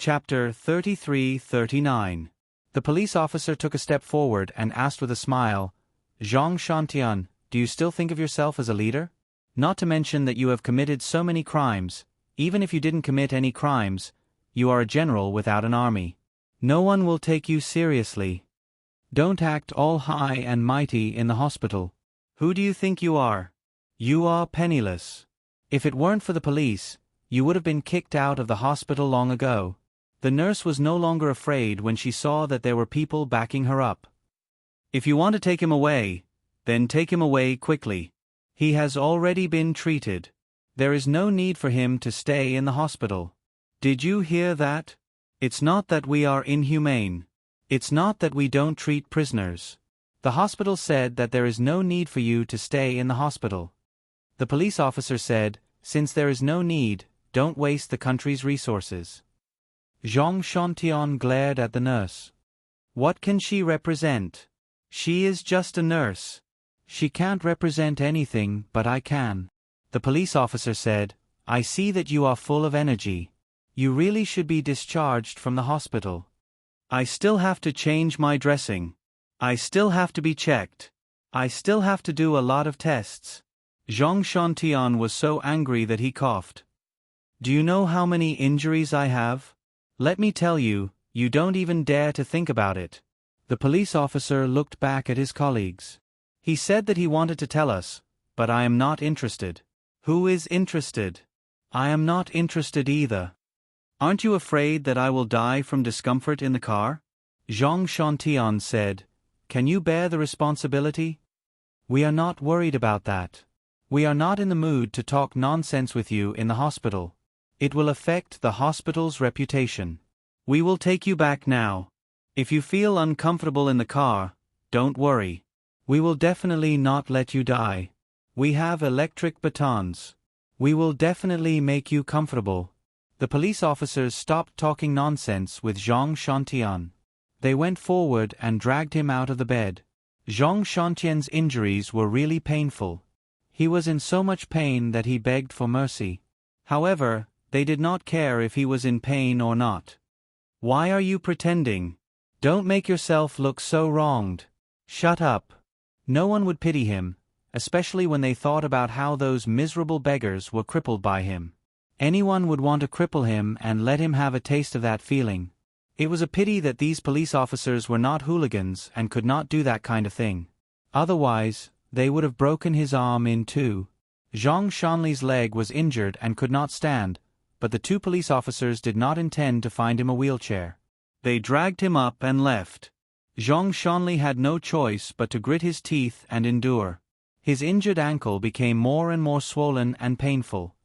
Chapter 33-39. The police officer took a step forward and asked with a smile, "Zhang Shantian, do you still think of yourself as a leader? Not to mention that you have committed so many crimes. Even if you didn't commit any crimes, you are a general without an army. No one will take you seriously. Don't act all high and mighty in the hospital. Who do you think you are? You are penniless. If it weren't for the police, you would have been kicked out of the hospital long ago." The nurse was no longer afraid when she saw that there were people backing her up. "If you want to take him away, then take him away quickly. He has already been treated. There is no need for him to stay in the hospital. Did you hear that? It's not that we are inhumane. It's not that we don't treat prisoners. The hospital said that there is no need for you to stay in the hospital." The police officer said, "Since there is no need, don't waste the country's resources." Zhang Shantian glared at the nurse. What can she represent? She is just a nurse. She can't represent anything, but I can. The police officer said, "I see that you are full of energy. You really should be discharged from the hospital." "I still have to change my dressing. I still have to be checked. I still have to do a lot of tests." Zhang Shantian was so angry that he coughed. "Do you know how many injuries I have? Let me tell you, you don't even dare to think about it." The police officer looked back at his colleagues. "He said that he wanted to tell us, but I am not interested." "Who is interested?" "I am not interested either." "Aren't you afraid that I will die from discomfort in the car?" Zhang Shantian said, "Can you bear the responsibility?" "We are not worried about that. We are not in the mood to talk nonsense with you in the hospital. It will affect the hospital's reputation. We will take you back now. If you feel uncomfortable in the car, don't worry. We will definitely not let you die. We have electric batons. We will definitely make you comfortable." The police officers stopped talking nonsense with Zhang Shantian. They went forward and dragged him out of the bed. Zhang Shantian's injuries were really painful. He was in so much pain that he begged for mercy. However, they did not care if he was in pain or not. "Why are you pretending? Don't make yourself look so wronged. Shut up." No one would pity him, especially when they thought about how those miserable beggars were crippled by him. Anyone would want to cripple him and let him have a taste of that feeling. It was a pity that these police officers were not hooligans and could not do that kind of thing. Otherwise, they would have broken his arm in two. Zhang Shanli's leg was injured and could not stand, but the two police officers did not intend to find him a wheelchair. They dragged him up and left. Zhang Shanli had no choice but to grit his teeth and endure. His injured ankle became more and more swollen and painful.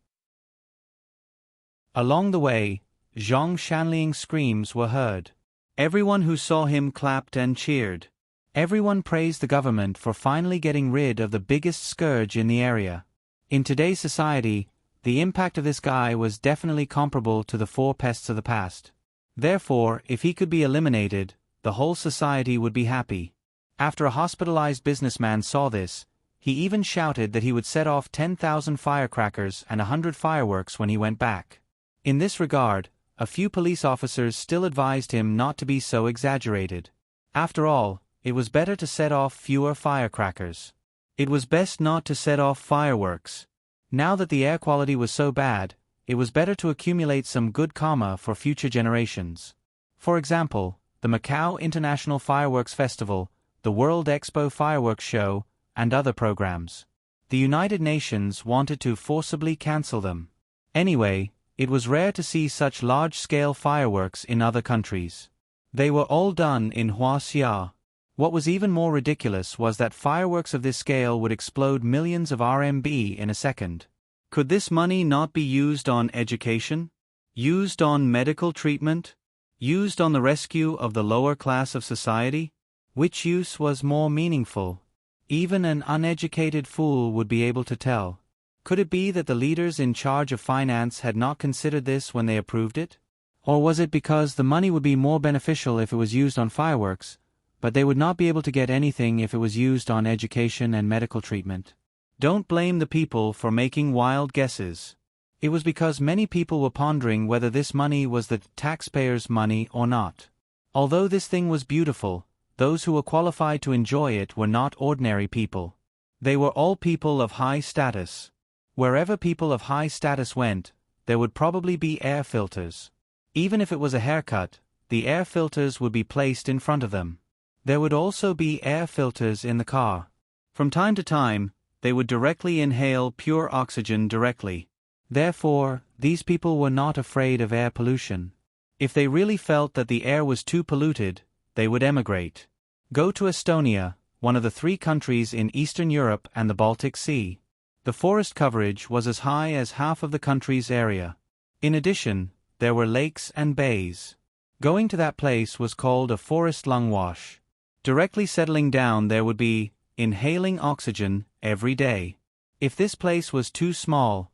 Along the way, Zhang Shanli's screams were heard. Everyone who saw him clapped and cheered. Everyone praised the government for finally getting rid of the biggest scourge in the area. In today's society, the impact of this guy was definitely comparable to the four pests of the past. Therefore, if he could be eliminated, the whole society would be happy. After a hospitalized businessman saw this, he even shouted that he would set off 10,000 firecrackers and 100 fireworks when he went back. In this regard, a few police officers still advised him not to be so exaggerated. After all, it was better to set off fewer firecrackers. It was best not to set off fireworks. Now that the air quality was so bad, it was better to accumulate some good karma for future generations. For example, the Macau International Fireworks Festival, the World Expo Fireworks Show, and other programs. The United Nations wanted to forcibly cancel them. Anyway, it was rare to see such large-scale fireworks in other countries. They were all done in Huaxia. What was even more ridiculous was that fireworks of this scale would explode millions of RMB in a second. Could this money not be used on education? Used on medical treatment? Used on the rescue of the lower class of society? Which use was more meaningful? Even an uneducated fool would be able to tell. Could it be that the leaders in charge of finance had not considered this when they approved it? Or was it because the money would be more beneficial if it was used on fireworks, but they would not be able to get anything if it was used on education and medical treatment? Don't blame the people for making wild guesses. It was because many people were pondering whether this money was the taxpayers' money or not. Although this thing was beautiful, those who were qualified to enjoy it were not ordinary people. They were all people of high status. Wherever people of high status went, there would probably be air filters. Even if it was a haircut, the air filters would be placed in front of them. There would also be air filters in the car. From time to time, they would directly inhale pure oxygen directly. Therefore, these people were not afraid of air pollution. If they really felt that the air was too polluted, they would emigrate. Go to Estonia, one of the 3 countries in Eastern Europe and the Baltic Sea. The forest coverage was as high as half of the country's area. In addition, there were lakes and bays. Going to that place was called a forest lungwash. Directly settling down there would be inhaling oxygen every day. If this place was too small,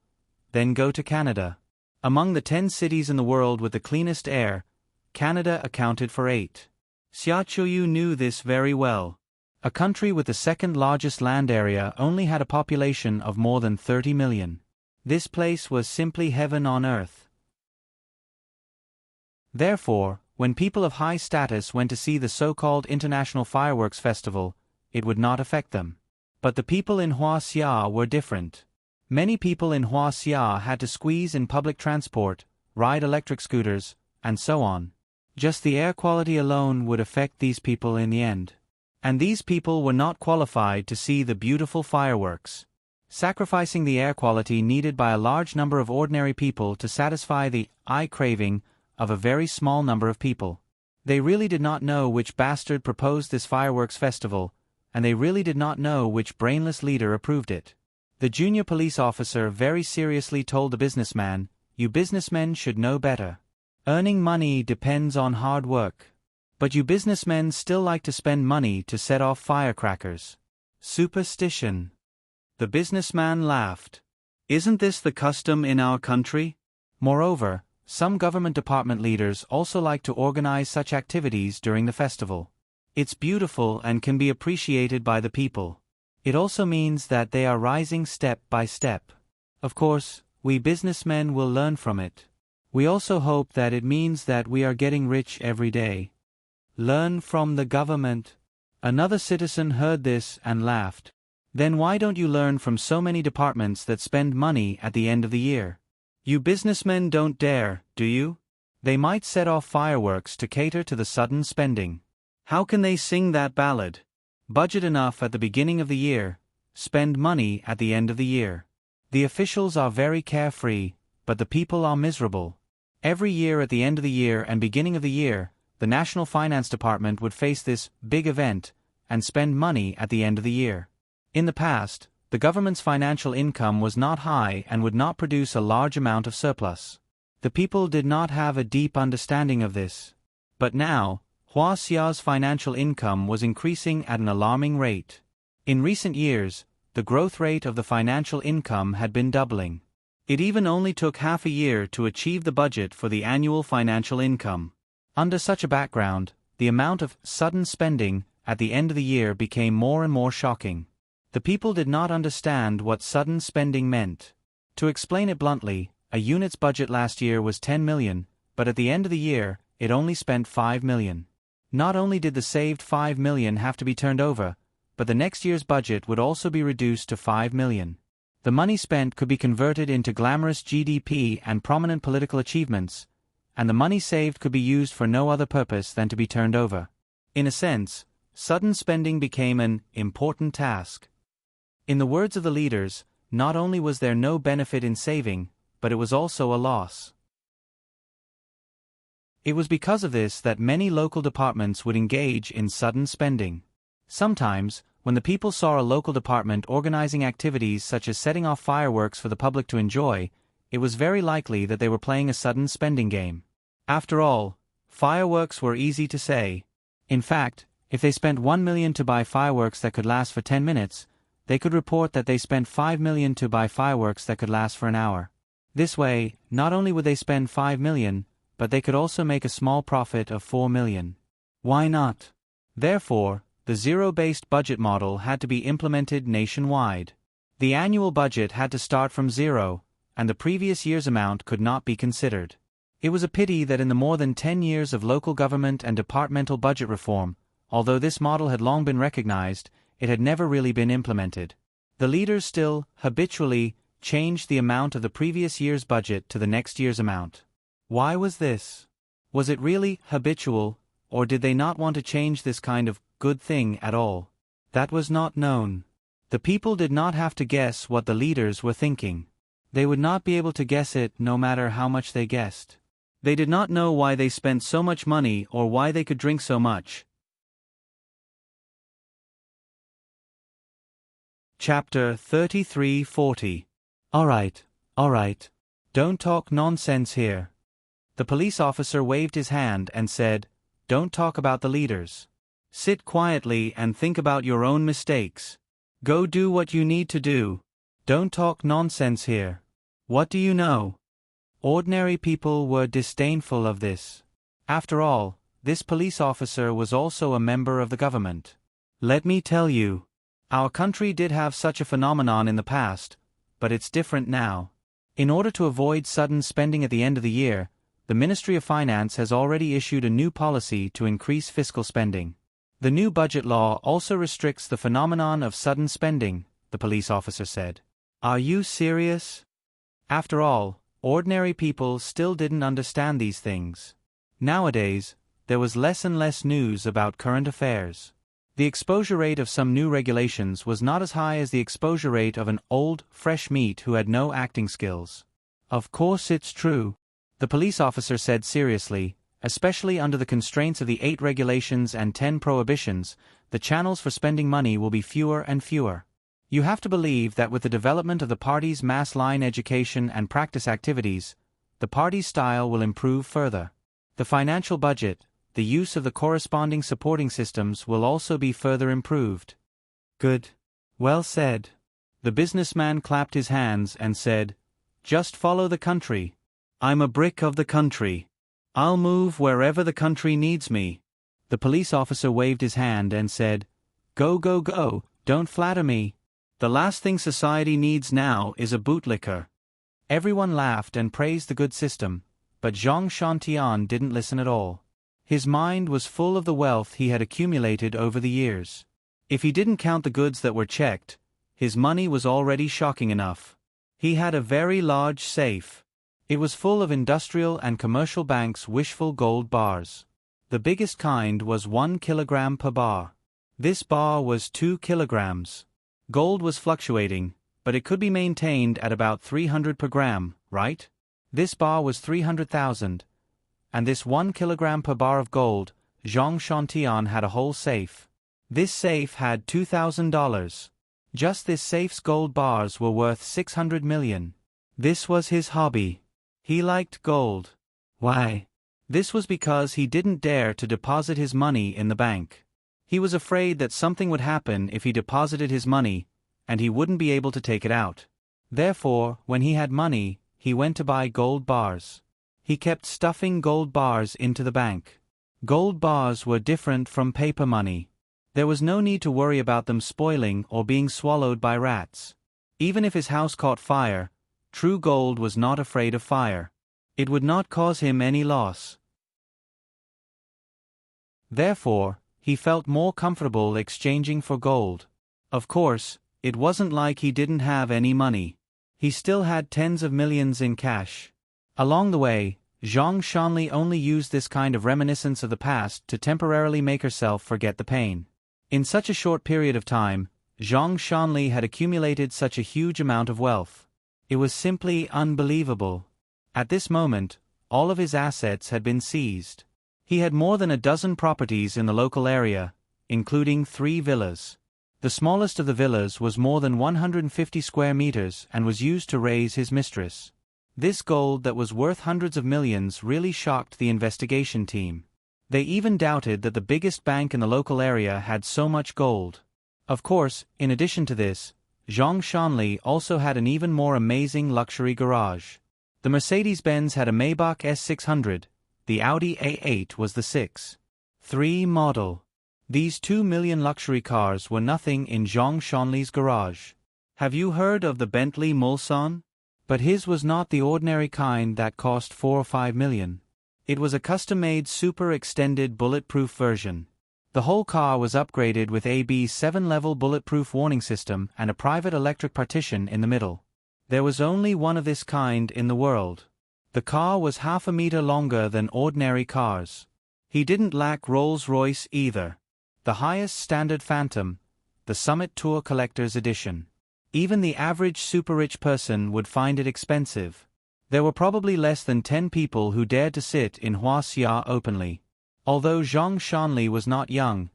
then go to Canada. Among the 10 cities in the world with the cleanest air, Canada accounted for 8. Xiaochuyu knew this very well. A country with the second largest land area only had a population of more than 30 million. This place was simply heaven on earth. Therefore, when people of high status went to see the so-called International Fireworks Festival, it would not affect them. But the people in Huaxia were different. Many people in Huaxia had to squeeze in public transport, ride electric scooters, and so on. Just the air quality alone would affect these people in the end. And these people were not qualified to see the beautiful fireworks. Sacrificing the air quality needed by a large number of ordinary people to satisfy the eye craving of a very small number of people. They really did not know which bastard proposed this fireworks festival, and they really did not know which brainless leader approved it. The junior police officer very seriously told the businessman, "You businessmen should know better. Earning money depends on hard work. But you businessmen still like to spend money to set off firecrackers. Superstition." The businessman laughed. "Isn't this the custom in our country?" Moreover, some government department leaders also like to organize such activities during the festival. It's beautiful and can be appreciated by the people. It also means that they are rising step by step. Of course, we businessmen will learn from it. We also hope that it means that we are getting rich every day. Learn from the government. Another citizen heard this and laughed. Then why don't you learn from so many departments that spend money at the end of the year? You businessmen don't dare, do you? They might set off fireworks to cater to the sudden spending. How can they sing that ballad? Budget enough at the beginning of the year, spend money at the end of the year. The officials are very carefree, but the people are miserable. Every year at the end of the year and beginning of the year, the National Finance Department would face this big event and spend money at the end of the year. In the past, the government's financial income was not high and would not produce a large amount of surplus. The people did not have a deep understanding of this. But now, Huaxia's financial income was increasing at an alarming rate. In recent years, the growth rate of the financial income had been doubling. It even only took half a year to achieve the budget for the annual financial income. Under such a background, the amount of sudden spending at the end of the year became more and more shocking. The people did not understand what sudden spending meant. To explain it bluntly, a unit's budget last year was 10 million, but at the end of the year, it only spent 5 million. Not only did the saved 5 million have to be turned over, but the next year's budget would also be reduced to 5 million. The money spent could be converted into glamorous GDP and prominent political achievements, and the money saved could be used for no other purpose than to be turned over. In a sense, sudden spending became an important task. In the words of the leaders, not only was there no benefit in saving, but it was also a loss. It was because of this that many local departments would engage in sudden spending. Sometimes, when the people saw a local department organizing activities such as setting off fireworks for the public to enjoy, it was very likely that they were playing a sudden spending game. After all, fireworks were easy to say. In fact, if they spent 1 million to buy fireworks that could last for 10 minutes, they could report that they spent 5 million to buy fireworks that could last for an hour. This way, not only would they spend 5 million, but they could also make a small profit of 4 million. Why not? Therefore, the zero-based budget model had to be implemented nationwide. The annual budget had to start from zero, and the previous year's amount could not be considered. It was a pity that in the more than 10 years of local government and departmental budget reform, although this model had long been recognized, it had never really been implemented. The leaders still, habitually, changed the amount of the previous year's budget to the next year's amount. Why was this? Was it really habitual, or did they not want to change this kind of good thing at all? That was not known. The people did not have to guess what the leaders were thinking. They would not be able to guess it no matter how much they guessed. They did not know why they spent so much money or why they could drink so much. Chapter 33-40. All right. Don't talk nonsense here. The police officer waved his hand and said, "Don't talk about the leaders. Sit quietly and think about your own mistakes. Go do what you need to do. Don't talk nonsense here. What do you know?" Ordinary people were disdainful of this. After all, this police officer was also a member of the government. Let me tell you, our country did have such a phenomenon in the past, but it's different now. In order to avoid sudden spending at the end of the year, the Ministry of Finance has already issued a new policy to increase fiscal spending. The new budget law also restricts the phenomenon of sudden spending, the police officer said. Are you serious? After all, ordinary people still didn't understand these things. Nowadays, there was less and less news about current affairs. The exposure rate of some new regulations was not as high as the exposure rate of an old, fresh meat who had no acting skills. Of course it's true, the police officer said seriously, especially under the constraints of the 8 regulations and 10 prohibitions, the channels for spending money will be fewer and fewer. You have to believe that with the development of the party's mass line education and practice activities, the party's style will improve further. The financial budget, the use of the corresponding supporting systems will also be further improved. Good. Well said. The businessman clapped his hands and said, "Just follow the country. I'm a brick of the country. I'll move wherever the country needs me." The police officer waved his hand and said, "Go, don't flatter me. The last thing society needs now is a bootlicker." Everyone laughed and praised the good system, but Zhang Shantian didn't listen at all. His mind was full of the wealth he had accumulated over the years. If he didn't count the goods that were checked, his money was already shocking enough. He had a very large safe. It was full of industrial and commercial banks' wishful gold bars. The biggest kind was 1 kilogram per bar. This bar was 2 kilograms. Gold was fluctuating, but it could be maintained at about 300 per gram, right? This bar was 300,000. And this 1 kilogram per bar of gold, Zhang Shantian had a whole safe. This safe had $2,000. Just this safe's gold bars were worth 600 million. This was his hobby. He liked gold. Why? This was because he didn't dare to deposit his money in the bank. He was afraid that something would happen if he deposited his money, and he wouldn't be able to take it out. Therefore, when he had money, he went to buy gold bars. He kept stuffing gold bars into the bank. Gold bars were different from paper money. There was no need to worry about them spoiling or being swallowed by rats. Even if his house caught fire, true gold was not afraid of fire. It would not cause him any loss. Therefore, he felt more comfortable exchanging for gold. Of course, it wasn't like he didn't have any money. He still had tens of millions in cash. Along the way, Zhang Shanli only used this kind of reminiscence of the past to temporarily make herself forget the pain. In such a short period of time, Zhang Shanli had accumulated such a huge amount of wealth. It was simply unbelievable. At this moment, all of his assets had been seized. He had more than a dozen properties in the local area, including 3 villas. The smallest of the villas was more than 150 square meters and was used to raise his mistress. This gold that was worth hundreds of millions really shocked the investigation team. They even doubted that the biggest bank in the local area had so much gold. Of course, in addition to this, Zhang Shanli also had an even more amazing luxury garage. The Mercedes-Benz had a Maybach S600, the Audi A8 was the 6.3 model. These 2 million luxury cars were nothing in Zhang Shanli's garage. Have you heard of the Bentley Mulsanne? But his was not the ordinary kind that cost 4 or 5 million. It was a custom-made super extended bulletproof version. The whole car was upgraded with AB's 7-level bulletproof warning system and a private electric partition in the middle. There was only one of this kind in the world. The car was half a meter longer than ordinary cars. He didn't lack Rolls-Royce either. The highest standard Phantom, the Summit Tour Collector's Edition. Even the average super-rich person would find it expensive. There were probably less than 10 people who dared to sit in Huaxia openly. Although Zhang Shanli was not young,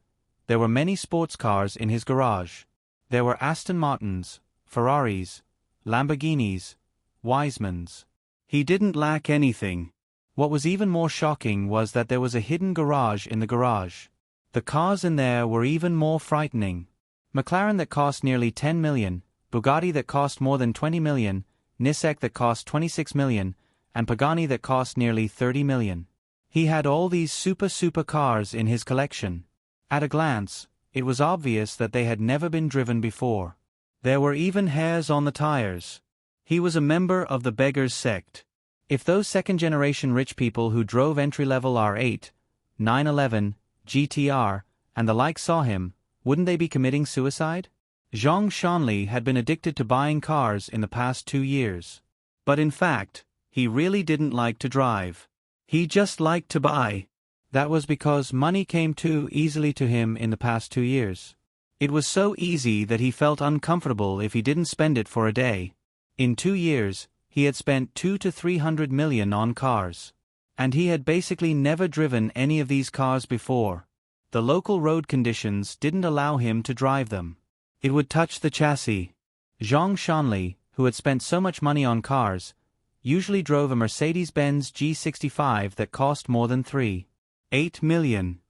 there were many sports cars in his garage. There were Aston Martins, Ferraris, Lamborghinis, Wisemans. He didn't lack anything. What was even more shocking was that there was a hidden garage in the garage. The cars in there were even more frightening. McLaren that cost nearly 10 million, Bugatti that cost more than 20 million, Nissan that cost 26 million, and Pagani that cost nearly 30 million. He had all these super cars in his collection. At a glance, it was obvious that they had never been driven before. There were even hairs on the tires. He was a member of the beggars sect. If those second-generation rich people who drove entry-level R8, 911, GTR, and the like saw him, wouldn't they be committing suicide? Zhang Shanli had been addicted to buying cars in the past 2 years. But in fact, he really didn't like to drive. He just liked to buy. That was because money came too easily to him in the past 2 years. It was so easy that he felt uncomfortable if he didn't spend it for a day. In 2 years, he had spent 200 to 300 million on cars. And he had basically never driven any of these cars before. The local road conditions didn't allow him to drive them. It would touch the chassis. Zhang Shanli, who had spent so much money on cars, usually drove a Mercedes-Benz G65 that cost more than 3.8 million.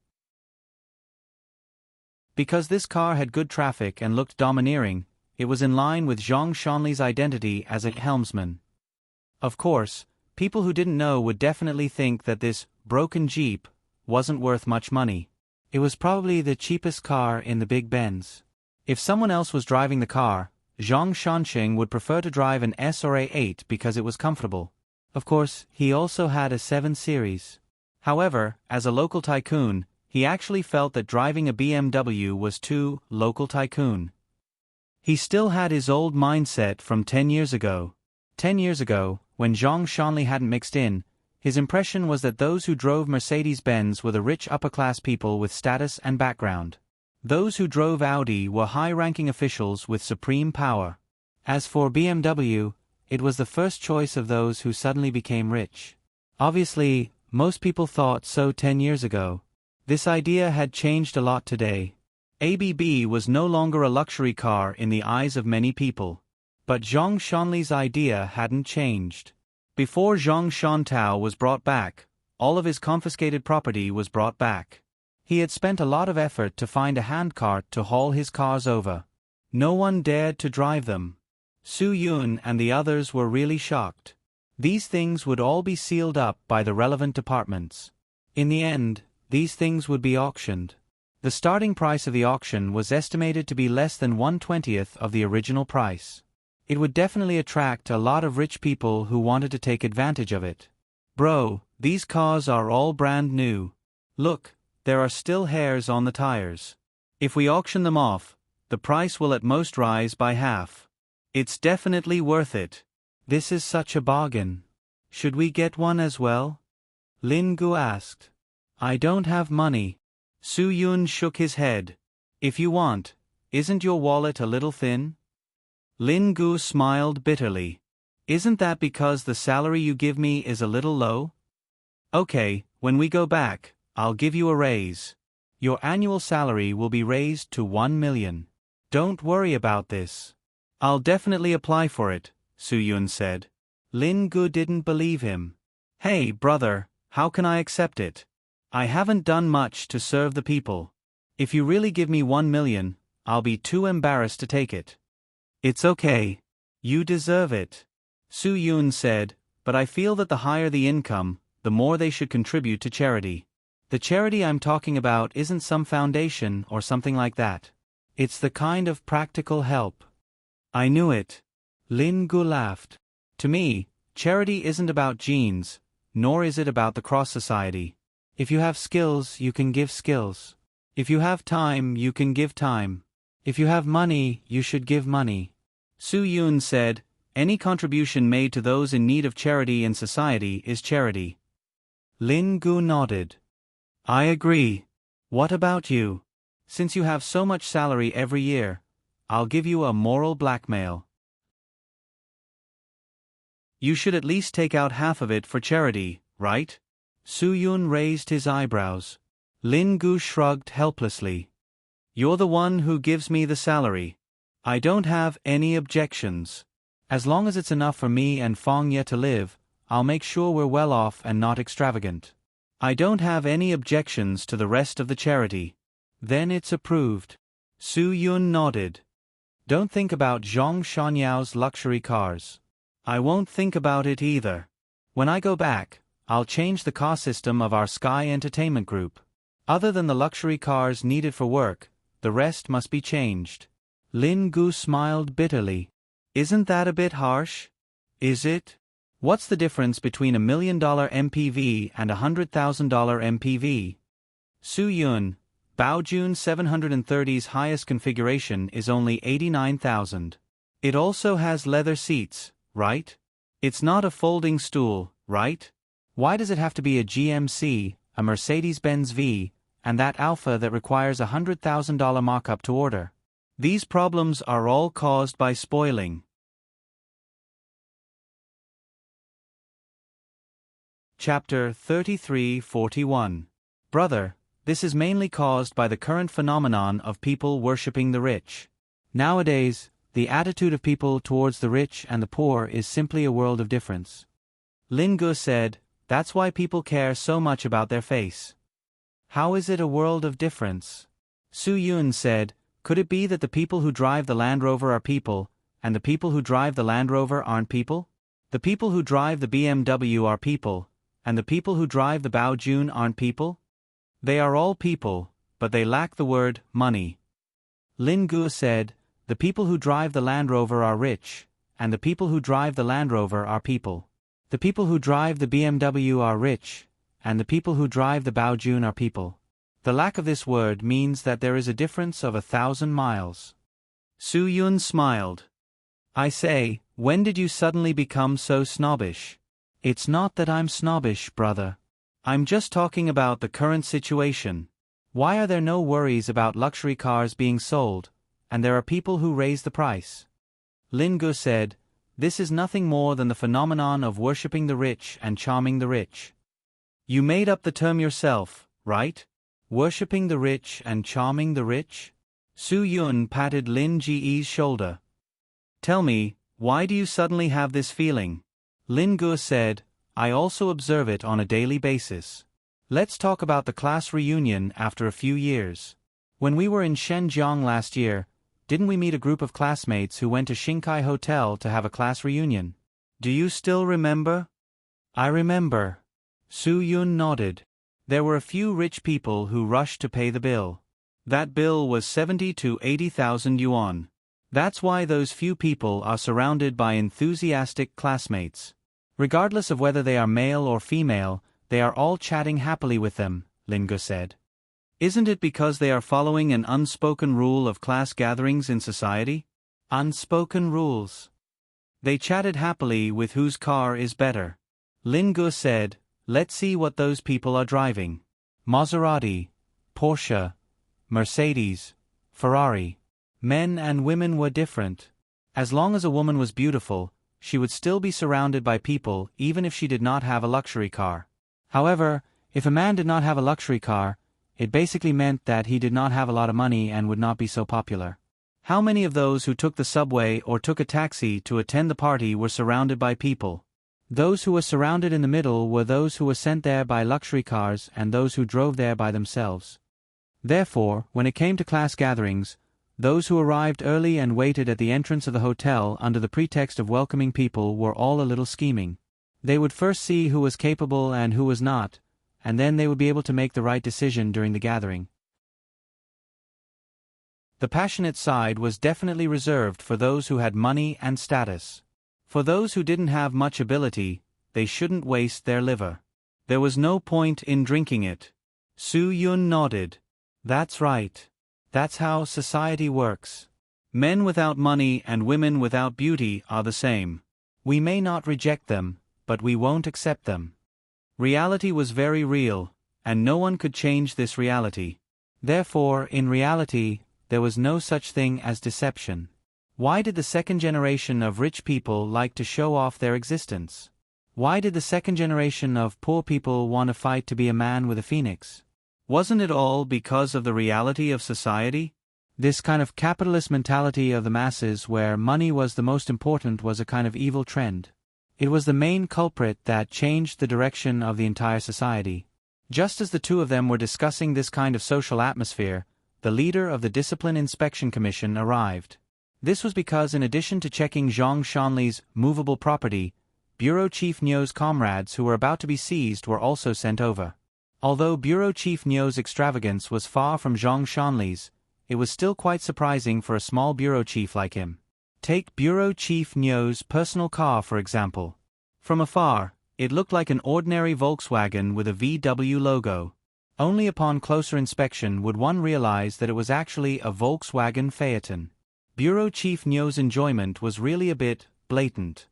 Because this car had good traffic and looked domineering, it was in line with Zhang Shanli's identity as a helmsman. Of course, people who didn't know would definitely think that this broken Jeep wasn't worth much money. It was probably the cheapest car in the Big Benz. If someone else was driving the car, Zhang Shanqing would prefer to drive an S or A8 because it was comfortable. Of course, he also had a 7 Series. However, as a local tycoon, he actually felt that driving a BMW was too local tycoon. He still had his old mindset from 10 years ago. 10 years ago, when Zhang Shanli hadn't mixed in, his impression was that those who drove Mercedes-Benz were the rich upper-class people with status and background. Those who drove Audi were high-ranking officials with supreme power. As for BMW, it was the first choice of those who suddenly became rich. Obviously, most people thought so 10 years ago. This idea had changed a lot today. ABB was no longer a luxury car in the eyes of many people. But Zhang Shanli's idea hadn't changed. Before Zhang Shantao was brought back, all of his confiscated property was brought back. He had spent a lot of effort to find a handcart to haul his cars over. No one dared to drive them. Su Yun and the others were really shocked. These things would all be sealed up by the relevant departments. In the end, these things would be auctioned. The starting price of the auction was estimated to be less than 1/20th of the original price. It would definitely attract a lot of rich people who wanted to take advantage of it. Bro, these cars are all brand new. Look, there are still hairs on the tires. If we auction them off, the price will at most rise by half. It's definitely worth it. This is such a bargain. Should we get one as well? Lin Gu asked. I don't have money. Su Yun shook his head. If you want, isn't your wallet a little thin? Lin Gu smiled bitterly. Isn't that because the salary you give me is a little low? Okay, when we go back, I'll give you a raise. Your annual salary will be raised to 1 million. Don't worry about this. I'll definitely apply for it, Su Yun said. Lin Gu didn't believe him. Hey, brother, how can I accept it? I haven't done much to serve the people. If you really give me 1 million, I'll be too embarrassed to take it. It's okay. You deserve it. Su Yun said, but I feel that the higher the income, the more they should contribute to charity. The charity I'm talking about isn't some foundation or something like that. It's the kind of practical help. I knew it. Lin Gu laughed. To me, charity isn't about genes, nor is it about the cross society. If you have skills, you can give skills. If you have time, you can give time. If you have money, you should give money. Su Yun said, any contribution made to those in need of charity in society is charity. Lin Gu nodded. I agree. What about you? Since you have so much salary every year, I'll give you a moral blackmail. You should at least take out half of it for charity, right? Su Yun raised his eyebrows. Lin Gu shrugged helplessly. You're the one who gives me the salary. I don't have any objections. As long as it's enough for me and Fong Ye to live, I'll make sure we're well off and not extravagant. I don't have any objections to the rest of the charity. Then it's approved. Su Yun nodded. Don't think about Zhong Shanyao's luxury cars. I won't think about it either. When I go back, I'll change the car system of our Sky Entertainment Group. Other than the luxury cars needed for work, the rest must be changed. Lin Gu smiled bitterly. Isn't that a bit harsh? Is it? What's the difference between $1 million MPV and $100,000 MPV? Su Yun, Baojun 730's highest configuration is only 89,000. It also has leather seats, right? It's not a folding stool, right? Why does it have to be a GMC, a Mercedes-Benz V, and that Alpha that requires a $100,000 mock-up to order? These problems are all caused by spoiling. Chapter 33:41. Brother, this is mainly caused by the current phenomenon of people worshipping the rich. Nowadays, the attitude of people towards the rich and the poor is simply a world of difference. Lin Gu said, that's why people care so much about their face. How is it a world of difference? Su Yun said, could it be that the people who drive the Land Rover are people, and the people who drive the Land Rover aren't people? The people who drive the BMW are people, and the people who drive the Baojun aren't people? They are all people, but they lack the word money. Lin Gu said, the people who drive the Land Rover are rich, and the people who drive the Land Rover are people. The people who drive the BMW are rich, and the people who drive the Baojun are people. The lack of this word means that there is a difference of 1,000 miles. Su Yun smiled. I say, when did you suddenly become so snobbish? It's not that I'm snobbish, brother. I'm just talking about the current situation. Why are there no worries about luxury cars being sold, and there are people who raise the price? Lin Gu said, this is nothing more than the phenomenon of worshipping the rich and charming the rich. You made up the term yourself, right? Worshipping the rich and charming the rich? Su Yun patted Lin Ji's shoulder. Tell me, why do you suddenly have this feeling? Lin Gu said, I also observe it on a daily basis. Let's talk about the class reunion after a few years. When we were in Shenzhen last year, didn't we meet a group of classmates who went to Xinkai Hotel to have a class reunion? Do you still remember? I remember. Su Yun nodded. There were a few rich people who rushed to pay the bill. That bill was 70 to 80,000 yuan. That's why those few people are surrounded by enthusiastic classmates. Regardless of whether they are male or female, they are all chatting happily with them, Lin Gu said. Isn't it because they are following an unspoken rule of class gatherings in society? Unspoken rules. They chatted happily with whose car is better. Lin Gu said, let's see what those people are driving. Maserati, Porsche, Mercedes, Ferrari. Men and women were different. As long as a woman was beautiful, she would still be surrounded by people even if she did not have a luxury car. However, if a man did not have a luxury car, it basically meant that he did not have a lot of money and would not be so popular. How many of those who took the subway or took a taxi to attend the party were surrounded by people? Those who were surrounded in the middle were those who were sent there by luxury cars and those who drove there by themselves. Therefore, when it came to class gatherings, those who arrived early and waited at the entrance of the hotel under the pretext of welcoming people were all a little scheming. They would first see who was capable and who was not, and then they would be able to make the right decision during the gathering. The passionate side was definitely reserved for those who had money and status. For those who didn't have much ability, they shouldn't waste their liver. There was no point in drinking it. Su Yun nodded. That's right. That's how society works. Men without money and women without beauty are the same. We may not reject them, but we won't accept them. Reality was very real, and no one could change this reality. Therefore, in reality, there was no such thing as deception. Why did the second generation of rich people like to show off their existence? Why did the second generation of poor people want to fight to be a man with a phoenix? Wasn't it all because of the reality of society? This kind of capitalist mentality of the masses where money was the most important was a kind of evil trend. It was the main culprit that changed the direction of the entire society. Just as the two of them were discussing this kind of social atmosphere, the leader of the Discipline Inspection Commission arrived. This was because in addition to checking Zhang Shanli's movable property, Bureau Chief Niu's comrades who were about to be seized were also sent over. Although Bureau Chief Niu's extravagance was far from Zhang Shanli's, it was still quite surprising for a small bureau chief like him. Take Bureau Chief Niu's personal car for example. From afar, it looked like an ordinary Volkswagen with a VW logo. Only upon closer inspection would one realize that it was actually a Volkswagen Phaeton. Bureau Chief Niu's enjoyment was really a bit blatant.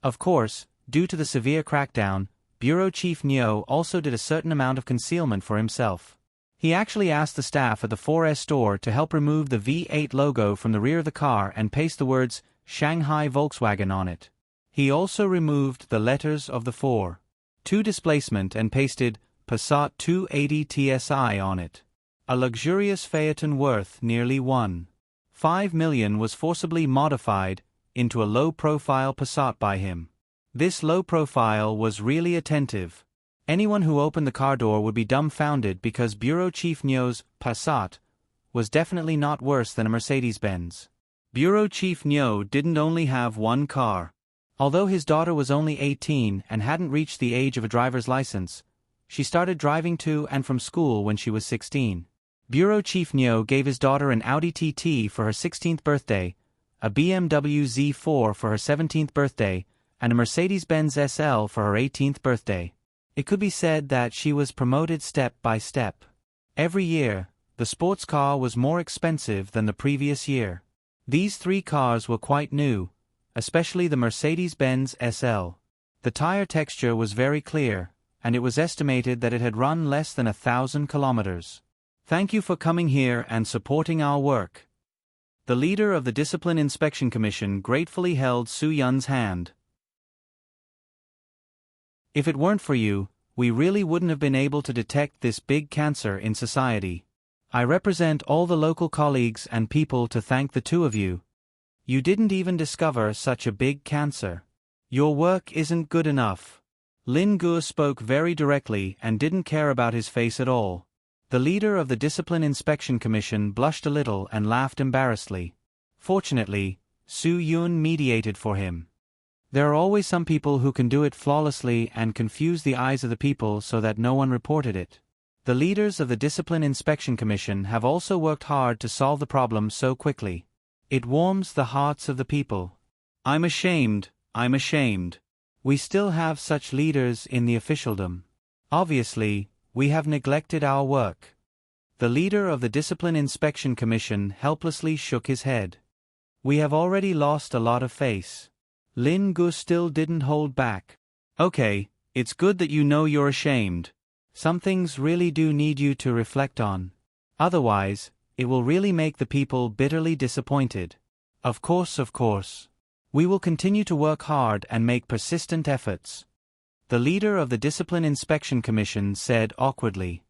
Of course, due to the severe crackdown, Bureau Chief Niu also did a certain amount of concealment for himself. He actually asked the staff at the 4S store to help remove the V8 logo from the rear of the car and paste the words Shanghai Volkswagen on it. He also removed the letters of the 4.2 displacement and pasted Passat 280 TSI on it. A luxurious Phaeton worth nearly $1.5 million was forcibly modified into a low-profile Passat by him. This low profile was really attentive. Anyone who opened the car door would be dumbfounded because Bureau Chief Niu's Passat was definitely not worse than a Mercedes-Benz. Bureau Chief Niu didn't only have one car. Although his daughter was only 18 and hadn't reached the age of a driver's license, she started driving to and from school when she was 16. Bureau Chief Niu gave his daughter an Audi TT for her 16th birthday, a BMW Z4 for her 17th birthday, and a Mercedes-Benz SL for her 18th birthday. It could be said that she was promoted step by step. Every year, the sports car was more expensive than the previous year. These three cars were quite new, especially the Mercedes-Benz SL. The tire texture was very clear, and it was estimated that it had run less than 1,000 kilometers. Thank you for coming here and supporting our work. The leader of the Discipline Inspection Commission gratefully held Su Yun's hand. If it weren't for you, we really wouldn't have been able to detect this big cancer in society. I represent all the local colleagues and people to thank the two of you. You didn't even discover such a big cancer. Your work isn't good enough. Lin Guo spoke very directly and didn't care about his face at all. The leader of the Discipline Inspection Commission blushed a little and laughed embarrassedly. Fortunately, Su Yun mediated for him. There are always some people who can do it flawlessly and confuse the eyes of the people so that no one reported it. The leaders of the Discipline Inspection Commission have also worked hard to solve the problem so quickly. It warms the hearts of the people. I'm ashamed. We still have such leaders in the officialdom. Obviously, we have neglected our work. The leader of the Discipline Inspection Commission helplessly shook his head. We have already lost a lot of face. Lin Gu still didn't hold back. Okay, it's good that you know you're ashamed. Some things really do need you to reflect on. Otherwise, it will really make the people bitterly disappointed. Of course. We will continue to work hard and make persistent efforts. The leader of the Discipline Inspection Commission said awkwardly.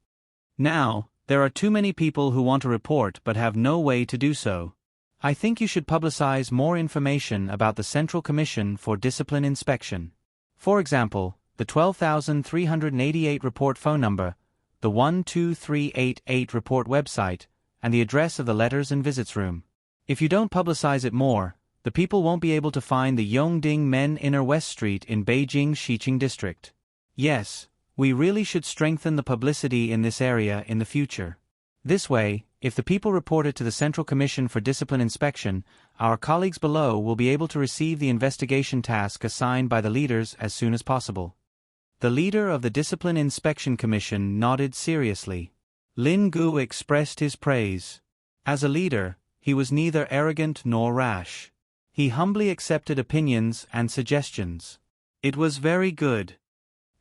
Now, there are too many people who want to report but have no way to do so. I think you should publicize more information about the Central Commission for Discipline Inspection. For example, the 12,388 report phone number, the 12388 report website, and the address of the letters and visits room. If you don't publicize it more, the people won't be able to find the Yongding Men Inner West Street in Beijing's Xiqing district. Yes, we really should strengthen the publicity in this area in the future. This way, if the people report it to the Central Commission for Discipline Inspection, our colleagues below will be able to receive the investigation task assigned by the leaders as soon as possible. The leader of the Discipline Inspection Commission nodded seriously. Lin Gu expressed his praise. As a leader, he was neither arrogant nor rash. He humbly accepted opinions and suggestions. It was very good.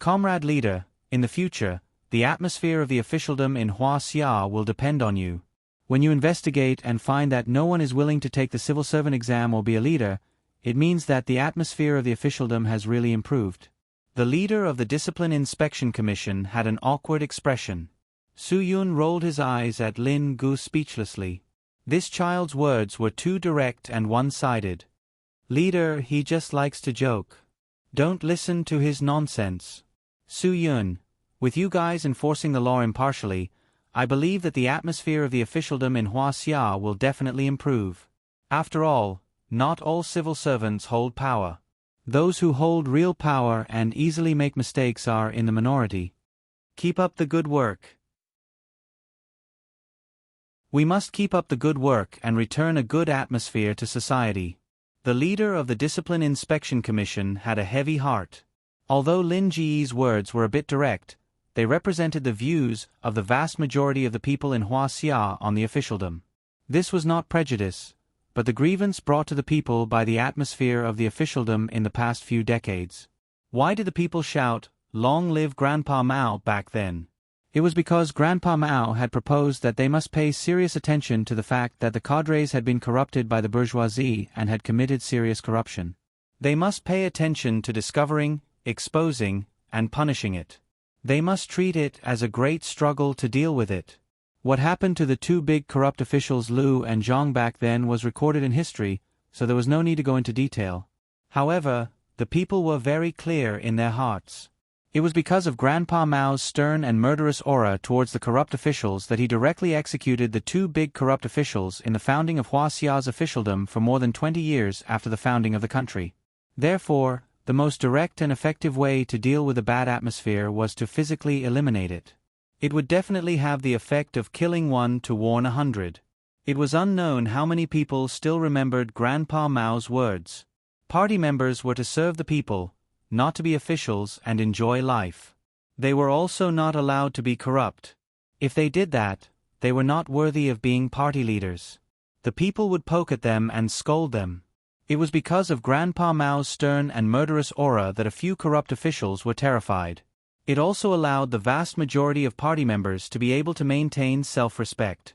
Comrade leader, in the future, the atmosphere of the officialdom in Huaxia will depend on you. When you investigate and find that no one is willing to take the civil servant exam or be a leader, it means that the atmosphere of the officialdom has really improved. The leader of the Discipline Inspection Commission had an awkward expression. Su Yun rolled his eyes at Lin Gu speechlessly. This child's words were too direct and one-sided. Leader, he just likes to joke. Don't listen to his nonsense. Su Yun, with you guys enforcing the law impartially, I believe that the atmosphere of the officialdom in Huaxia will definitely improve. After all, not all civil servants hold power. Those who hold real power and easily make mistakes are in the minority. Keep up the good work. We must keep up the good work and return a good atmosphere to society. The leader of the Discipline Inspection Commission had a heavy heart. Although Lin Ji's words were a bit direct, they represented the views of the vast majority of the people in Huaxia on the officialdom. This was not prejudice, but the grievance brought to the people by the atmosphere of the officialdom in the past few decades. Why did the people shout, "Long live Grandpa Mao" back then? It was because Grandpa Mao had proposed that they must pay serious attention to the fact that the cadres had been corrupted by the bourgeoisie and had committed serious corruption. They must pay attention to discovering, exposing, and punishing it. They must treat it as a great struggle to deal with it. What happened to the two big corrupt officials Liu and Zhang back then was recorded in history, so there was no need to go into detail. However, the people were very clear in their hearts. It was because of Grandpa Mao's stern and murderous aura towards the corrupt officials that he directly executed the two big corrupt officials in the founding of Huaxia's officialdom for more than 20 years after the founding of the country. Therefore, the most direct and effective way to deal with a bad atmosphere was to physically eliminate it. It would definitely have the effect of killing one to warn 100. It was unknown how many people still remembered Grandpa Mao's words. Party members were to serve the people, not to be officials and enjoy life. They were also not allowed to be corrupt. If they did that, they were not worthy of being party leaders. The people would poke at them and scold them. It was because of Grandpa Mao's stern and murderous aura that a few corrupt officials were terrified. It also allowed the vast majority of party members to be able to maintain self-respect.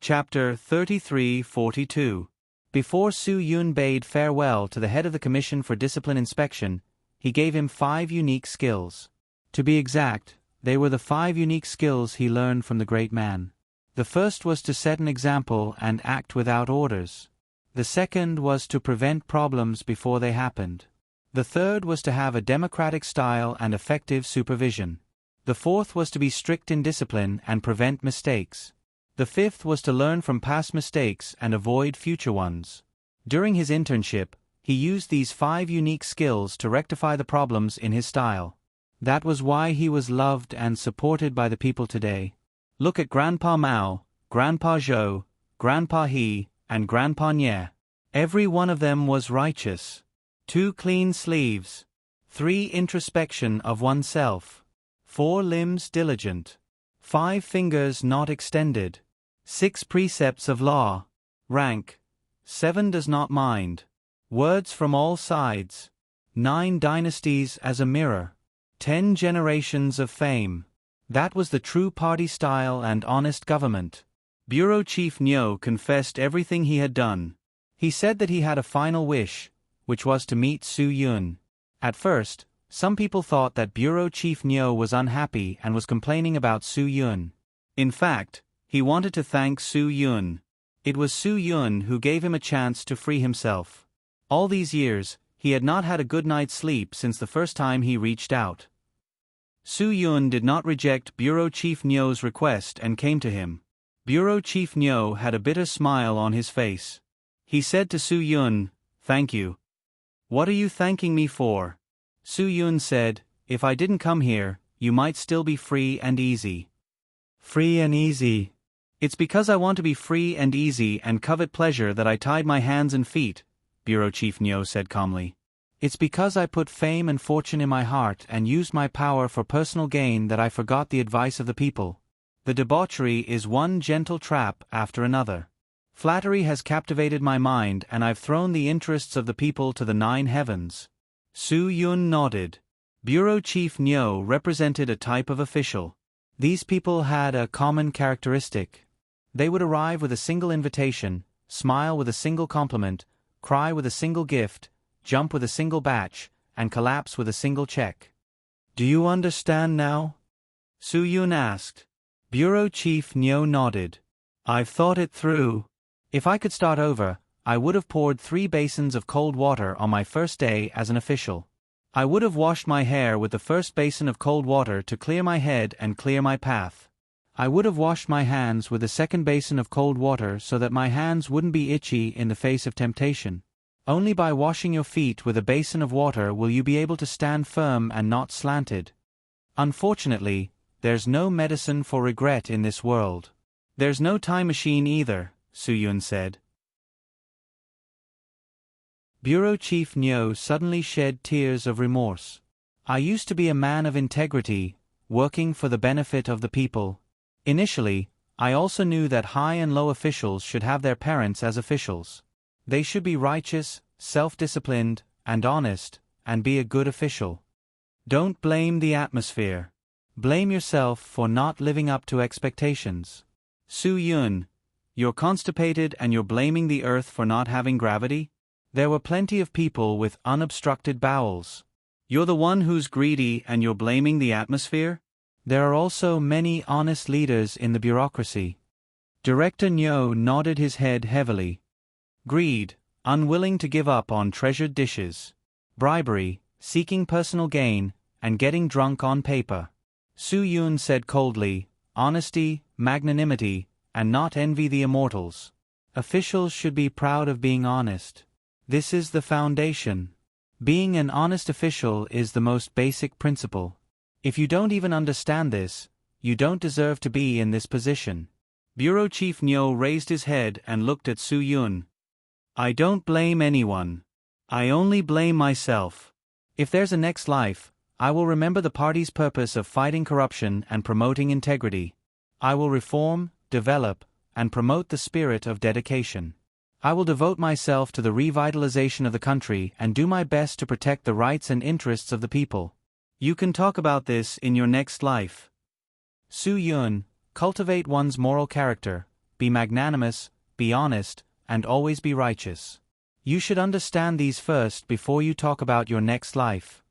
Chapter 33-42. Before Su Yun bade farewell to the head of the Commission for Discipline Inspection, he gave him 5 unique skills. To be exact, they were the 5 unique skills he learned from the great man. The first was to set an example and act without orders. The second was to prevent problems before they happened. The third was to have a democratic style and effective supervision. The fourth was to be strict in discipline and prevent mistakes. The fifth was to learn from past mistakes and avoid future ones. During his internship, he used these 5 unique skills to rectify the problems in his style. That was why he was loved and supported by the people today. Look at Grandpa Mao, Grandpa Zhou, Grandpa He, and Grandpa Nye. Every one of them was righteous. 2 clean sleeves. 3 introspection of oneself. 4 limbs diligent. 5 fingers not extended. 6 precepts of law. Rank. 7 does not mind. Words from all sides. 9 dynasties as a mirror. 10 generations of fame. That was the true party style and honest government. Bureau Chief Nyo confessed everything he had done. He said that he had a final wish, which was to meet Su Yun. At first, some people thought that Bureau Chief Nyo was unhappy and was complaining about Su Yun. In fact, he wanted to thank Su Yun. It was Su Yun who gave him a chance to free himself. All these years, he had not had a good night's sleep since the first time he reached out. Su Yun did not reject Bureau Chief Nyo's request and came to him. Bureau Chief Nyo had a bitter smile on his face. He said to Su Yun, "Thank you." "What are you thanking me for?" Su Yun said, if I didn't come here, you might still be free and easy. Free and easy. It's because I want to be free and easy and covet pleasure that I tied my hands and feet, Bureau Chief Nyo said calmly. It's because I put fame and fortune in my heart and used my power for personal gain that I forgot the advice of the people. The debauchery is one gentle trap after another. Flattery has captivated my mind and I've thrown the interests of the people to the 9 heavens. Su Yun nodded. Bureau Chief Nyo represented a type of official. These people had a common characteristic. They would arrive with a single invitation, smile with a single compliment, cry with a single gift, jump with a single batch, and collapse with a single check. Do you understand now? Su Yun asked. Bureau Chief Nyo nodded. I've thought it through. If I could start over, I would have poured 3 basins of cold water on my first day as an official. I would have washed my hair with the first basin of cold water to clear my head and clear my path. I would have washed my hands with the second basin of cold water so that my hands wouldn't be itchy in the face of temptation. Only by washing your feet with a basin of water will you be able to stand firm and not slanted. Unfortunately, there's no medicine for regret in this world. There's no time machine either, Su Yun said. Bureau Chief Nyo suddenly shed tears of remorse. I used to be a man of integrity, working for the benefit of the people. Initially, I also knew that high and low officials should have their parents as officials. They should be righteous, self-disciplined, and honest, and be a good official. Don't blame the atmosphere. Blame yourself for not living up to expectations. Su Yun, you're constipated and you're blaming the earth for not having gravity? There were plenty of people with unobstructed bowels. You're the one who's greedy and you're blaming the atmosphere? There are also many honest leaders in the bureaucracy. Director Nyo nodded his head heavily. Greed, unwilling to give up on treasured dishes. Bribery, seeking personal gain, and getting drunk on paper. Su Yun said coldly, honesty, magnanimity, and not envy the immortals. Officials should be proud of being honest. This is the foundation. Being an honest official is the most basic principle. If you don't even understand this, you don't deserve to be in this position. Bureau Chief Nyo raised his head and looked at Su Yun. I don't blame anyone. I only blame myself. If there's a next life, I will remember the party's purpose of fighting corruption and promoting integrity. I will reform, develop, and promote the spirit of dedication. I will devote myself to the revitalization of the country and do my best to protect the rights and interests of the people. You can talk about this in your next life. Su Yun, cultivate one's moral character, be magnanimous, be honest, and always be righteous. You should understand these first before you talk about your next life.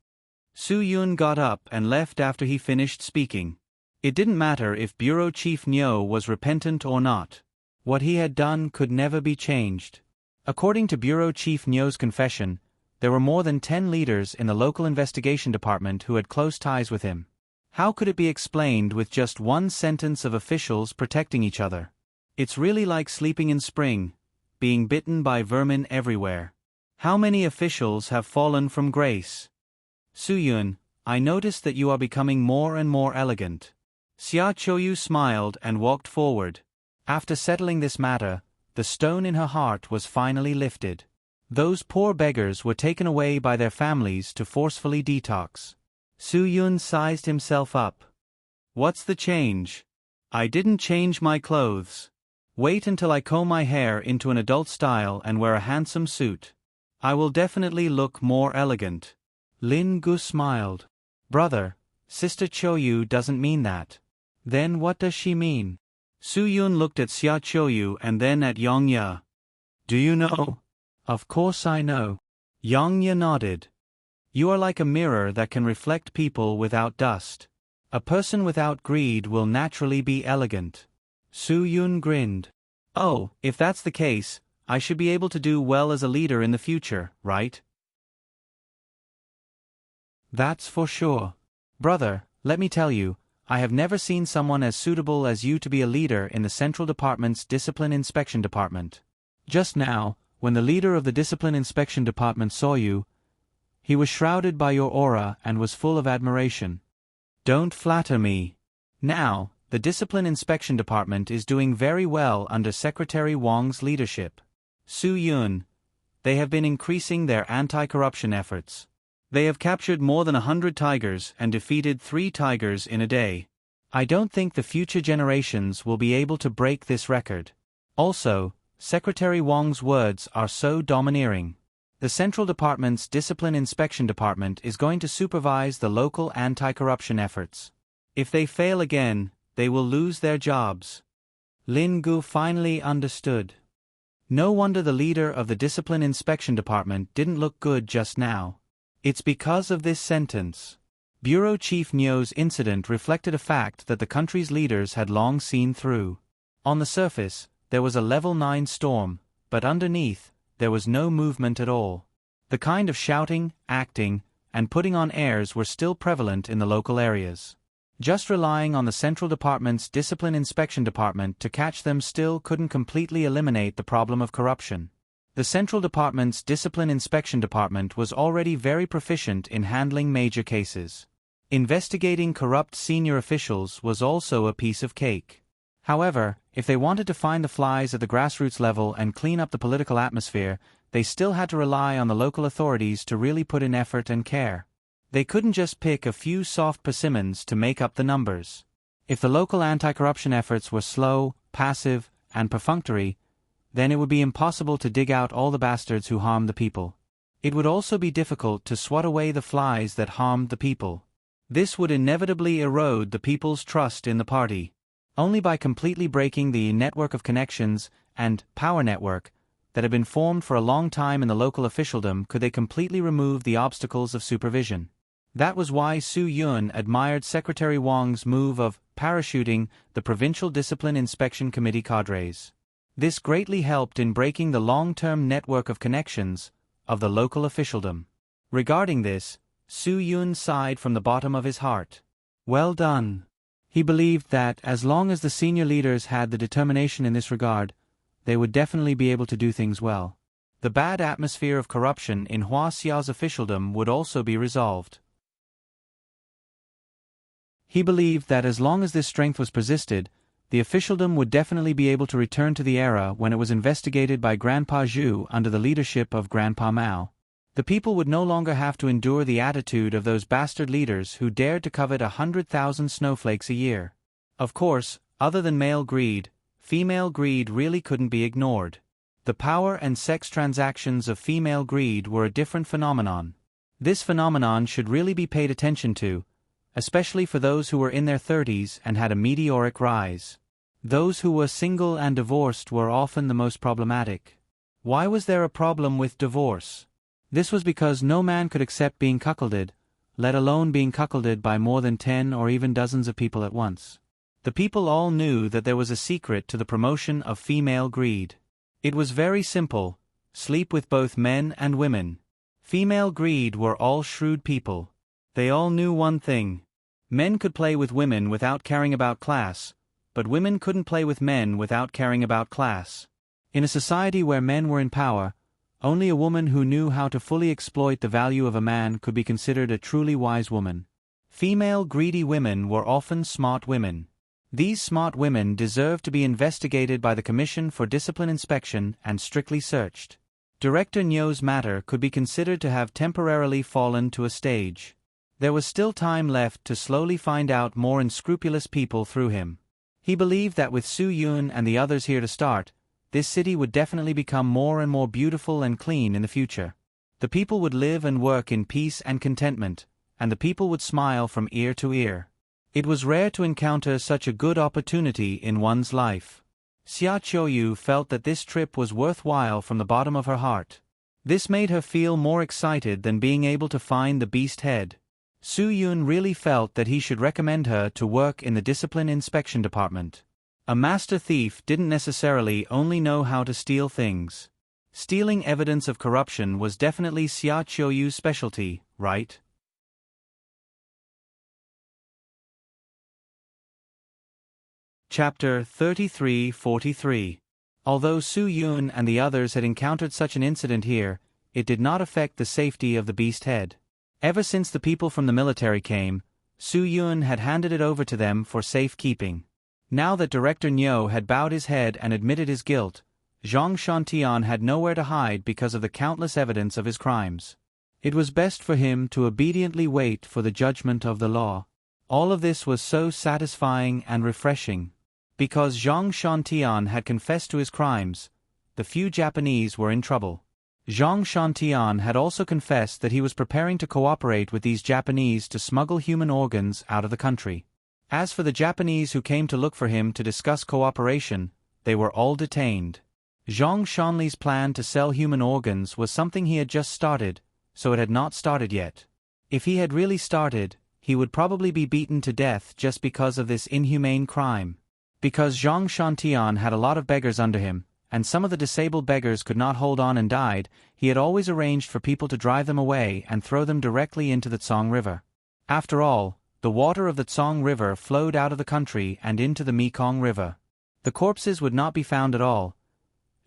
Su Yun got up and left after he finished speaking. It didn't matter if Bureau Chief Nyo was repentant or not. What he had done could never be changed. According to Bureau Chief Nyo's confession, there were more than 10 leaders in the local investigation department who had close ties with him. How could it be explained with just one sentence of officials protecting each other? It's really like sleeping in spring, being bitten by vermin everywhere. How many officials have fallen from grace? Su Yun, I noticed that you are becoming more and more elegant. Xia Choyu smiled and walked forward. After settling this matter, the stone in her heart was finally lifted. Those poor beggars were taken away by their families to forcefully detox. Su Yun sized himself up. What's the change? I didn't change my clothes. Wait until I comb my hair into an adult style and wear a handsome suit. I will definitely look more elegant. Lin Gu smiled. Brother, Sister Choyu doesn't mean that. Then what does she mean? Su Yun looked at Xia Choyu and then at Yang Ye. Do you know? Of course I know. Yang Ye nodded. You are like a mirror that can reflect people without dust. A person without greed will naturally be elegant. Su Yun grinned. Oh, if that's the case, I should be able to do well as a leader in the future, right? That's for sure. Brother, let me tell you, I have never seen someone as suitable as you to be a leader in the Central Department's Discipline Inspection Department. Just now, when the leader of the Discipline Inspection Department saw you, He was shrouded by your aura and was full of admiration. Don't flatter me. Now, the Discipline Inspection Department is doing very well under Secretary Wang's leadership. Su Yun. They have been increasing their anti-corruption efforts. They have captured more than 100 tigers and defeated 3 tigers in a day. I don't think the future generations will be able to break this record. Also, Secretary Wang's words are so domineering. The Central Department's Discipline Inspection Department is going to supervise the local anti-corruption efforts. If they fail again, they will lose their jobs. Lin Gu finally understood. No wonder the leader of the Discipline Inspection Department didn't look good just now. It's because of this sentence. Bureau Chief Nio's incident reflected a fact that the country's leaders had long seen through. On the surface, there was a level 9 storm, but underneath, there was no movement at all. The kind of shouting, acting, and putting on airs were still prevalent in the local areas. Just relying on the Central Department's Discipline Inspection Department to catch them still couldn't completely eliminate the problem of corruption. The Central Department's Discipline Inspection Department was already very proficient in handling major cases. Investigating corrupt senior officials was also a piece of cake. However, if they wanted to find the flies at the grassroots level and clean up the political atmosphere, they still had to rely on the local authorities to really put in effort and care. They couldn't just pick a few soft persimmons to make up the numbers. If the local anti-corruption efforts were slow, passive, and perfunctory, then it would be impossible to dig out all the bastards who harmed the people. It would also be difficult to swat away the flies that harmed the people. This would inevitably erode the people's trust in the party. Only by completely breaking the network of connections and power network that had been formed for a long time in the local officialdom could they completely remove the obstacles of supervision. That was why Su Yun admired Secretary Wang's move of parachuting the Provincial Discipline Inspection Committee cadres. This greatly helped in breaking the long-term network of connections of the local officialdom. Regarding this, Su Yun sighed from the bottom of his heart. Well done. He believed that, as long as the senior leaders had the determination in this regard, they would definitely be able to do things well. The bad atmosphere of corruption in Hua Xiao's officialdom would also be resolved. He believed that as long as this strength was persisted, the officialdom would definitely be able to return to the era when it was investigated by Grandpa Zhu under the leadership of Grandpa Mao. The people would no longer have to endure the attitude of those bastard leaders who dared to covet 100,000 snowflakes a year. Of course, other than male greed, female greed really couldn't be ignored. The power and sex transactions of female greed were a different phenomenon. This phenomenon should really be paid attention to, especially for those who were in their 30s and had a meteoric rise. Those who were single and divorced were often the most problematic. Why was there a problem with divorce? This was because no man could accept being cuckolded, let alone being cuckolded by more than 10 or even dozens of people at once. The people all knew that there was a secret to the promotion of female greed. It was very simple: sleep with both men and women. Female greed were all shrewd people. They all knew one thing. Men could play with women without caring about class, but women couldn't play with men without caring about class. In a society where men were in power, only a woman who knew how to fully exploit the value of a man could be considered a truly wise woman. Female greedy women were often smart women. These smart women deserved to be investigated by the Commission for Discipline Inspection and strictly searched. Director Nio's matter could be considered to have temporarily fallen to a stage. There was still time left to slowly find out more unscrupulous people through him. He believed that with Su Yun and the others here to start, this city would definitely become more and more beautiful and clean in the future. The people would live and work in peace and contentment, and the people would smile from ear to ear. It was rare to encounter such a good opportunity in one's life. Xia Qiuyu felt that this trip was worthwhile from the bottom of her heart. This made her feel more excited than being able to find the beast head. Su Yun really felt that he should recommend her to work in the Discipline Inspection Department. A master thief didn't necessarily only know how to steal things. Stealing evidence of corruption was definitely Xia Qiuyu's specialty, right? Chapter 33-43. Although Su Yun and the others had encountered such an incident here, it did not affect the safety of the beast head. Ever since the people from the military came, Su Yun had handed it over to them for safekeeping. Now that Director Niu had bowed his head and admitted his guilt, Zhang Shantian had nowhere to hide because of the countless evidence of his crimes. It was best for him to obediently wait for the judgment of the law. All of this was so satisfying and refreshing. Because Zhang Shantian had confessed to his crimes, the few Japanese were in trouble. Zhang Shantian had also confessed that he was preparing to cooperate with these Japanese to smuggle human organs out of the country. As for the Japanese who came to look for him to discuss cooperation, they were all detained. Zhang Shanli's plan to sell human organs was something he had just started, so it had not started yet. If he had really started, he would probably be beaten to death just because of this inhumane crime. Because Zhang Shantian had a lot of beggars under him, and some of the disabled beggars could not hold on and died, he had always arranged for people to drive them away and throw them directly into the Tsong River. After all, the water of the Tsong River flowed out of the country and into the Mekong River. The corpses would not be found at all.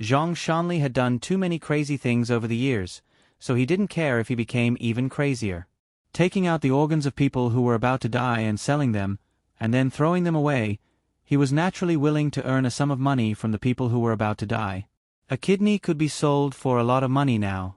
Zhang Shanli had done too many crazy things over the years, so he didn't care if he became even crazier. Taking out the organs of people who were about to die and selling them, and then throwing them away, he was naturally willing to earn a sum of money from the people who were about to die. A kidney could be sold for a lot of money now.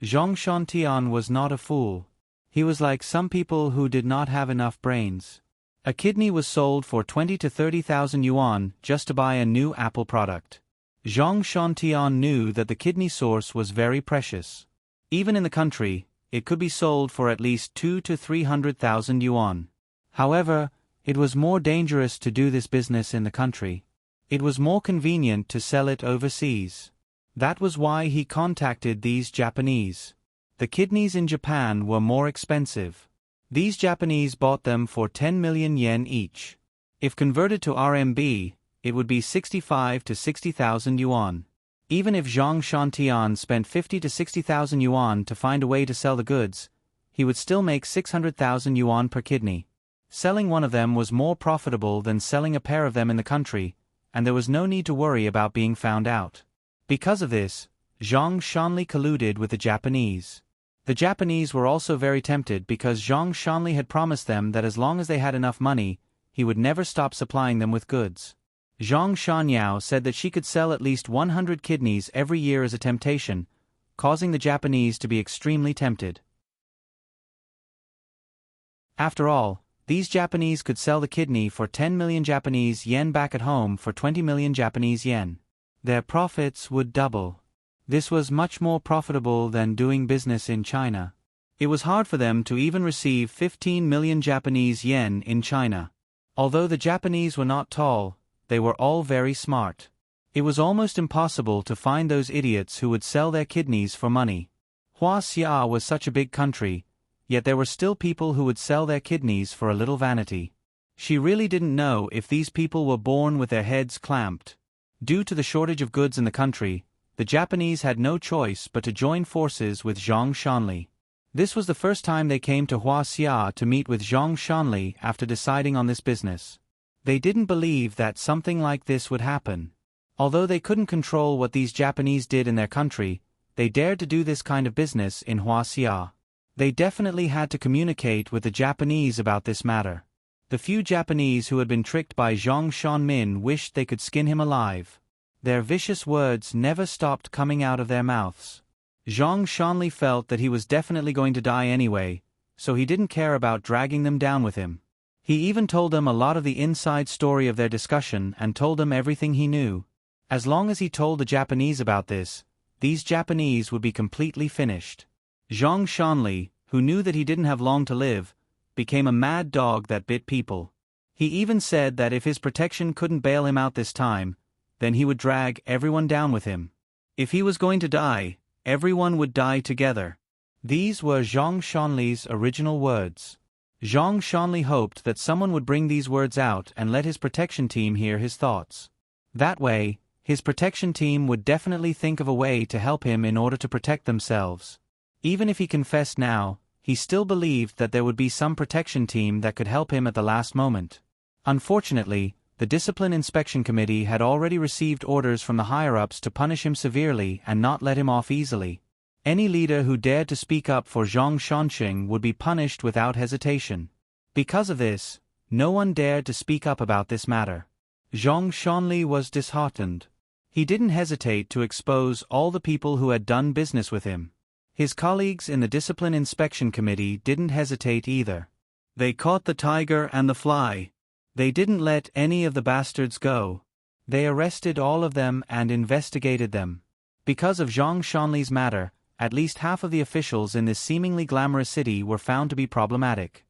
Zhang Shantian was not a fool. He was like some people who did not have enough brains. A kidney was sold for 20 to 30,000 yuan just to buy a new Apple product. Zhang Shantian knew that the kidney source was very precious. Even in the country, it could be sold for at least 200 to 300,000 yuan. However, it was more dangerous to do this business in the country. It was more convenient to sell it overseas. That was why he contacted these Japanese. The kidneys in Japan were more expensive. These Japanese bought them for 10 million yen each. If converted to RMB, it would be 65 to 60,000 yuan. Even if Zhang Shantian spent 50 to 60,000 yuan to find a way to sell the goods, he would still make 600,000 yuan per kidney. Selling one of them was more profitable than selling a pair of them in the country, and there was no need to worry about being found out. Because of this, Zhang Shanli colluded with the Japanese. The Japanese were also very tempted because Zhang Shanli had promised them that as long as they had enough money, he would never stop supplying them with goods. Zhang Shanyao said that she could sell at least 100 kidneys every year as a temptation, causing the Japanese to be extremely tempted. After all, these Japanese could sell the kidney for 10 million Japanese yen back at home for 20 million Japanese yen. Their profits would double. This was much more profitable than doing business in China. It was hard for them to even receive 15 million Japanese yen in China. Although the Japanese were not tall, they were all very smart. It was almost impossible to find those idiots who would sell their kidneys for money. Huaxia was such a big country, yet there were still people who would sell their kidneys for a little vanity. She really didn't know if these people were born with their heads clamped. Due to the shortage of goods in the country, the Japanese had no choice but to join forces with Zhang Shanli. This was the first time they came to Huaxia to meet with Zhang Shanli after deciding on this business. They didn't believe that something like this would happen. Although they couldn't control what these Japanese did in their country, they dared to do this kind of business in Huaxia. They definitely had to communicate with the Japanese about this matter. The few Japanese who had been tricked by Zhang Shanmin wished they could skin him alive. Their vicious words never stopped coming out of their mouths. Zhang Shanli felt that he was definitely going to die anyway, so he didn't care about dragging them down with him. He even told them a lot of the inside story of their discussion and told them everything he knew. As long as he told the Japanese about this, these Japanese would be completely finished. Zhang Shanli, who knew that he didn't have long to live, became a mad dog that bit people. He even said that if his protection couldn't bail him out this time, then he would drag everyone down with him. If he was going to die, everyone would die together. These were Zhang Shanli's original words. Zhang Shanli hoped that someone would bring these words out and let his protection team hear his thoughts. That way, his protection team would definitely think of a way to help him in order to protect themselves. Even if he confessed now, he still believed that there would be some protection team that could help him at the last moment. Unfortunately, the Discipline Inspection Committee had already received orders from the higher-ups to punish him severely and not let him off easily. Any leader who dared to speak up for Zhang Shanqing would be punished without hesitation. Because of this, no one dared to speak up about this matter. Zhang Shanli was disheartened. He didn't hesitate to expose all the people who had done business with him. His colleagues in the Discipline Inspection Committee didn't hesitate either. They caught the tiger and the fly. They didn't let any of the bastards go. They arrested all of them and investigated them. Because of Zhang Shanli's matter, at least half of the officials in this seemingly glamorous city were found to be problematic.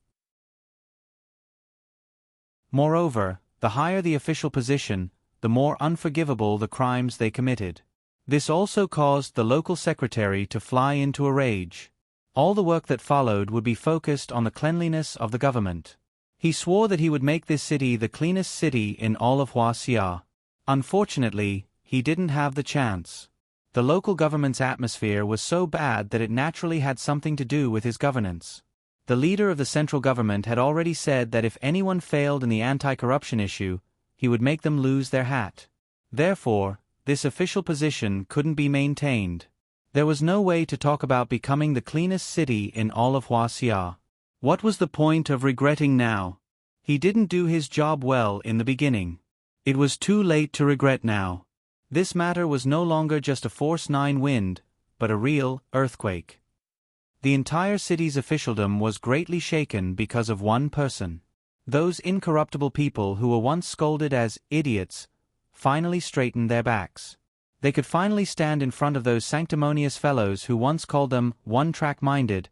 Moreover, the higher the official position, the more unforgivable the crimes they committed. This also caused the local secretary to fly into a rage. All the work that followed would be focused on the cleanliness of the government. He swore that he would make this city the cleanest city in all of Huaxia. Unfortunately, he didn't have the chance. The local government's atmosphere was so bad that it naturally had something to do with his governance. The leader of the central government had already said that if anyone failed in the anti-corruption issue, he would make them lose their hat. Therefore, this official position couldn't be maintained. There was no way to talk about becoming the cleanest city in all of Huaxia. What was the point of regretting now? He didn't do his job well in the beginning. It was too late to regret now. This matter was no longer just a force 9 wind, but a real earthquake. The entire city's officialdom was greatly shaken because of one person. Those incorruptible people who were once scolded as idiots finally straightened their backs. They could finally stand in front of those sanctimonious fellows who once called them one-track-minded,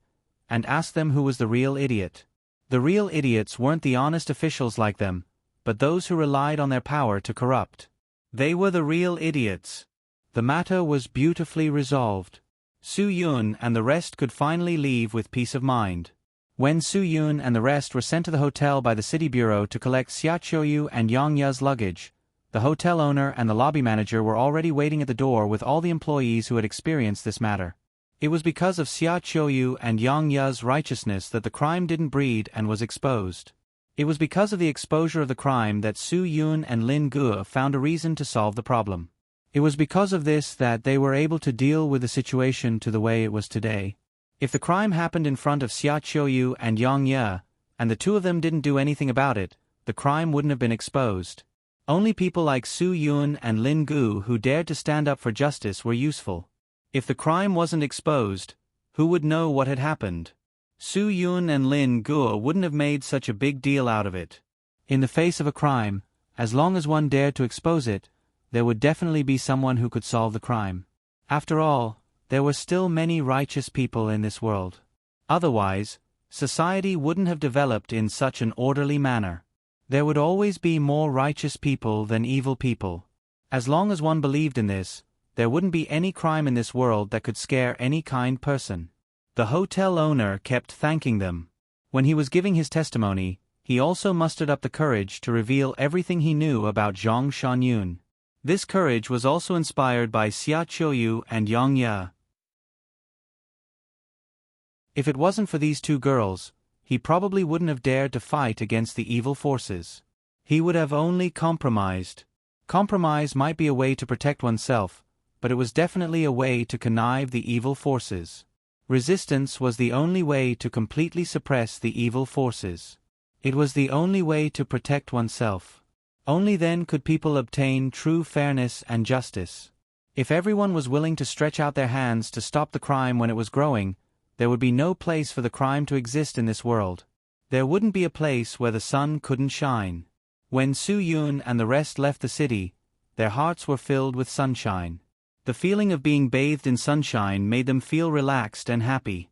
and ask them who was the real idiot. The real idiots weren't the honest officials like them, but those who relied on their power to corrupt. They were the real idiots. The matter was beautifully resolved. Su Yun and the rest could finally leave with peace of mind. When Su Yun and the rest were sent to the hotel by the city bureau to collect Xia Qiuyu and Yang Ye's luggage, the hotel owner and the lobby manager were already waiting at the door with all the employees who had experienced this matter. It was because of Xia Qiuyu and Yang Ye's righteousness that the crime didn't breed and was exposed. It was because of the exposure of the crime that Su Yun and Lin Ge found a reason to solve the problem. It was because of this that they were able to deal with the situation to the way it was today. If the crime happened in front of Xia Qiuyu and Yang Ye, and the two of them didn't do anything about it, the crime wouldn't have been exposed. Only people like Su Yun and Lin Ge who dared to stand up for justice were useful. If the crime wasn't exposed, who would know what had happened? Su Yun and Lin Ge wouldn't have made such a big deal out of it. In the face of a crime, as long as one dared to expose it, there would definitely be someone who could solve the crime. After all, there were still many righteous people in this world. Otherwise, society wouldn't have developed in such an orderly manner. There would always be more righteous people than evil people. As long as one believed in this, there wouldn't be any crime in this world that could scare any kind person. The hotel owner kept thanking them. When he was giving his testimony, he also mustered up the courage to reveal everything he knew about Zhang Shanyun. This courage was also inspired by Xia Qiuyu and Yang Ye. If it wasn't for these two girls, he probably wouldn't have dared to fight against the evil forces. He would have only compromised. Compromise might be a way to protect oneself, but it was definitely a way to connive the evil forces. Resistance was the only way to completely suppress the evil forces. It was the only way to protect oneself. Only then could people obtain true fairness and justice. If everyone was willing to stretch out their hands to stop the crime when it was growing, there would be no place for the crime to exist in this world. There wouldn't be a place where the sun couldn't shine. When Su Yun and the rest left the city, their hearts were filled with sunshine. The feeling of being bathed in sunshine made them feel relaxed and happy.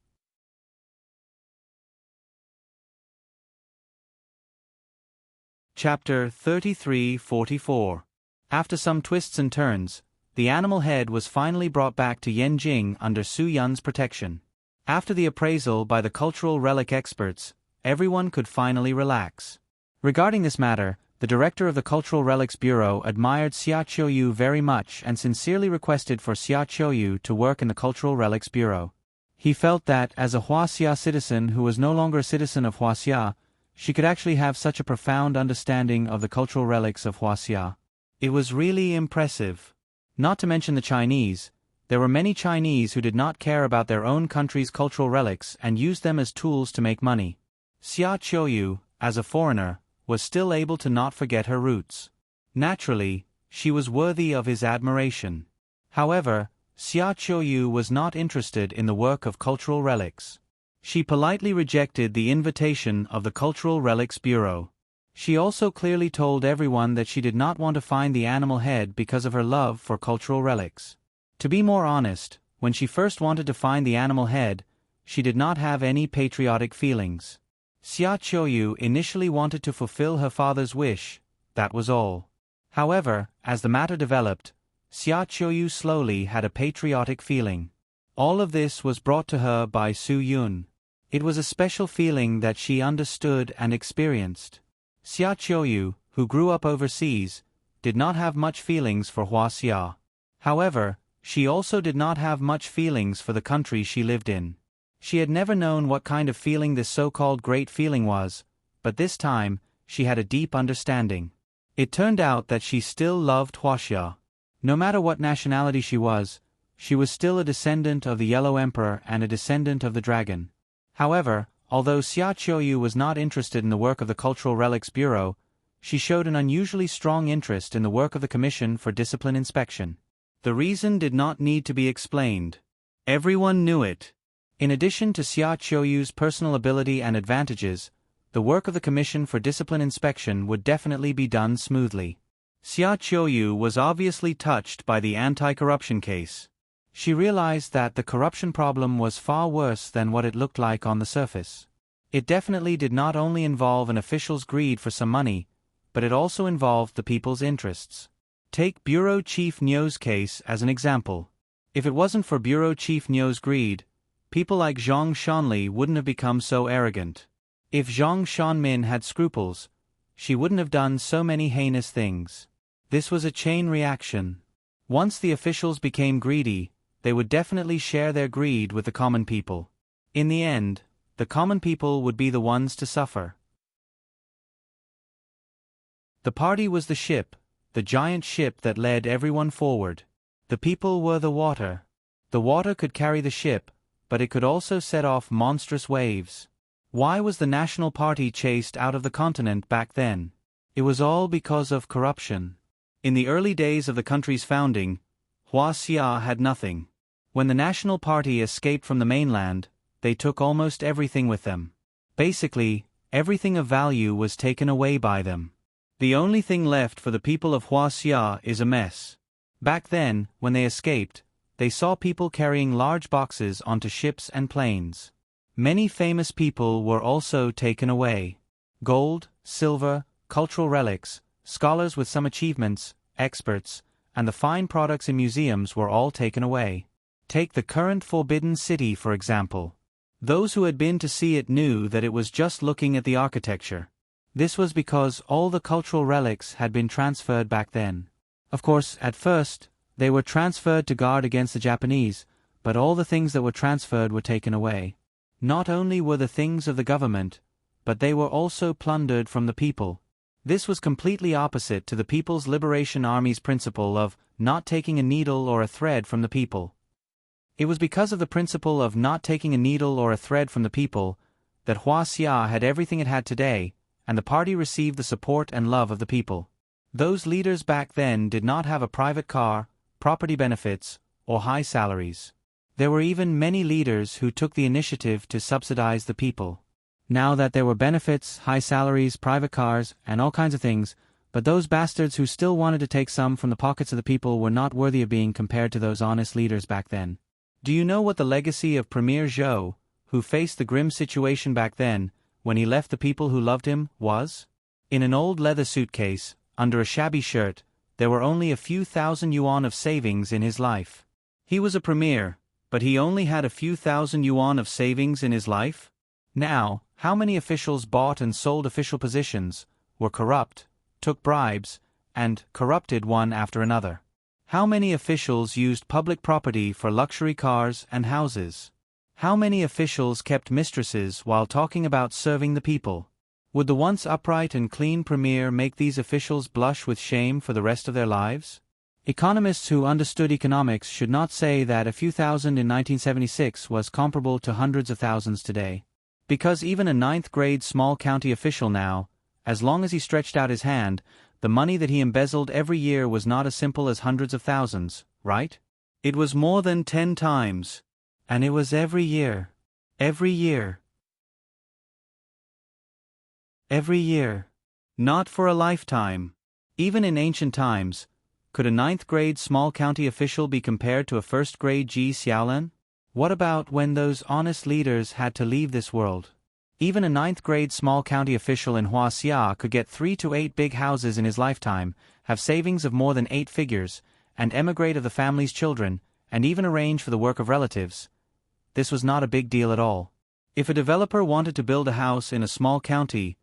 Chapter 33-44. After some twists and turns, the animal head was finally brought back to Yanjing under Su Yun's protection. After the appraisal by the cultural relic experts, everyone could finally relax. Regarding this matter, the director of the Cultural Relics Bureau admired Xia Qiuyu very much and sincerely requested for Xia Qiuyu to work in the Cultural Relics Bureau. He felt that, as a Huaxia citizen who was no longer a citizen of Huaxia, she could actually have such a profound understanding of the cultural relics of Huaxia. It was really impressive. Not to mention the Chinese, There were many Chinese who did not care about their own country's cultural relics and used them as tools to make money. Xia Qiuyu, as a foreigner, was still able to not forget her roots. Naturally, she was worthy of his admiration. However, Xia Qiuyu was not interested in the work of cultural relics. She politely rejected the invitation of the Cultural Relics Bureau. She also clearly told everyone that she did not want to find the animal head because of her love for cultural relics. To be more honest, when she first wanted to find the animal head, she did not have any patriotic feelings. Xia Qiuyu initially wanted to fulfill her father's wish, that was all. However, as the matter developed, Xia Qiuyu slowly had a patriotic feeling. All of this was brought to her by Su Yun. It was a special feeling that she understood and experienced. Xia Qiuyu, who grew up overseas, did not have much feelings for Huaxia. However, she also did not have much feelings for the country she lived in. She had never known what kind of feeling this so-called great feeling was, but this time, she had a deep understanding. It turned out that she still loved Huaxia. No matter what nationality she was still a descendant of the Yellow Emperor and a descendant of the dragon. However, although Xia Qiuyu was not interested in the work of the Cultural Relics Bureau, she showed an unusually strong interest in the work of the Commission for Discipline Inspection. The reason did not need to be explained. Everyone knew it. In addition to Xia Qiuyu's personal ability and advantages, the work of the Commission for Discipline Inspection would definitely be done smoothly. Xia Qiuyu was obviously touched by the anti-corruption case. She realized that the corruption problem was far worse than what it looked like on the surface. It definitely did not only involve an official's greed for some money, but it also involved the people's interests. Take Bureau Chief Niu's case as an example. If it wasn't for Bureau Chief Niu's greed, people like Zhang Shanli wouldn't have become so arrogant. If Zhang Shanmin had scruples, she wouldn't have done so many heinous things. This was a chain reaction. Once the officials became greedy, they would definitely share their greed with the common people. In the end, the common people would be the ones to suffer. The party was the ship, the giant ship that led everyone forward. The people were the water. The water could carry the ship, but it could also set off monstrous waves. Why was the National Party chased out of the continent back then? It was all because of corruption. In the early days of the country's founding, Huaxia had nothing. When the National Party escaped from the mainland, they took almost everything with them. Basically, everything of value was taken away by them. The only thing left for the people of Huaxia is a mess. Back then, when they escaped, they saw people carrying large boxes onto ships and planes. Many famous people were also taken away. Gold, silver, cultural relics, scholars with some achievements, experts, and the fine products in museums were all taken away. Take the current Forbidden City for example. Those who had been to see it knew that it was just looking at the architecture. This was because all the cultural relics had been transferred back then. Of course, at first, they were transferred to guard against the Japanese, but all the things that were transferred were taken away. Not only were the things of the government, but they were also plundered from the people. This was completely opposite to the People's Liberation Army's principle of not taking a needle or a thread from the people. It was because of the principle of not taking a needle or a thread from the people that Huaxia had everything it had today, and the party received the support and love of the people. Those leaders back then did not have a private car, property benefits, or high salaries. There were even many leaders who took the initiative to subsidize the people. Now that there were benefits, high salaries, private cars, and all kinds of things, but those bastards who still wanted to take some from the pockets of the people were not worthy of being compared to those honest leaders back then. Do you know what the legacy of Premier Zhou, who faced the grim situation back then, when he left the people who loved him, was? In an old leather suitcase, under a shabby shirt, there were only a few thousand yuan of savings in his life. He was a premier, but he only had a few thousand yuan of savings in his life? Now, how many officials bought and sold official positions, were corrupt, took bribes, and corrupted one after another? How many officials used public property for luxury cars and houses? How many officials kept mistresses while talking about serving the people? Would the once upright and clean premier make these officials blush with shame for the rest of their lives? Economists who understood economics should not say that a few thousand in 1976 was comparable to hundreds of thousands today. Because even a ninth-grade small county official now, as long as he stretched out his hand, the money that he embezzled every year was not as simple as hundreds of thousands, right? It was more than 10 times. And it was every year. Every year. Every year. Not for a lifetime. Even in ancient times, could a ninth-grade small county official be compared to a first-grade Ji Xiaolin? What about when those honest leaders had to leave this world? Even a ninth-grade small county official in Huaxia could get 3 to 8 big houses in his lifetime, have savings of more than 8 figures, and emigrate of the family's children, and even arrange for the work of relatives. This was not a big deal at all. If a developer wanted to build a house in a small county,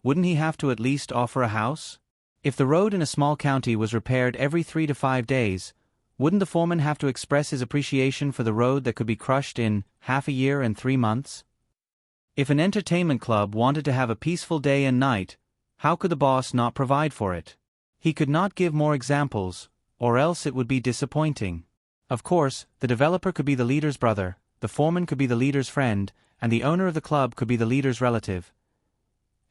wouldn't he have to at least offer a house? If the road in a small county was repaired every 3 to 5 days, wouldn't the foreman have to express his appreciation for the road that could be crushed in half a year and 3 months? If an entertainment club wanted to have a peaceful day and night, how could the boss not provide for it? He could not give more examples, or else it would be disappointing. Of course, the developer could be the leader's brother, the foreman could be the leader's friend, and the owner of the club could be the leader's relative.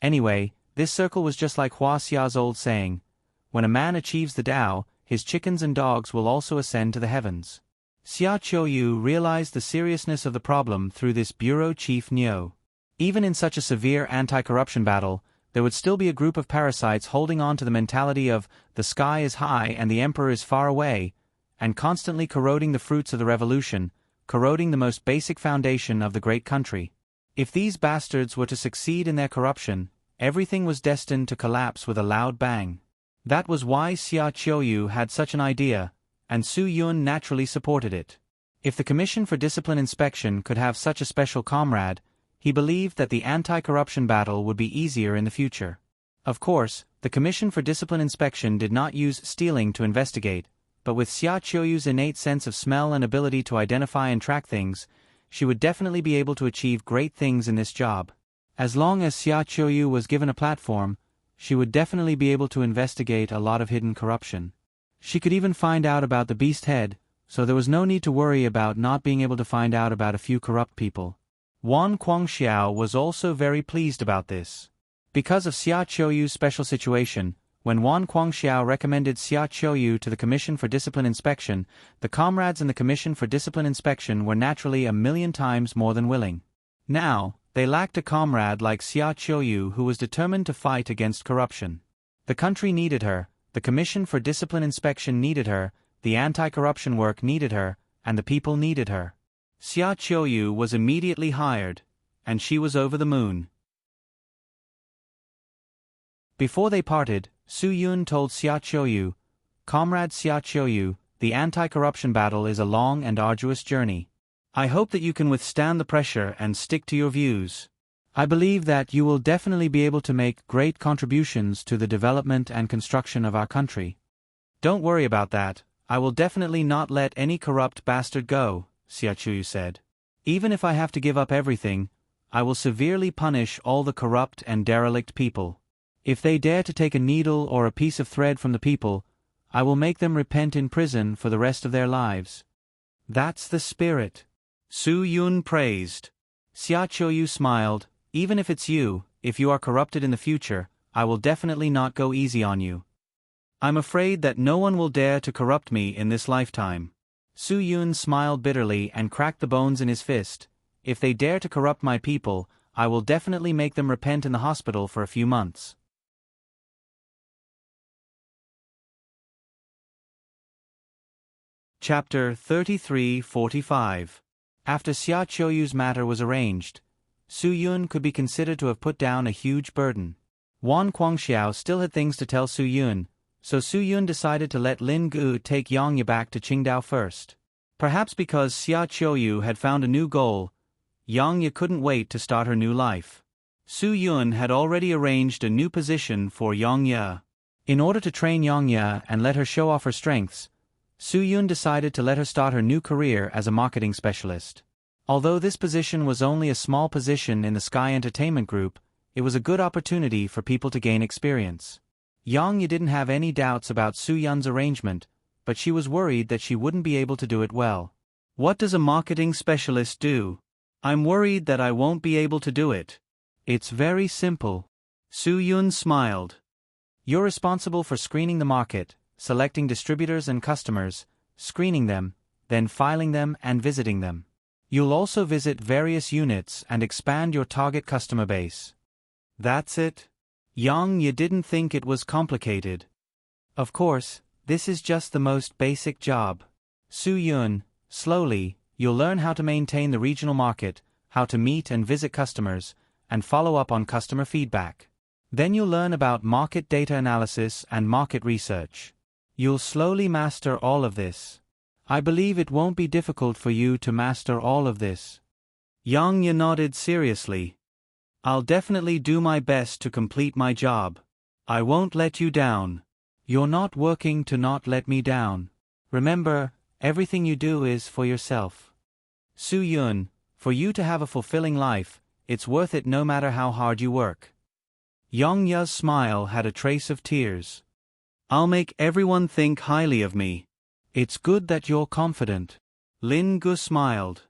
Anyway, this circle was just like Huaxia's old saying, when a man achieves the Tao, his chickens and dogs will also ascend to the heavens. Xia Qiuyu realized the seriousness of the problem through this bureau chief Niu. Even in such a severe anti-corruption battle, there would still be a group of parasites holding on to the mentality of the sky is high and the emperor is far away, and constantly corroding the fruits of the revolution, corroding the most basic foundation of the great country. If these bastards were to succeed in their corruption, everything was destined to collapse with a loud bang. That was why Xia Qiuyu had such an idea, and Su Yun naturally supported it. If the Commission for Discipline Inspection could have such a special comrade, he believed that the anti-corruption battle would be easier in the future. Of course, the Commission for Discipline Inspection did not use stealing to investigate, but with Xia Qiuyu's innate sense of smell and ability to identify and track things, she would definitely be able to achieve great things in this job. As long as Xia Qiuyu was given a platform, she would definitely be able to investigate a lot of hidden corruption. She could even find out about the beast head, so there was no need to worry about not being able to find out about a few corrupt people. Wan Guangxiao was also very pleased about this. Because of Xia Qiuyu's special situation, when Wan Guangxiao recommended Xia Qiuyu to the Commission for Discipline Inspection, the comrades in the Commission for Discipline Inspection were naturally 1,000,000 times more than willing. Now, they lacked a comrade like Xia Qiuyu who was determined to fight against corruption. The country needed her, the Commission for Discipline Inspection needed her, the anti-corruption work needed her, and the people needed her. Xia Qiuyu was immediately hired, and she was over the moon. Before they parted, Su Yun told Xia Qiuyu, "Comrade Xia Qiuyu, the anti-corruption battle is a long and arduous journey. I hope that you can withstand the pressure and stick to your views. I believe that you will definitely be able to make great contributions to the development and construction of our country. Don't worry about that, I will definitely not let any corrupt bastard go," Xia Qiuyu said. "Even if I have to give up everything, I will severely punish all the corrupt and derelict people. If they dare to take a needle or a piece of thread from the people, I will make them repent in prison for the rest of their lives." "That's the spirit," Su Yun praised. Xia Qiuyu smiled. "Even if it's you, if you are corrupted in the future, I will definitely not go easy on you. I'm afraid that no one will dare to corrupt me in this lifetime." Su Yun smiled bitterly and cracked the bones in his fist. "If they dare to corrupt my people, I will definitely make them repent in the hospital for a few months." Chapter 33-45. After Xia Qiuyu's matter was arranged, Su Yun could be considered to have put down a huge burden. Wan Guangxiao still had things to tell Su Yun, so Su Yun decided to let Lin Gu take Yangye back to Qingdao first. Perhaps because Xia Qiuyu had found a new goal, Yangye couldn't wait to start her new life. Su Yun had already arranged a new position for Yangye. In order to train Yangye and let her show off her strengths, Su Yun decided to let her start her new career as a marketing specialist. Although this position was only a small position in the Sky Entertainment Group, it was a good opportunity for people to gain experience. Yangye didn't have any doubts about Su Yun's arrangement, but she was worried that she wouldn't be able to do it well. What does a marketing specialist do? I'm worried that I won't be able to do it. It's very simple. Su Yun smiled. You're responsible for screening the market, selecting distributors and customers, screening them, then filing them and visiting them. You'll also visit various units and expand your target customer base. That's it? You didn't think it was complicated. Of course, this is just the most basic job. Su Yun, slowly, you'll learn how to maintain the regional market, how to meet and visit customers, and follow up on customer feedback. Then you'll learn about market data analysis and market research. You'll slowly master all of this. I believe it won't be difficult for you to master all of this. Yang Ye nodded seriously. I'll definitely do my best to complete my job. I won't let you down. You're not working to not let me down. Remember, everything you do is for yourself. Su Yun, for you to have a fulfilling life, it's worth it no matter how hard you work. Yang Ye's smile had a trace of tears. I'll make everyone think highly of me. It's good that you're confident. Lin Gu smiled.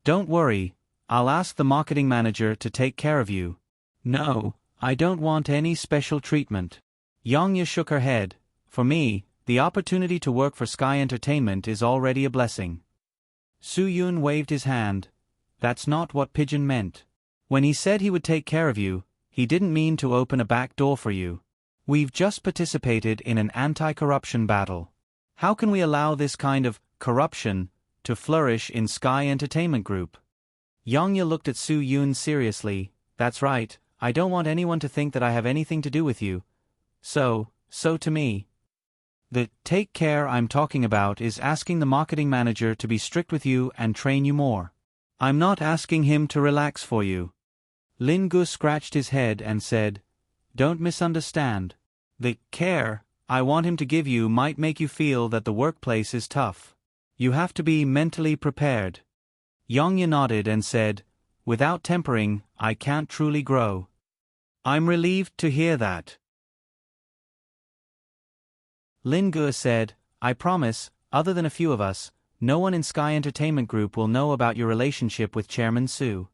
Don't worry, I'll ask the marketing manager to take care of you. No, I don't want any special treatment. Yang Ye shook her head. For me, the opportunity to work for Sky Entertainment is already a blessing. Su Yun waved his hand. That's not what Pigeon meant. When he said he would take care of you, he didn't mean to open a back door for you. We've just participated in an anti-corruption battle. How can we allow this kind of corruption to flourish in Sky Entertainment Group? Yang Ye looked at Su Yun seriously. That's right, I don't want anyone to think that I have anything to do with you. So to me. The take care I'm talking about is asking the marketing manager to be strict with you and train you more. I'm not asking him to relax for you. Lin Gu scratched his head and said, Don't misunderstand. The care I want him to give you might make you feel that the workplace is tough. You have to be mentally prepared. Yang Ye nodded and said, Without tempering, I can't truly grow. I'm relieved to hear that. Lin Gu said, I promise, other than a few of us, no one in Sky Entertainment Group will know about your relationship with Chairman Su.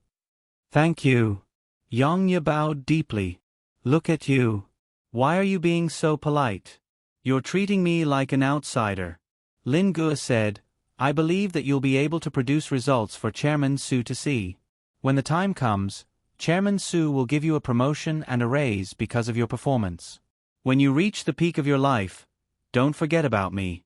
Thank you. Yang Ye bowed deeply. Look at you. Why are you being so polite? You're treating me like an outsider. Lin Gu said, I believe that you'll be able to produce results for Chairman Su to see. When the time comes, Chairman Su will give you a promotion and a raise because of your performance. When you reach the peak of your life, don't forget about me.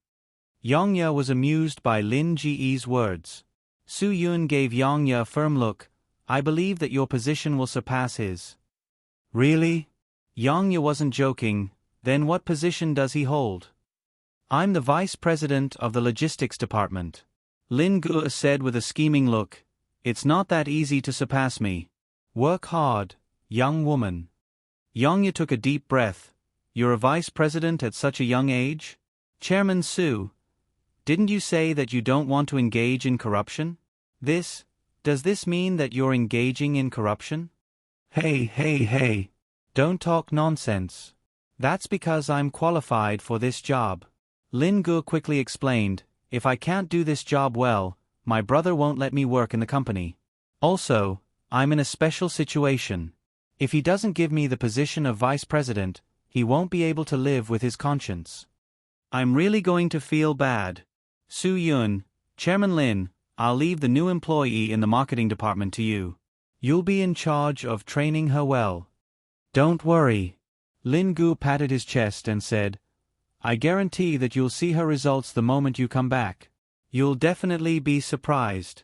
Yang Ye was amused by Lin Ji's words. Su Yun gave Yang Ye a firm look. I believe that your position will surpass his. Really? Yang Ye wasn't joking. Then what position does he hold? I'm the vice president of the logistics department. Lin Gu said with a scheming look. It's not that easy to surpass me. Work hard, young woman. Yang Ye took a deep breath. You're a vice president at such a young age? Chairman Su, didn't you say that you don't want to engage in corruption? Does this mean that you're engaging in corruption? Hey. Don't talk nonsense. That's because I'm qualified for this job. Lin Gu quickly explained, if I can't do this job well, my brother won't let me work in the company. Also, I'm in a special situation. If he doesn't give me the position of vice president, he won't be able to live with his conscience. I'm really going to feel bad. Su Yun, Chairman Lin, I'll leave the new employee in the marketing department to you. You'll be in charge of training her well. Don't worry. Lin Gu patted his chest and said, I guarantee that you'll see her results the moment you come back. You'll definitely be surprised.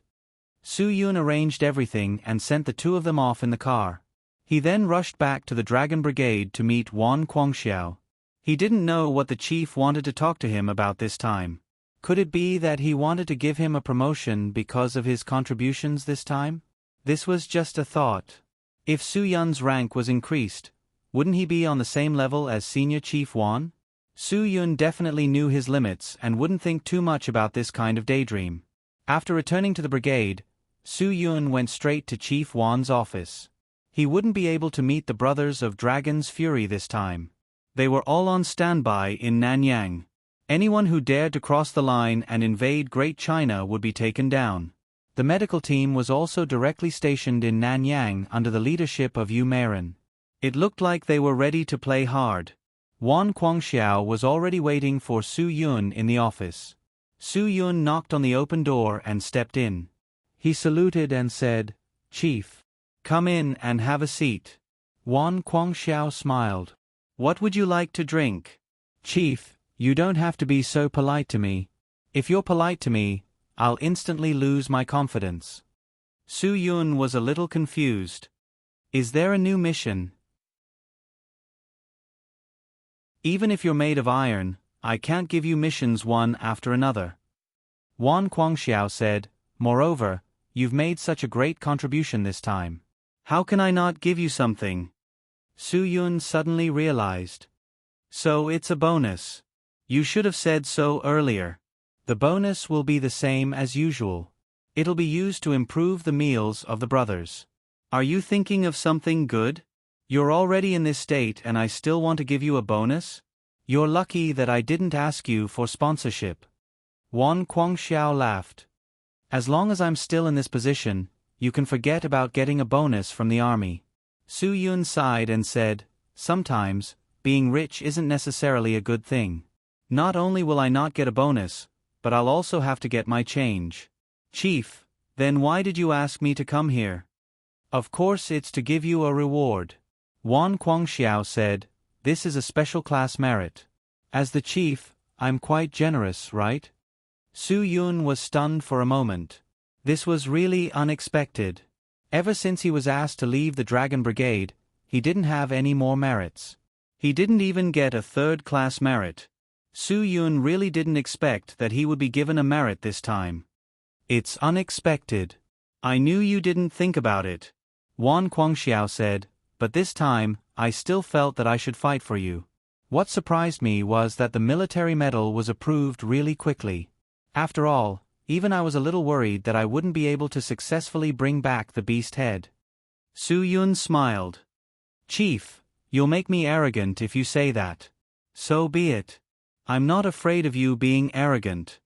Su Yun arranged everything and sent the two of them off in the car. He then rushed back to the Dragon Brigade to meet Wan Guangxiao. He didn't know what the chief wanted to talk to him about this time. Could it be that he wanted to give him a promotion because of his contributions this time? This was just a thought. If Su Yun's rank was increased, wouldn't he be on the same level as Senior Chief Wan? Su Yun definitely knew his limits and wouldn't think too much about this kind of daydream. After returning to the brigade, Su Yun went straight to Chief Wan's office. He wouldn't be able to meet the brothers of Dragon's Fury this time. They were all on standby in Nanyang. Anyone who dared to cross the line and invade Great China would be taken down. The medical team was also directly stationed in Nanyang under the leadership of Yu Marin. It looked like they were ready to play hard. Wan Guangxiao was already waiting for Su Yun in the office. Su Yun knocked on the open door and stepped in. He saluted and said, "Chief, come in and have a seat." Wan Guangxiao smiled. "What would you like to drink?" "Chief, you don't have to be so polite to me. If you're polite to me, I'll instantly lose my confidence." Su Yun was a little confused. "Is there a new mission?" "Even if you're made of iron, I can't give you missions one after another." Wan Guangxiao said, "Moreover, you've made such a great contribution this time. How can I not give you something?" Su Yun suddenly realized. "So it's a bonus. You should have said so earlier." "The bonus will be the same as usual. It'll be used to improve the meals of the brothers." "Are you thinking of something good? You're already in this state and I still want to give you a bonus? You're lucky that I didn't ask you for sponsorship." Wan Guangxiao laughed. "As long as I'm still in this position, you can forget about getting a bonus from the army." Su Yun sighed and said, "Sometimes, being rich isn't necessarily a good thing. Not only will I not get a bonus, but I'll also have to get my change." "Chief, then why did you ask me to come here?" "Of course it's to give you a reward." Wan Guangxiao said, "This is a special class merit. As the chief, I'm quite generous, right?" Su Yun was stunned for a moment. This was really unexpected. Ever since he was asked to leave the Dragon Brigade, he didn't have any more merits. He didn't even get a third-class merit. Su Yun really didn't expect that he would be given a merit this time. "It's unexpected. I knew you didn't think about it," Wan Guangxiao said, "but this time, I still felt that I should fight for you." What surprised me was that the military medal was approved really quickly. After all, even I was a little worried that I wouldn't be able to successfully bring back the beast head. Su Yun smiled. "Chief, you'll make me arrogant if you say that. So be it. I'm not afraid of you being arrogant."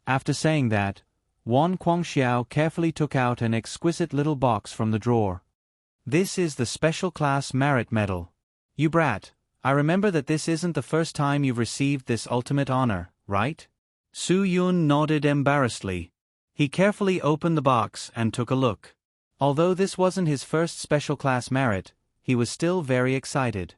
After saying that, Wan Guangxiao carefully took out an exquisite little box from the drawer. "This is the Special Class Merit Medal. You brat, I remember that this isn't the first time you've received this ultimate honor, right?" Su Yun nodded embarrassedly. He carefully opened the box and took a look. Although this wasn't his first special class merit, he was still very excited.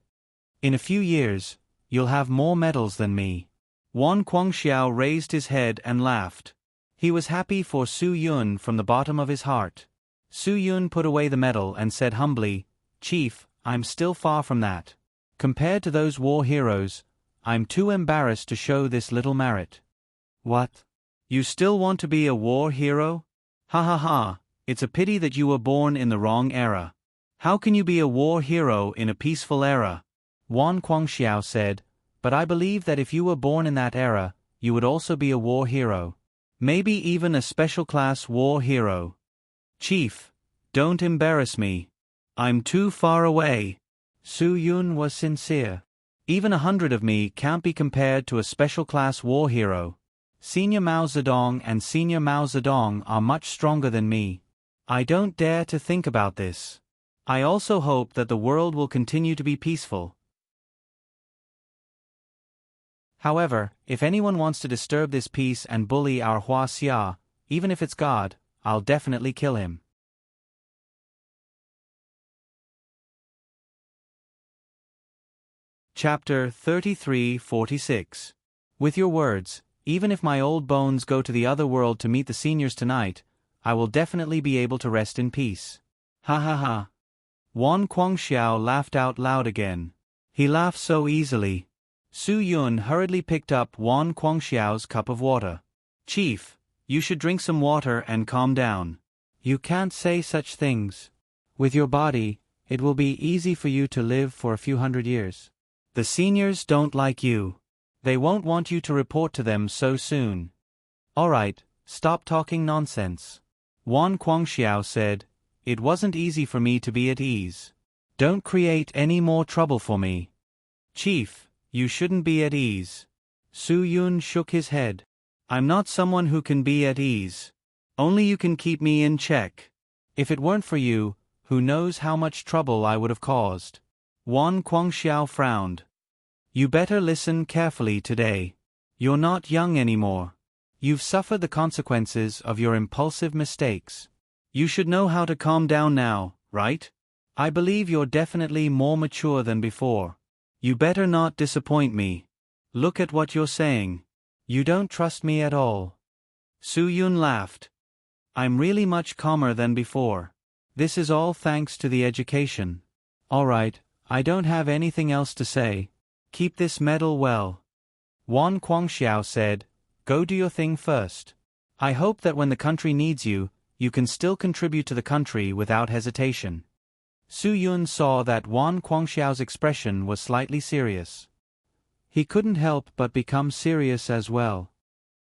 "In a few years, you'll have more medals than me." Wan Guangxiao raised his head and laughed. He was happy for Su Yun from the bottom of his heart. Su Yun put away the medal and said humbly, "Chief, I'm still far from that. Compared to those war heroes, I'm too embarrassed to show this little merit." "What? You still want to be a war hero? Ha ha ha, it's a pity that you were born in the wrong era. How can you be a war hero in a peaceful era?" Wan Guangxiao said, "But I believe that if you were born in that era, you would also be a war hero. Maybe even a special class war hero." "Chief, don't embarrass me. I'm too far away." Su Yun was sincere. "Even 100 of me can't be compared to a special class war hero. Senior Mao Zedong and Senior Mao Zedong are much stronger than me. I don't dare to think about this. I also hope that the world will continue to be peaceful. However, if anyone wants to disturb this peace and bully our Hua Xia, even if it's God, I'll definitely kill him." Chapter 33-46. With your words, even if my old bones go to the other world to meet the seniors tonight, I will definitely be able to rest in peace. Ha ha ha. Wan Guangxiao laughed out loud again. He laughed so easily. Su Yun hurriedly picked up Wan Guangxiao's cup of water. "Chief, you should drink some water and calm down." "You can't say such things. With your body, it will be easy for you to live for a few hundred years. The seniors don't like you. They won't want you to report to them so soon." "All right, stop talking nonsense." Wan Guangxiao said, "It wasn't easy for me to be at ease. Don't create any more trouble for me." "Chief, you shouldn't be at ease. Su Yun shook his head. I'm not someone who can be at ease. Only you can keep me in check. If it weren't for you, who knows how much trouble I would have caused. Wan Guangxiao frowned. You better listen carefully today. You're not young anymore. You've suffered the consequences of your impulsive mistakes. You should know how to calm down now, right? I believe you're definitely more mature than before. You better not disappoint me. Look at what you're saying. You don't trust me at all. Su Yun laughed. I'm really much calmer than before. This is all thanks to the education. All right, I don't have anything else to say. Keep this medal well. Wan Guangxiao said, go do your thing first. I hope that when the country needs you, you can still contribute to the country without hesitation. Su Yun saw that Wan Guangxiao's expression was slightly serious. He couldn't help but become serious as well.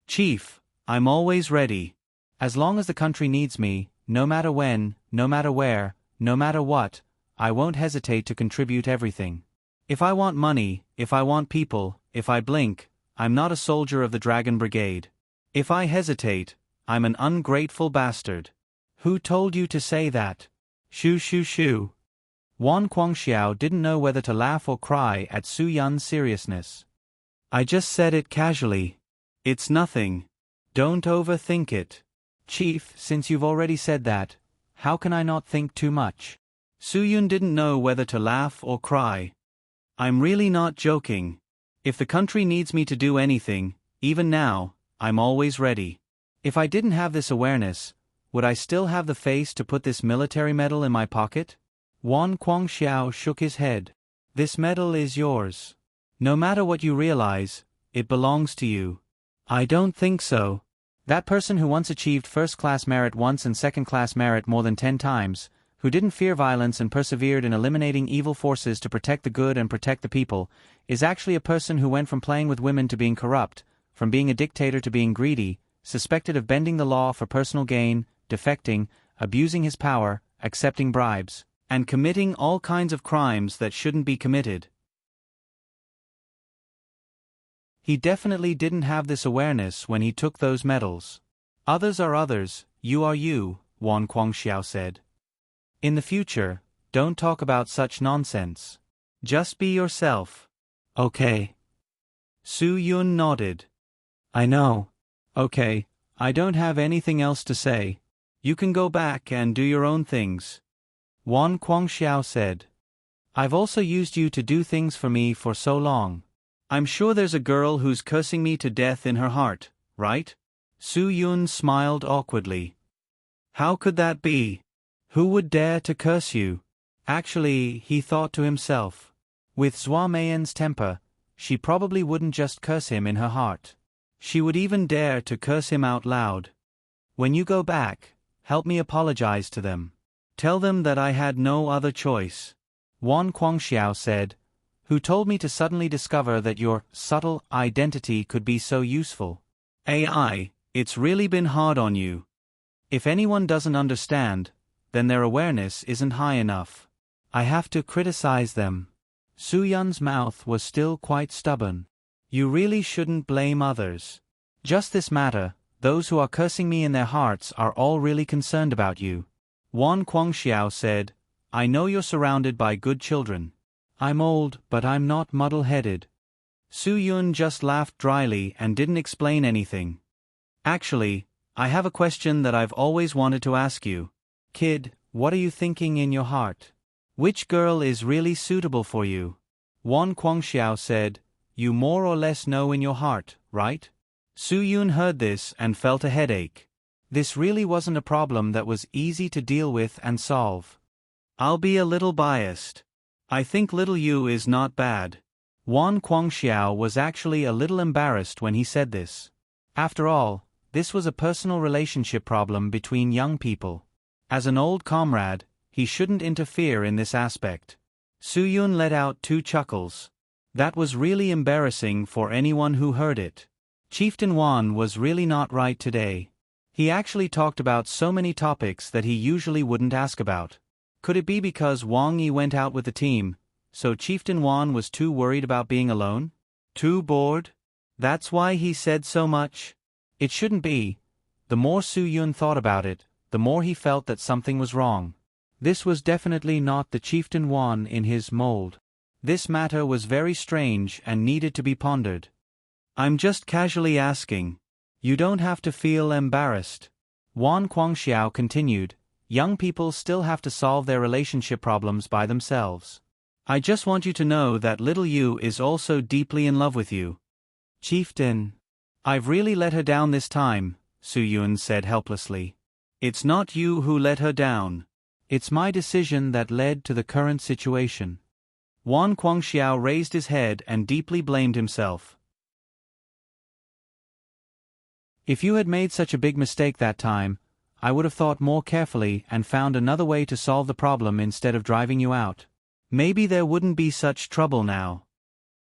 Chief, I'm always ready. As long as the country needs me, no matter when, no matter where, no matter what, I won't hesitate to contribute everything. If I want money, if I want people, if I blink, I'm not a soldier of the Dragon Brigade. If I hesitate, I'm an ungrateful bastard. Who told you to say that? Shoo shoo shoo. Wan Guangxiao didn't know whether to laugh or cry at Su Yun's seriousness. I just said it casually. It's nothing. Don't overthink it. Chief, since you've already said that, how can I not think too much? Su Yun didn't know whether to laugh or cry. I'm really not joking. If the country needs me to do anything, even now, I'm always ready. If I didn't have this awareness, would I still have the face to put this military medal in my pocket? Wan Guangxiao shook his head. This medal is yours. No matter what you realize, it belongs to you. I don't think so. That person who once achieved first-class merit once and second-class merit more than 10 times, who didn't fear violence and persevered in eliminating evil forces to protect the good and protect the people, is actually a person who went from playing with women to being corrupt, from being a dictator to being greedy, suspected of bending the law for personal gain, defecting, abusing his power, accepting bribes, and committing all kinds of crimes that shouldn't be committed. He definitely didn't have this awareness when he took those medals. Others are others, you are you, Wan Guangxiao said. In the future, don't talk about such nonsense. Just be yourself. Okay. Su Yun nodded. I know. Okay, I don't have anything else to say. You can go back and do your own things. Wan Guangxiao said. I've also used you to do things for me for so long. I'm sure there's a girl who's cursing me to death in her heart, right? Su Yun smiled awkwardly. How could that be? Who would dare to curse you? Actually, he thought to himself. With Zhua Meiyan's temper, she probably wouldn't just curse him in her heart. She would even dare to curse him out loud. When you go back, help me apologize to them. Tell them that I had no other choice. Wan Guangxiao said, who told me to suddenly discover that your subtle identity could be so useful. AI, it's really been hard on you. If anyone doesn't understand, then their awareness isn't high enough. I have to criticize them. Su Yun's mouth was still quite stubborn. You really shouldn't blame others. Just this matter, those who are cursing me in their hearts are all really concerned about you. Wan Guangxiao said, I know you're surrounded by good children. I'm old, but I'm not muddle-headed. Su Yun just laughed dryly and didn't explain anything. Actually, I have a question that I've always wanted to ask you. Kid, what are you thinking in your heart? Which girl is really suitable for you? Wan Guangxiao said, you more or less know in your heart, right? Su Yun heard this and felt a headache. This really wasn't a problem that was easy to deal with and solve. I'll be a little biased. I think little you is not bad. Wan Guangxiao was actually a little embarrassed when he said this. After all, this was a personal relationship problem between young people. As an old comrade, he shouldn't interfere in this aspect. Su Yun let out 2 chuckles. That was really embarrassing for anyone who heard it. Chieftain Wan was really not right today. He actually talked about so many topics that he usually wouldn't ask about. Could it be because Wang Yi went out with the team, so Chieftain Wan was too worried about being alone? Too bored? That's why he said so much? It shouldn't be. The more Su Yun thought about it, the more he felt that something was wrong. This was definitely not the chieftain Wan in his mold. This matter was very strange and needed to be pondered. I'm just casually asking. You don't have to feel embarrassed. Wan Guangxiao continued. Young people still have to solve their relationship problems by themselves. I just want you to know that little Yu is also deeply in love with you. Chieftain. I've really let her down this time, Su Yun said helplessly. It's not you who let her down. It's my decision that led to the current situation. Wan Guangxiao raised his head and deeply blamed himself. If you had made such a big mistake that time, I would have thought more carefully and found another way to solve the problem instead of driving you out. Maybe there wouldn't be such trouble now.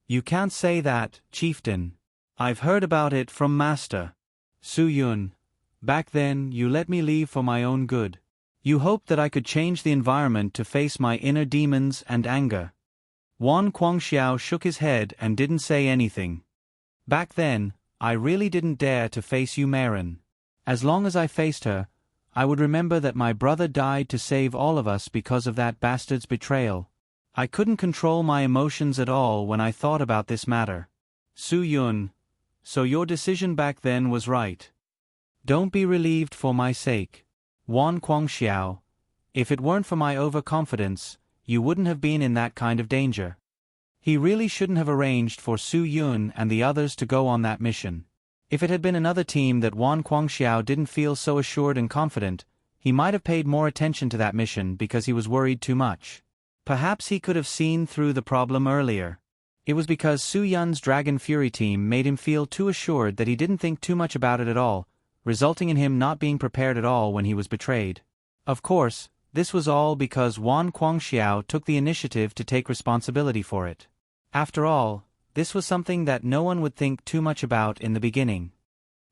You can't say that, chieftain. I've heard about it from Master. Su Yun. Back then, you let me leave for my own good. You hoped that I could change the environment to face my inner demons and anger. Wan Guangxiao shook his head and didn't say anything. Back then, I really didn't dare to face you, Maren. As long as I faced her, I would remember that my brother died to save all of us because of that bastard's betrayal. I couldn't control my emotions at all when I thought about this matter. Su Yun. So your decision back then was right. Don't be relieved for my sake. Wan Guangxiao. If it weren't for my overconfidence, you wouldn't have been in that kind of danger. He really shouldn't have arranged for Su Yun and the others to go on that mission. If it had been another team that Wan Guangxiao didn't feel so assured and confident, he might have paid more attention to that mission because he was worried too much. Perhaps he could have seen through the problem earlier. It was because Su Yun's Dragon Fury team made him feel too assured that he didn't think too much about it at all, resulting in him not being prepared at all when he was betrayed. Of course, this was all because Wan Guangxiao took the initiative to take responsibility for it. After all, this was something that no one would think too much about in the beginning.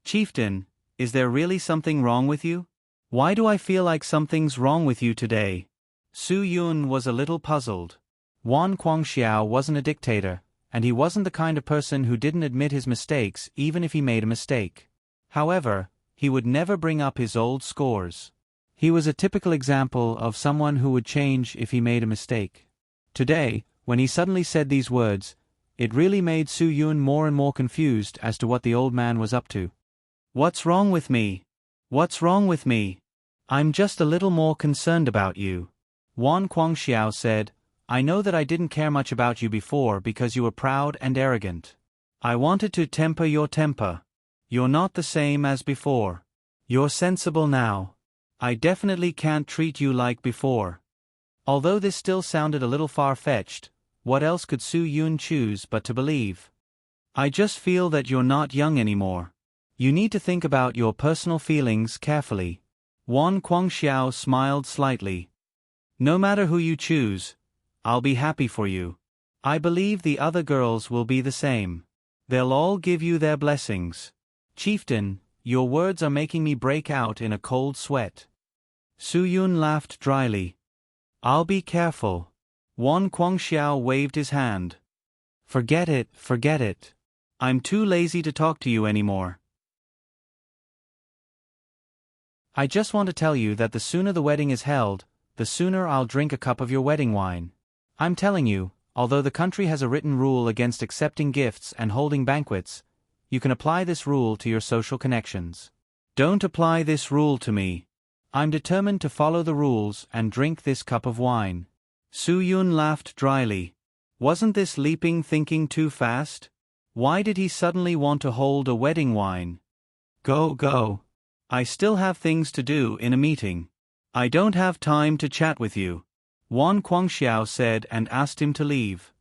Chieftain, is there really something wrong with you? Why do I feel like something's wrong with you today? Su Yun was a little puzzled. Wan Guangxiao wasn't a dictator, and he wasn't the kind of person who didn't admit his mistakes even if he made a mistake. However, he would never bring up his old scores. He was a typical example of someone who would change if he made a mistake. Today, when he suddenly said these words, it really made Su Yun more and more confused as to what the old man was up to. What's wrong with me? What's wrong with me? I'm just a little more concerned about you. Wan Guangxiao said, I know that I didn't care much about you before because you were proud and arrogant. I wanted to temper your temper. You're not the same as before. You're sensible now. I definitely can't treat you like before. Although this still sounded a little far-fetched, what else could Su Yun choose but to believe? I just feel that you're not young anymore. You need to think about your personal feelings carefully. Wan Guangxiao smiled slightly. No matter who you choose, I'll be happy for you. I believe the other girls will be the same. They'll all give you their blessings. Chieftain, your words are making me break out in a cold sweat. Su Yun laughed dryly. I'll be careful. Wan Guangxiao waved his hand. Forget it, forget it. I'm too lazy to talk to you anymore. I just want to tell you that the sooner the wedding is held, the sooner I'll drink a cup of your wedding wine. I'm telling you, although the country has a written rule against accepting gifts and holding banquets, you can apply this rule to your social connections. Don't apply this rule to me. I'm determined to follow the rules and drink this cup of wine. Su Yun laughed dryly. Wasn't this leaping thinking too fast? Why did he suddenly want to hold a wedding wine? Go. I still have things to do in a meeting. I don't have time to chat with you. Wan Guangxiao said and asked him to leave.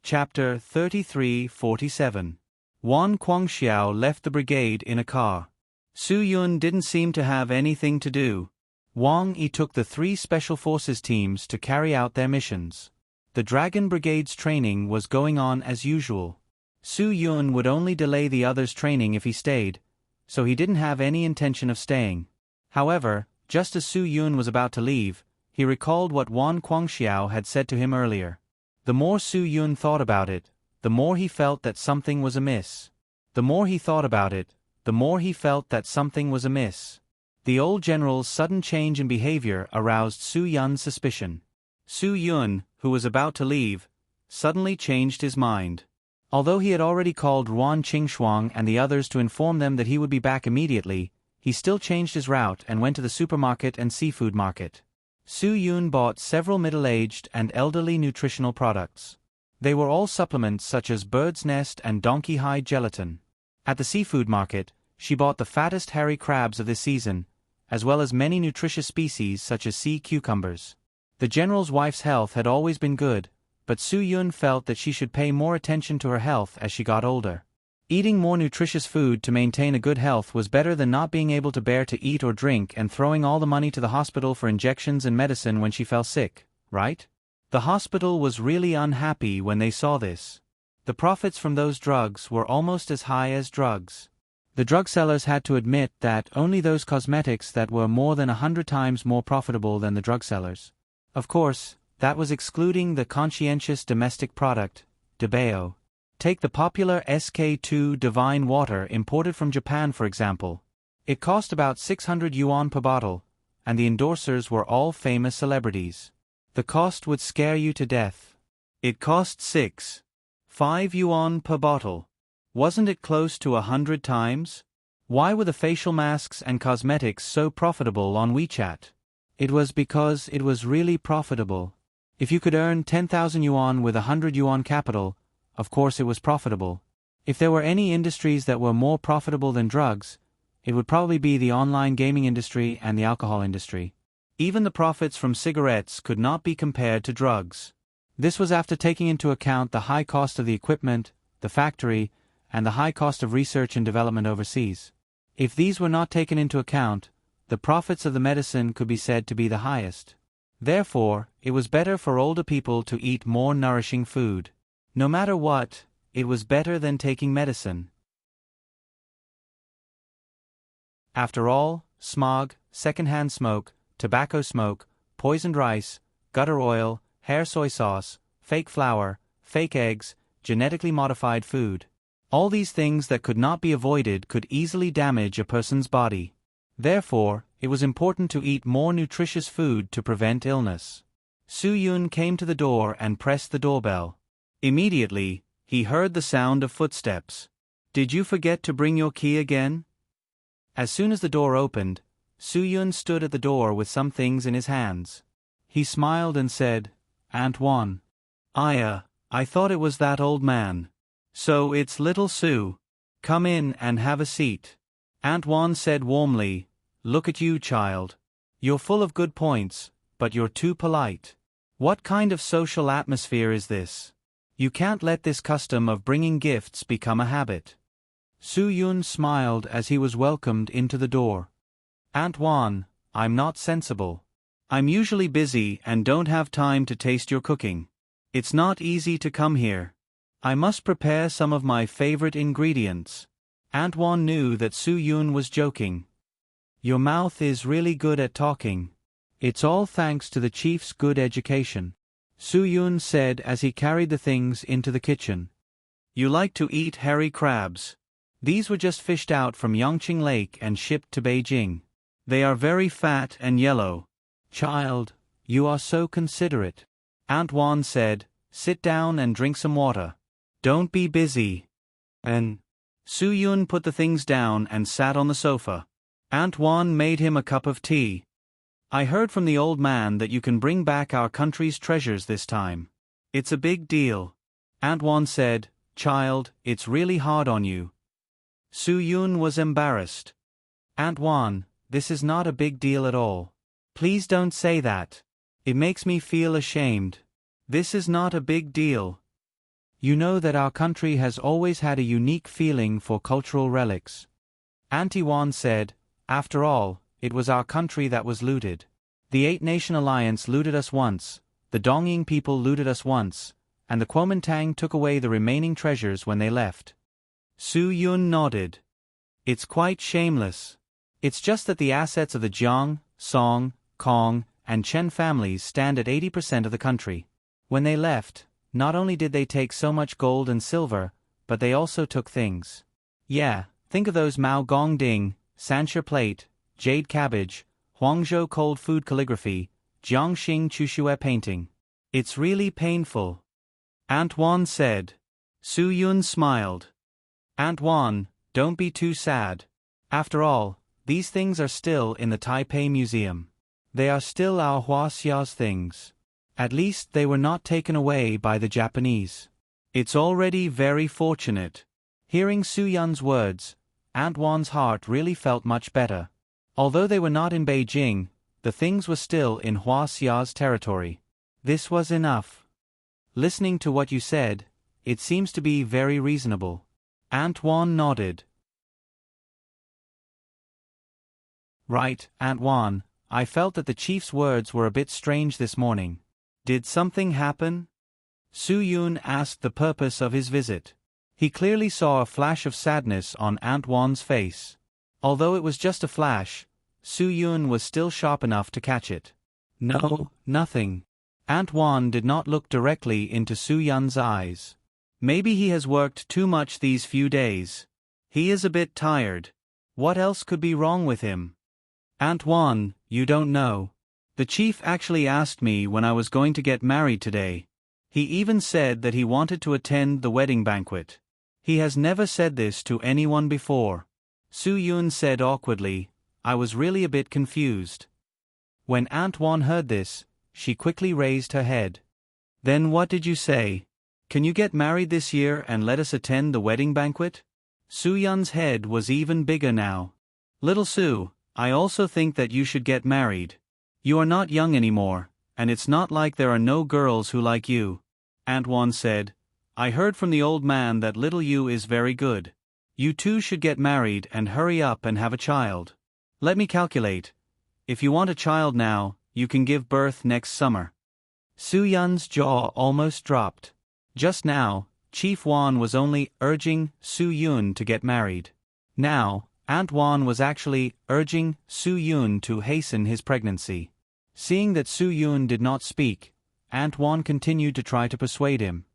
Chapter 33-47. Wan Guangxiao left the brigade in a car. Su Yun didn't seem to have anything to do. Wang Yi took the 3 special forces teams to carry out their missions. The Dragon Brigade's training was going on as usual. Su Yun would only delay the others' training if he stayed, so he didn't have any intention of staying. However, just as Su Yun was about to leave, He recalled what Wan Guangxiao had said to him earlier. The more Su Yun thought about it, the more he felt that something was amiss. The more he thought about it, the more he felt that something was amiss. The old general's sudden change in behavior aroused Su Yun's suspicion. Su Yun, who was about to leave, suddenly changed his mind. Although he had already called Ruan Qingshuang and the others to inform them that he would be back immediately, he still changed his route and went to the supermarket and seafood market. Su Yun bought several middle-aged and elderly nutritional products. They were all supplements such as bird's nest and donkey hide gelatin. At the seafood market, she bought the fattest hairy crabs of this season, as well as many nutritious species such as sea cucumbers. The general's wife's health had always been good, but Su Yun felt that she should pay more attention to her health as she got older. Eating more nutritious food to maintain a good health was better than not being able to bear to eat or drink and throwing all the money to the hospital for injections and medicine when she fell sick, right? The hospital was really unhappy when they saw this. The profits from those drugs were almost as high as drugs. The drug sellers had to admit that only those cosmetics that were more than 100 times more profitable than the drug sellers. Of course, that was excluding the conscientious domestic product, Debao. Take the popular SK2 Divine Water imported from Japan for example. It cost about 600 yuan per bottle, and the endorsers were all famous celebrities. The cost would scare you to death. It cost 5 yuan per bottle. Wasn't it close to 100 times? Why were the facial masks and cosmetics so profitable on WeChat? It was because it was really profitable. If you could earn 10,000 yuan with 100 yuan capital, of course it was profitable. If there were any industries that were more profitable than drugs, it would probably be the online gaming industry and the alcohol industry. Even the profits from cigarettes could not be compared to drugs. This was after taking into account the high cost of the equipment, the factory, and the high cost of research and development overseas. If these were not taken into account, the profits of the medicine could be said to be the highest. Therefore, it was better for older people to eat more nourishing food. No matter what, it was better than taking medicine. After all, smog, secondhand smoke, tobacco smoke, poisoned rice, gutter oil, hair soy sauce, fake flour, fake eggs, genetically modified food. All these things that could not be avoided could easily damage a person's body. Therefore, it was important to eat more nutritious food to prevent illness. Su Yun came to the door and pressed the doorbell. Immediately, he heard the sound of footsteps. Did you forget to bring your key again? As soon as the door opened, Su Yun stood at the door with some things in his hands. He smiled and said, Aunt Wan. I thought it was that old man. So it's little Su. Come in and have a seat. Aunt Wan said warmly, Look at you, child. You're full of good points, but you're too polite. What kind of social atmosphere is this? You can't let this custom of bringing gifts become a habit. Su Yun smiled as he was welcomed into the door. Aunt Wan, I'm not sensible. I'm usually busy and don't have time to taste your cooking. It's not easy to come here. I must prepare some of my favorite ingredients. Aunt Wan knew that Su Yun was joking. Your mouth is really good at talking. It's all thanks to the chief's good education, Su Yun said as he carried the things into the kitchen. You like to eat hairy crabs. These were just fished out from Yangqing Lake and shipped to Beijing. They are very fat and yellow. Child, you are so considerate. Aunt Wan said, Sit down and drink some water. Don't be busy. And Su Yun put the things down and sat on the sofa. Aunt Wan made him a cup of tea. I heard from the old man that you can bring back our country's treasures this time. It's a big deal. Aunt Wan said, Child, it's really hard on you. Su Yun was embarrassed. Aunt Wan, this is not a big deal at all. Please don't say that. It makes me feel ashamed. This is not a big deal. You know that our country has always had a unique feeling for cultural relics. Auntie Wan said, After all, it was our country that was looted. The Eight-Nation Alliance looted us once, the Dongying people looted us once, and the Kuomintang took away the remaining treasures when they left. Su Yun nodded. It's quite shameless. It's just that the assets of the Jiang, Song, Kong, and Chen families stand at 80% of the country. When they left, not only did they take so much gold and silver, but they also took things. Yeah, think of those Mao Gong Ding, Sanxia plate, jade cabbage, Huangzhou cold food calligraphy, Jiangxing Chuxue painting. It's really painful. Antoine said. Su Yun smiled. Antoine, don't be too sad. After all, these things are still in the Taipei Museum. They are still our Huaxia's things. At least they were not taken away by the Japanese. It's already very fortunate. Hearing Su Yun's words, Antoine's heart really felt much better. Although they were not in Beijing, the things were still in Huaxia's territory. This was enough. Listening to what you said, it seems to be very reasonable. Antoine nodded. Right, Antoine, I felt that the chief's words were a bit strange this morning. Did something happen? Su Yun asked the purpose of his visit. He clearly saw a flash of sadness on Antoine's face. Although it was just a flash, Su Yun was still sharp enough to catch it. No, nothing. Antoine did not look directly into Su Yun's eyes. Maybe he has worked too much these few days. He is a bit tired. What else could be wrong with him? Antoine, you don't know. The chief actually asked me when I was going to get married today. He even said that he wanted to attend the wedding banquet. He has never said this to anyone before. Su Yun said awkwardly. I was really a bit confused. When Antoine heard this, she quickly raised her head. Then what did you say? Can you get married this year and let us attend the wedding banquet? Su Yun's head was even bigger now. Little Su, I also think that you should get married. You are not young anymore, and it's not like there are no girls who like you. Antoine said. I heard from the old man that little you is very good. You two should get married and hurry up and have a child. Let me calculate. If you want a child now, you can give birth next summer. Su Yun's jaw almost dropped. Just now, Chief Wan was only urging Su Yun to get married. Now, Antoine was actually urging Su Yun to hasten his pregnancy. Seeing that Su Yun did not speak, Antoine continued to try to persuade him.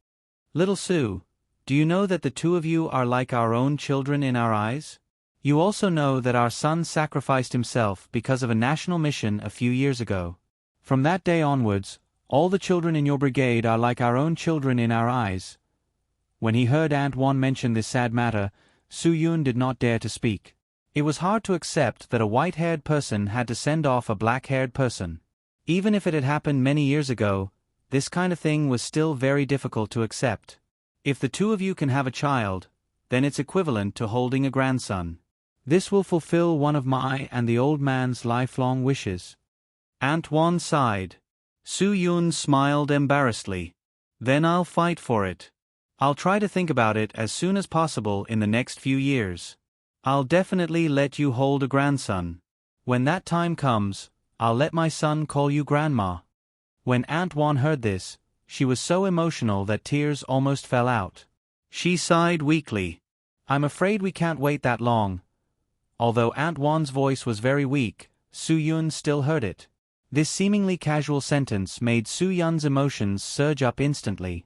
Little Su, do you know that the two of you are like our own children in our eyes? You also know that our son sacrificed himself because of a national mission a few years ago. From that day onwards, all the children in your brigade are like our own children in our eyes. When he heard Antoine mention this sad matter, Su Yun did not dare to speak. It was hard to accept that a white-haired person had to send off a black-haired person. Even if it had happened many years ago, this kind of thing was still very difficult to accept. If the two of you can have a child, then it's equivalent to holding a grandson. This will fulfill one of my and the old man's lifelong wishes. Antoine sighed. Su Yun smiled embarrassedly. Then I'll fight for it. I'll try to think about it as soon as possible in the next few years. I'll definitely let you hold a grandson. When that time comes, I'll let my son call you Grandma. When Antoine heard this, she was so emotional that tears almost fell out. She sighed weakly. I'm afraid we can't wait that long. Although Antoine's voice was very weak, Su Yun still heard it. This seemingly casual sentence made Su Yun's emotions surge up instantly.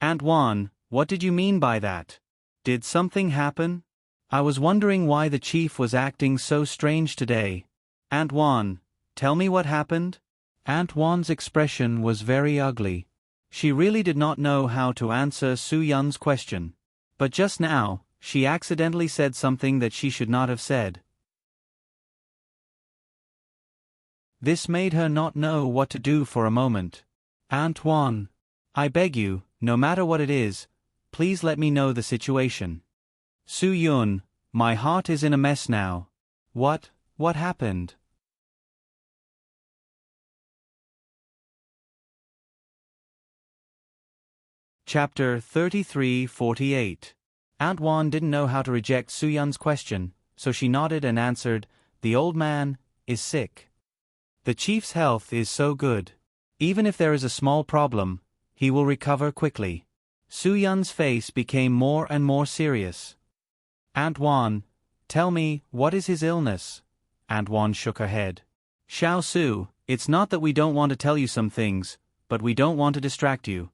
Antoine, what did you mean by that? Did something happen? I was wondering why the chief was acting so strange today. Antoine, tell me what happened? Antoine's expression was very ugly. She really did not know how to answer Su Yun's question. But just now, she accidentally said something that she should not have said. This made her not know what to do for a moment. Antoine, I beg you, no matter what it is, please let me know the situation. Su Yun, my heart is in a mess now. What happened? Chapter 33:48. Antoine didn't know how to reject Su Yun's question, so she nodded and answered, The old man is sick. The chief's health is so good. Even if there is a small problem, he will recover quickly. Su Yun's face became more and more serious. Antoine, tell me, what is his illness? Antoine shook her head. Xiao Su, It's not that we don't want to tell you some things, but we don't want to distract you.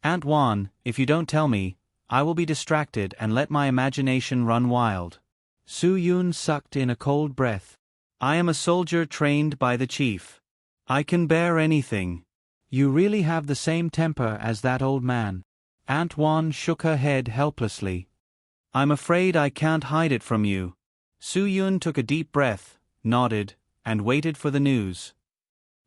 Aunt Juan, if you don't tell me, I will be distracted and let my imagination run wild. Su Yun sucked in a cold breath. I am a soldier trained by the chief. I can bear anything. You really have the same temper as that old man. Aunt Juan shook her head helplessly. I'm afraid I can't hide it from you. Su Yun took a deep breath, nodded, and waited for the news.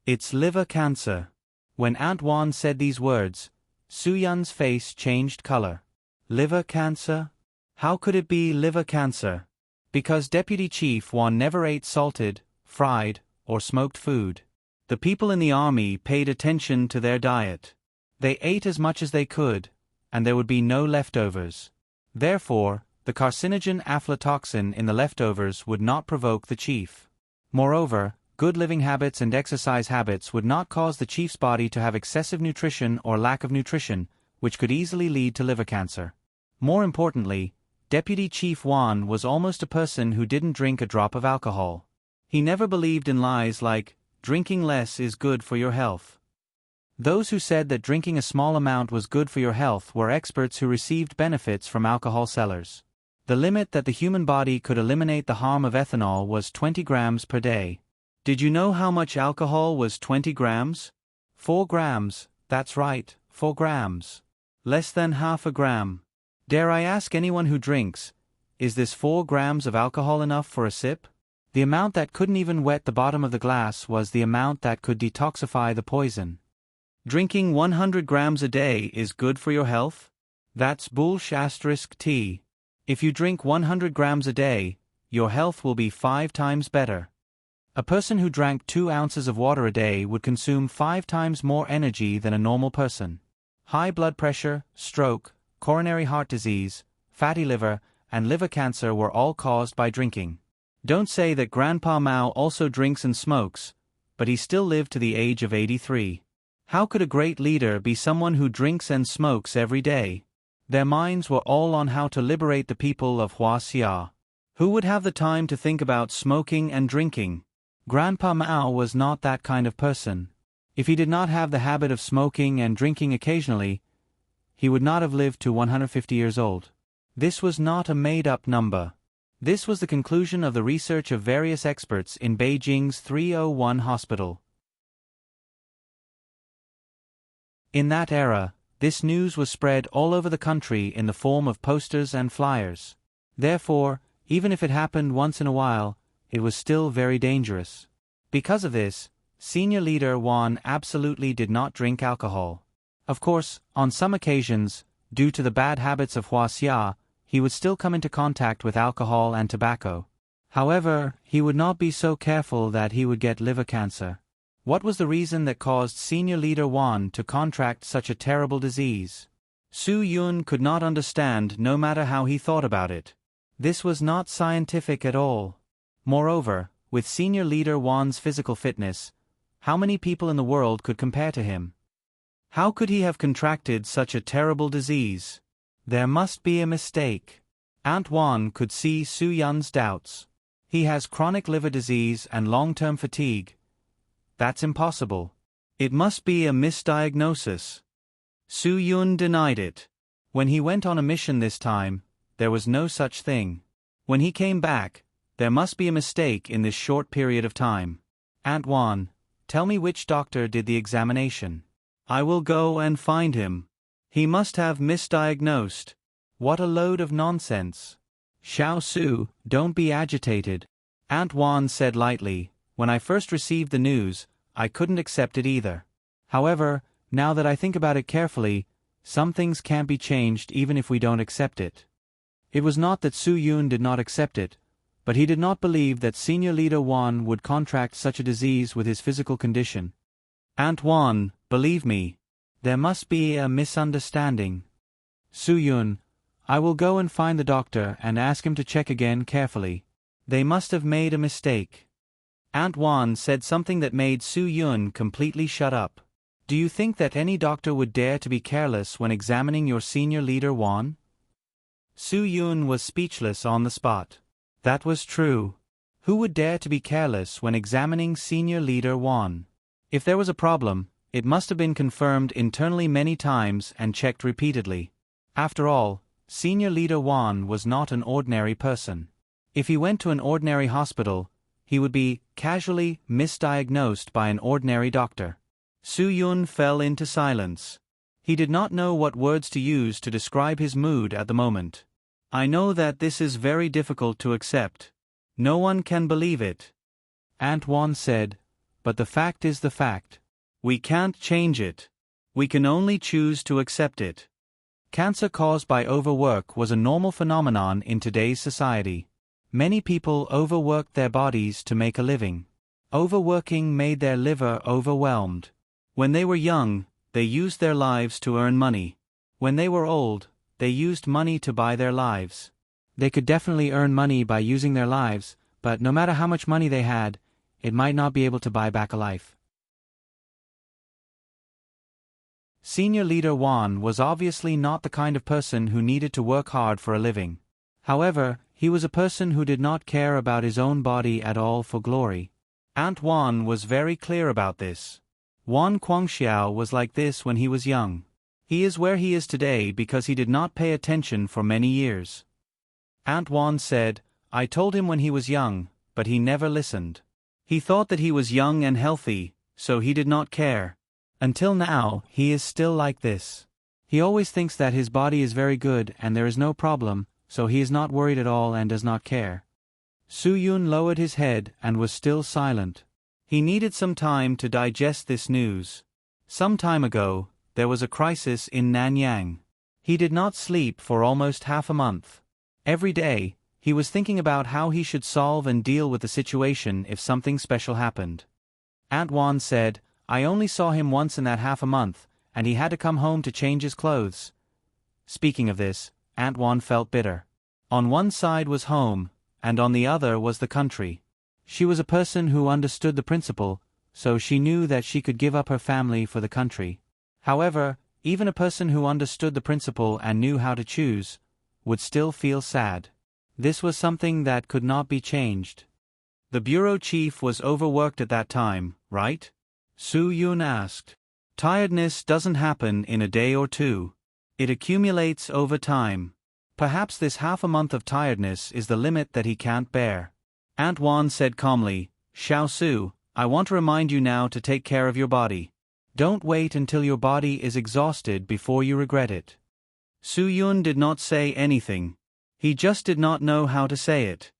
It's liver cancer. When Aunt Juan said these words, Su Yun's face changed color. Liver cancer? How could it be liver cancer? Because Deputy Chief Juan never ate salted, fried, or smoked food. The people in the army paid attention to their diet. They ate as much as they could, and there would be no leftovers. Therefore, the carcinogen aflatoxin in the leftovers would not provoke the chief. Moreover, good living habits and exercise habits would not cause the chief's body to have excessive nutrition or lack of nutrition, which could easily lead to liver cancer. More importantly, Deputy Chief Juan was almost a person who didn't drink a drop of alcohol. He never believed in lies like, drinking less is good for your health. Those who said that drinking a small amount was good for your health were experts who received benefits from alcohol sellers. The limit that the human body could eliminate the harm of ethanol was 20 grams per day. Did you know how much alcohol was 20 grams? 4 grams, that's right, 4 grams. Less than half a gram. Dare I ask anyone who drinks, is this 4 grams of alcohol enough for a sip? The amount that couldn't even wet the bottom of the glass was the amount that could detoxify the poison. Drinking 100 grams a day is good for your health? That's bullsh*t. If you drink 100 grams a day, your health will be 5 times better. A person who drank 2 ounces of water a day would consume 5 times more energy than a normal person. High blood pressure, stroke, coronary heart disease, fatty liver, and liver cancer were all caused by drinking. Don't say that Grandpa Mao also drinks and smokes, but he still lived to the age of 83. How could a great leader be someone who drinks and smokes every day? Their minds were all on how to liberate the people of Huaxia. Who would have the time to think about smoking and drinking? Grandpa Mao was not that kind of person. If he did not have the habit of smoking and drinking occasionally, he would not have lived to 150 years old. This was not a made-up number. This was the conclusion of the research of various experts in Beijing's 301 hospital. In that era, this news was spread all over the country in the form of posters and flyers. Therefore, even if it happened once in a while, it was still very dangerous. Because of this, senior leader Juan absolutely did not drink alcohol. Of course, on some occasions, due to the bad habits of Huaxia, he would still come into contact with alcohol and tobacco. However, he would not be so careful that he would get liver cancer. What was the reason that caused senior leader Juan to contract such a terrible disease? Su Yun could not understand no matter how he thought about it. This was not scientific at all. Moreover, with senior leader Juan's physical fitness, how many people in the world could compare to him? How could he have contracted such a terrible disease? There must be a mistake. Aunt Juan could see Su Yun's doubts. He has chronic liver disease and long-term fatigue. That's impossible. It must be a misdiagnosis. Su Yun denied it. When he went on a mission this time, there was no such thing. When he came back, there must be a mistake in this short period of time. Aunt Juan, tell me which doctor did the examination. I will go and find him. He must have misdiagnosed. What a load of nonsense. Xiao Su, don't be agitated. Aunt Juan said lightly, when I first received the news, I couldn't accept it either. However, now that I think about it carefully, some things can't be changed even if we don't accept it. It was not that Su Yun did not accept it, but he did not believe that senior leader Juan would contract such a disease with his physical condition. Aunt Juan, believe me, there must be a misunderstanding. Su Yun, I will go and find the doctor and ask him to check again carefully. They must have made a mistake. Aunt Juan said something that made Su Yun completely shut up. Do you think that any doctor would dare to be careless when examining your senior leader Juan? Su Yun was speechless on the spot. That was true. Who would dare to be careless when examining Senior Leader Wan? If there was a problem, it must have been confirmed internally many times and checked repeatedly. After all, Senior Leader Wan was not an ordinary person. If he went to an ordinary hospital, he would be casually misdiagnosed by an ordinary doctor. Su Yun fell into silence. He did not know what words to use to describe his mood at the moment. I know that this is very difficult to accept. No one can believe it. Aunt Wan said, but the fact is the fact. We can't change it. We can only choose to accept it. Cancer caused by overwork was a normal phenomenon in today's society. Many people overworked their bodies to make a living. Overworking made their liver overwhelmed. When they were young, they used their lives to earn money. When they were old, they used money to buy their lives. They could definitely earn money by using their lives, but no matter how much money they had, it might not be able to buy back a life. Senior Leader Wan was obviously not the kind of person who needed to work hard for a living. However, he was a person who did not care about his own body at all for glory. Aunt Wan was very clear about this. Wan Guangxiao was like this when he was young. He is where he is today because he did not pay attention for many years. Aunt Wan said, I told him when he was young, but he never listened. He thought that he was young and healthy, so he did not care. Until now, he is still like this. He always thinks that his body is very good and there is no problem, so he is not worried at all and does not care. Su Yun lowered his head and was still silent. He needed some time to digest this news. Some time ago, there was a crisis in Nanyang. He did not sleep for almost half a month. Every day, he was thinking about how he should solve and deal with the situation if something special happened. Aunt Wan said, I only saw him once in that half a month, and he had to come home to change his clothes. Speaking of this, Aunt Wan felt bitter. On one side was home, and on the other was the country. She was a person who understood the principle, so she knew that she could give up her family for the country. However, even a person who understood the principle and knew how to choose, would still feel sad. This was something that could not be changed. The bureau chief was overworked at that time, right? Su Yun asked. Tiredness doesn't happen in a day or two. It accumulates over time. Perhaps this half a month of tiredness is the limit that he can't bear. Aunt Wan said calmly, Xiao Su, I want to remind you now to take care of your body. Don't wait until your body is exhausted before you regret it. Su Yun did not say anything. He just did not know how to say it.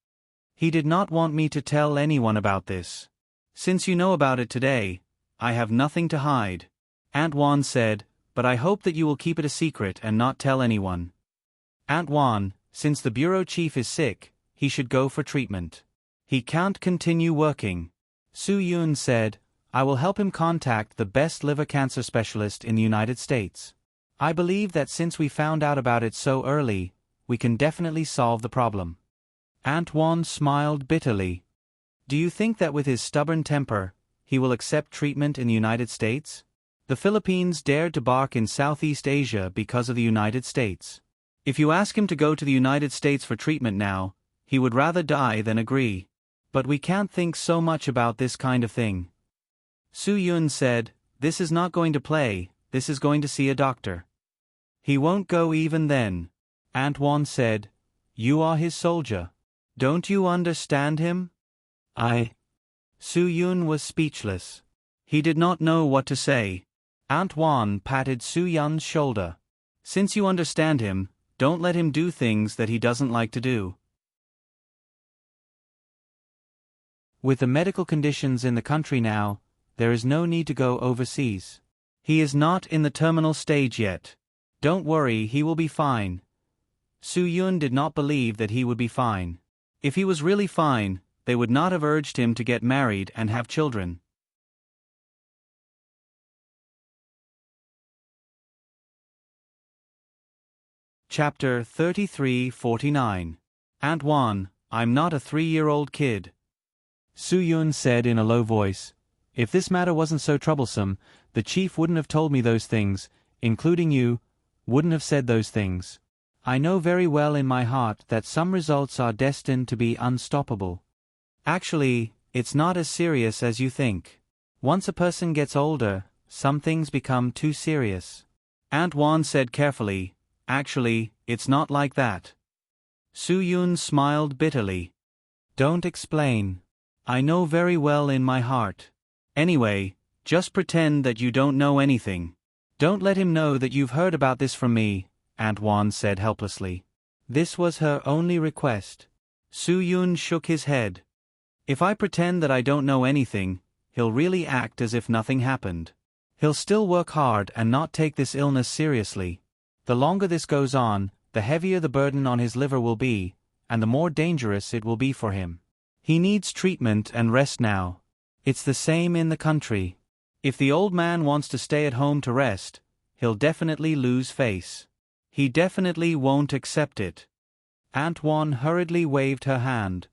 He did not want me to tell anyone about this. Since you know about it today, I have nothing to hide. Aunt Wan said, but I hope that you will keep it a secret and not tell anyone. Aunt Wan, since the bureau chief is sick, he should go for treatment. He can't continue working. Su Yun said, I will help him contact the best liver cancer specialist in the United States. I believe that since we found out about it so early, we can definitely solve the problem. Aunt Wan smiled bitterly. Do you think that with his stubborn temper, he will accept treatment in the United States? The Philippines dared to bark in Southeast Asia because of the United States. If you ask him to go to the United States for treatment now, he would rather die than agree. But we can't think so much about this kind of thing. Su Yun said, this is not going to play, this is going to see a doctor. He won't go even then. Aunt Wan said, you are his soldier. Don't you understand him? Su Yun was speechless. He did not know what to say. Aunt Wan patted Su Yun's shoulder. Since you understand him, don't let him do things that he doesn't like to do. With the medical conditions in the country now, there is no need to go overseas. He is not in the terminal stage yet. Don't worry, he will be fine. Su Yun did not believe that he would be fine. If he was really fine, they would not have urged him to get married and have children. Chapter 33:49. Aunt Wan, I'm not a 3-year-old kid. Su Yun said in a low voice, if this matter wasn't so troublesome, the chief wouldn't have told me those things, including you, wouldn't have said those things. I know very well in my heart that some results are destined to be unstoppable. Actually, it's not as serious as you think. Once a person gets older, some things become too serious. Aunt Wan said carefully, actually, it's not like that. Su Yun smiled bitterly. Don't explain. I know very well in my heart. Anyway, just pretend that you don't know anything. Don't let him know that you've heard about this from me, Aunt Wan said helplessly. This was her only request. Su Yun shook his head. If I pretend that I don't know anything, he'll really act as if nothing happened. He'll still work hard and not take this illness seriously. The longer this goes on, the heavier the burden on his liver will be, and the more dangerous it will be for him. He needs treatment and rest now. It's the same in the country. If the old man wants to stay at home to rest, he'll definitely lose face. He definitely won't accept it. Aunt Wan hurriedly waved her hand.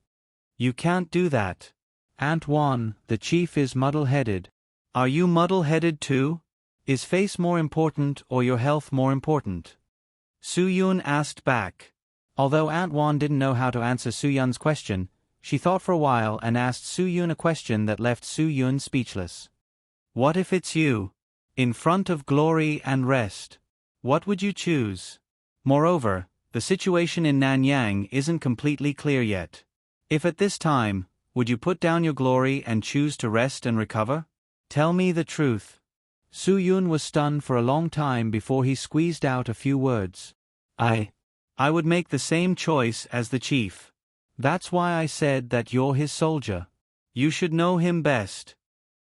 You can't do that. Aunt Wan, the chief is muddle-headed. Are you muddle-headed too? Is face more important or your health more important? Su Yun asked back. Although Aunt Wan didn't know how to answer Su Yun's question, she thought for a while and asked Su Yun a question that left Su Yun speechless. What if it's you? In front of glory and rest. What would you choose? Moreover, the situation in Nanyang isn't completely clear yet. If at this time, would you put down your glory and choose to rest and recover? Tell me the truth. Su Yun was stunned for a long time before he squeezed out a few words. I would make the same choice as the chief. That's why I said that you're his soldier. You should know him best.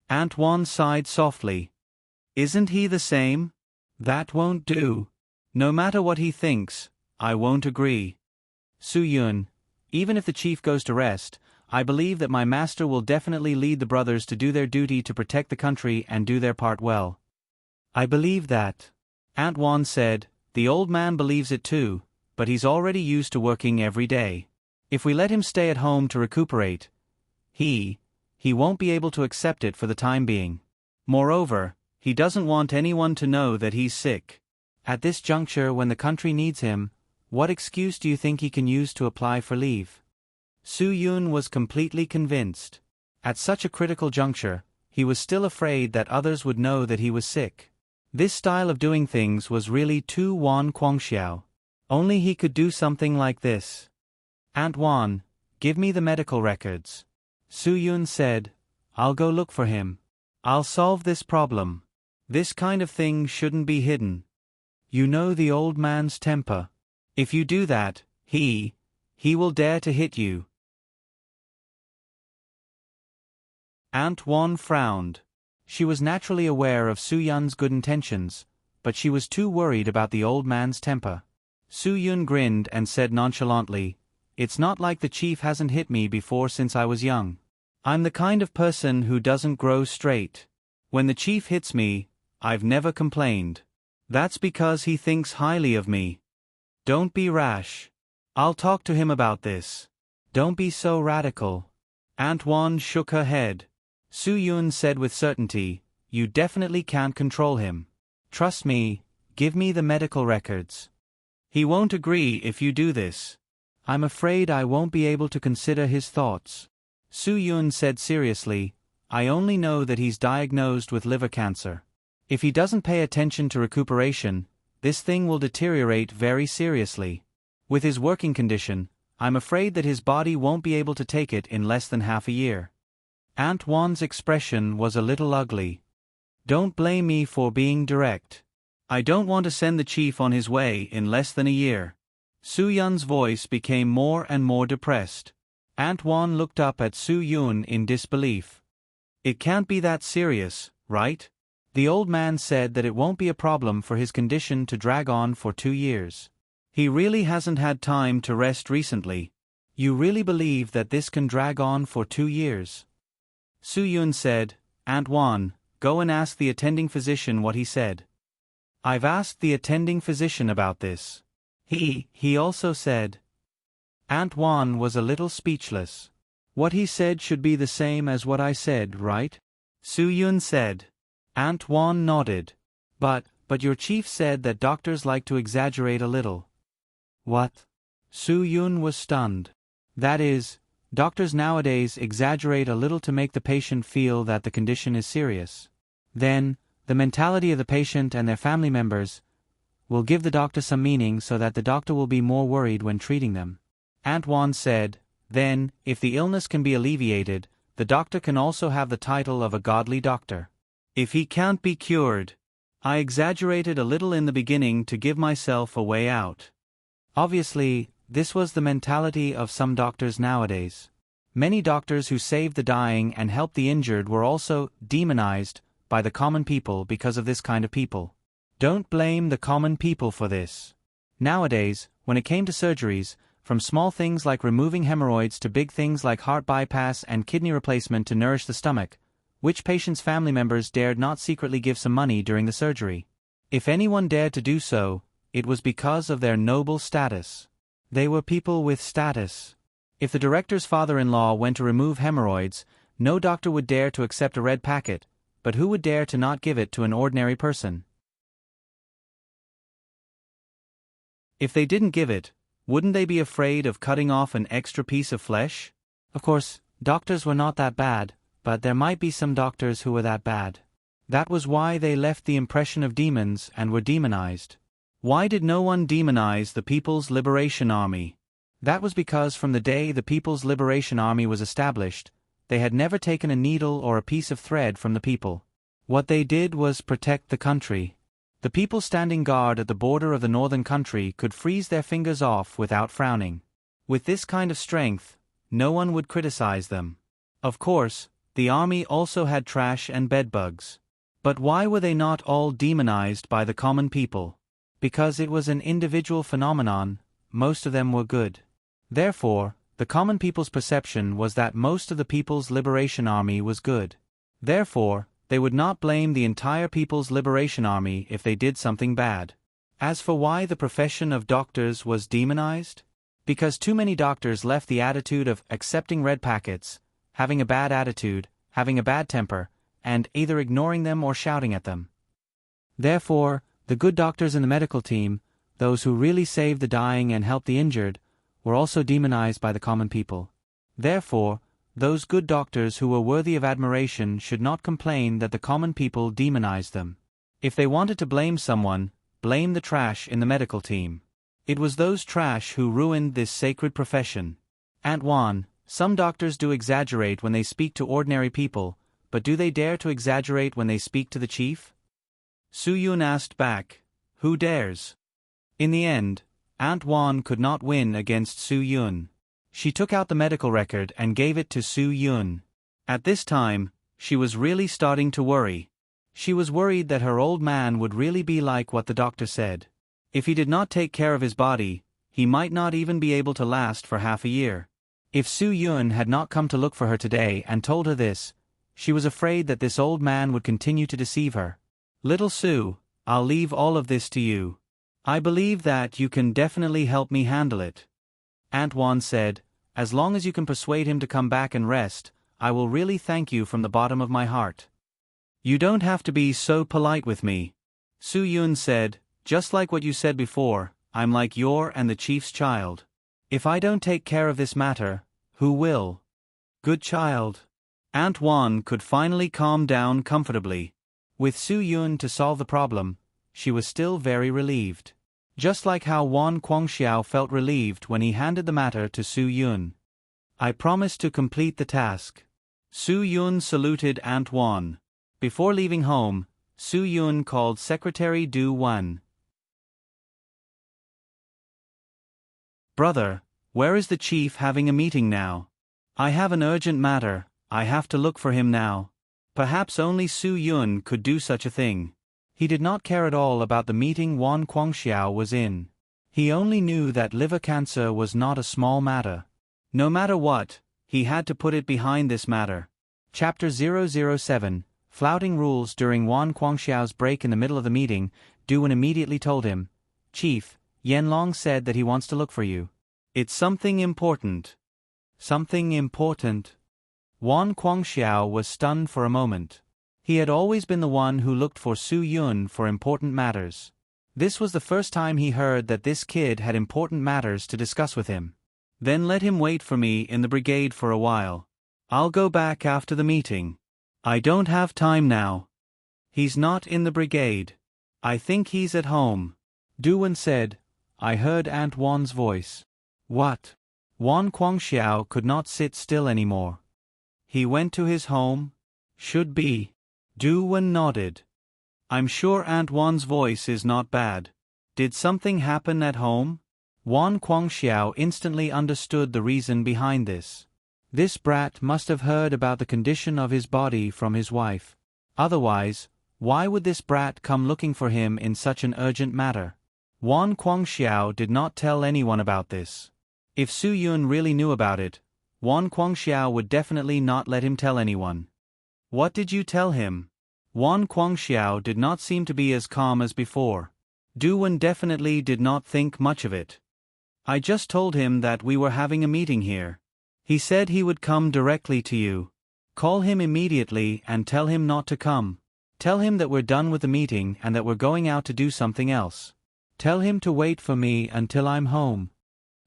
Aunt Wan sighed softly. Isn't he the same? That won't do. No matter what he thinks, I won't agree. Su Yun, even if the chief goes to rest, I believe that my master will definitely lead the brothers to do their duty to protect the country and do their part well. I believe that. Aunt Wan said, the old man believes it too, but he's already used to working every day. If we let him stay at home to recuperate, he won't be able to accept it for the time being. Moreover, he doesn't want anyone to know that he's sick. At this juncture when the country needs him, what excuse do you think he can use to apply for leave? Su Yun was completely convinced. At such a critical juncture, he was still afraid that others would know that he was sick. This style of doing things was really too Wan Guangxiao. Only he could do something like this. Aunt Wan, give me the medical records. Su Yun said, I'll go look for him. I'll solve this problem. This kind of thing shouldn't be hidden. You know the old man's temper. If you do that, he will dare to hit you. Aunt Wan frowned. She was naturally aware of Su Yun's good intentions, but she was too worried about the old man's temper. Su Yun grinned and said nonchalantly, It's not like the chief hasn't hit me before since I was young. I'm the kind of person who doesn't grow straight. When the chief hits me, I've never complained. That's because he thinks highly of me. Don't be rash. I'll talk to him about this. Don't be so radical. Aunt Wan shook her head. Su Yun said with certainty, You definitely can't control him. Trust me, give me the medical records. He won't agree if you do this. I'm afraid I won't be able to consider his thoughts. Su Yun said seriously, I only know that he's diagnosed with liver cancer. If he doesn't pay attention to recuperation, this thing will deteriorate very seriously. With his working condition, I'm afraid that his body won't be able to take it in less than half a year. Aunt Wan's expression was a little ugly. Don't blame me for being direct. I don't want to send the chief on his way in less than a year. Su Yun's voice became more and more depressed. Aunt Wan looked up at Su Yun in disbelief. It can't be that serious, right? The old man said that it won't be a problem for his condition to drag on for 2 years. He really hasn't had time to rest recently. You really believe that this can drag on for 2 years? Su Yun said, Aunt Wan, go and ask the attending physician what he said. I've asked the attending physician about this. He also said. Aunt Wan was a little speechless. What he said should be the same as what I said, right? Su Yun said. Aunt Wan nodded. But your chief said that doctors like to exaggerate a little. What? Su Yun was stunned. That is, Doctors nowadays exaggerate a little to make the patient feel that the condition is serious. Then, the mentality of the patient and their family members will give the doctor some meaning so that the doctor will be more worried when treating them. Aunt Juan said, then, if the illness can be alleviated, the doctor can also have the title of a godly doctor. If he can't be cured. I exaggerated a little in the beginning to give myself a way out. Obviously, this was the mentality of some doctors nowadays. Many doctors who saved the dying and helped the injured were also demonized by the common people because of this kind of people. Don't blame the common people for this. Nowadays, when it came to surgeries, from small things like removing hemorrhoids to big things like heart bypass and kidney replacement to nourish the stomach, which patients' family members dared not secretly give some money during the surgery? If anyone dared to do so, it was because of their noble status. They were people with status. If the director's father-in-law went to remove hemorrhoids, no doctor would dare to accept a red packet, but who would dare to not give it to an ordinary person? If they didn't give it, wouldn't they be afraid of cutting off an extra piece of flesh? Of course, doctors were not that bad, but there might be some doctors who were that bad. That was why they left the impression of demons and were demonized. Why did no one demonize the People's Liberation Army? That was because from the day the People's Liberation Army was established, they had never taken a needle or a piece of thread from the people. What they did was protect the country. The people standing guard at the border of the northern country could freeze their fingers off without frowning. With this kind of strength, no one would criticize them. Of course, the army also had trash and bedbugs. But why were they not all demonized by the common people? Because it was an individual phenomenon, most of them were good. Therefore, the common people's perception was that most of the People's Liberation Army was good. Therefore, they would not blame the entire People's Liberation Army if they did something bad. As for why the profession of doctors was demonized? Because too many doctors left the attitude of accepting red packets, having a bad attitude, having a bad temper, and either ignoring them or shouting at them. Therefore, the good doctors in the medical team, those who really saved the dying and helped the injured, were also demonized by the common people. Therefore, those good doctors who were worthy of admiration should not complain that the common people demonized them. If they wanted to blame someone, blame the trash in the medical team. It was those trash who ruined this sacred profession. Aunt Juan, some doctors do exaggerate when they speak to ordinary people, but do they dare to exaggerate when they speak to the chief? Su Yun asked back, who dares? In the end, Aunt Juan could not win against Su Yun. She took out the medical record and gave it to Su Yun. At this time, she was really starting to worry. She was worried that her old man would really be like what the doctor said. If he did not take care of his body, he might not even be able to last for half a year. If Su Yun had not come to look for her today and told her this, she was afraid that this old man would continue to deceive her. Little Su, I'll leave all of this to you. I believe that you can definitely help me handle it. Aunt Juan said, as long as you can persuade him to come back and rest, I will really thank you from the bottom of my heart. You don't have to be so polite with me. Su Yun said, just like what you said before, I'm like your and the chief's child. If I don't take care of this matter, who will? Good child. Aunt Juan could finally calm down comfortably. With Su Yun to solve the problem, she was still very relieved. Just like how Wan Guangxiao felt relieved when he handed the matter to Su Yun. I promise to complete the task. Su Yun saluted Aunt Juan. Before leaving home, Su Yun called Secretary Du Wan. Brother, where is the chief having a meeting now? I have an urgent matter, I have to look for him now. Perhaps only Su Yun could do such a thing. He did not care at all about the meeting Wan Guangxiao was in. He only knew that liver cancer was not a small matter. No matter what, he had to put it behind this matter. Chapter 007, Flouting Rules. During Wan Guangxiao's break in the middle of the meeting, Du Wan immediately told him, Chief, Yanlong said that he wants to look for you. It's something important. Something important? Wan Guangxiao was stunned for a moment. He had always been the one who looked for Su Yun for important matters. This was the first time he heard that this kid had important matters to discuss with him. Then let him wait for me in the brigade for a while. I'll go back after the meeting. I don't have time now. He's not in the brigade. I think he's at home. Du-Wen said. I heard Aunt Wan's voice. What? Wan Guangxiao could not sit still anymore. He went to his home? Should be. Du-Wen nodded. I'm sure Aunt Wan's voice is not bad. Did something happen at home? Wan Guangxiao instantly understood the reason behind this. This brat must have heard about the condition of his body from his wife. Otherwise, why would this brat come looking for him in such an urgent matter? Wan Guangxiao did not tell anyone about this. If Su Yun really knew about it, Wan Guangxiao would definitely not let him tell anyone. What did you tell him? Wan Guangxiao did not seem to be as calm as before. Du-Wen definitely did not think much of it. I just told him that we were having a meeting here. He said he would come directly to you. Call him immediately and tell him not to come. Tell him that we're done with the meeting and that we're going out to do something else. Tell him to wait for me until I'm home.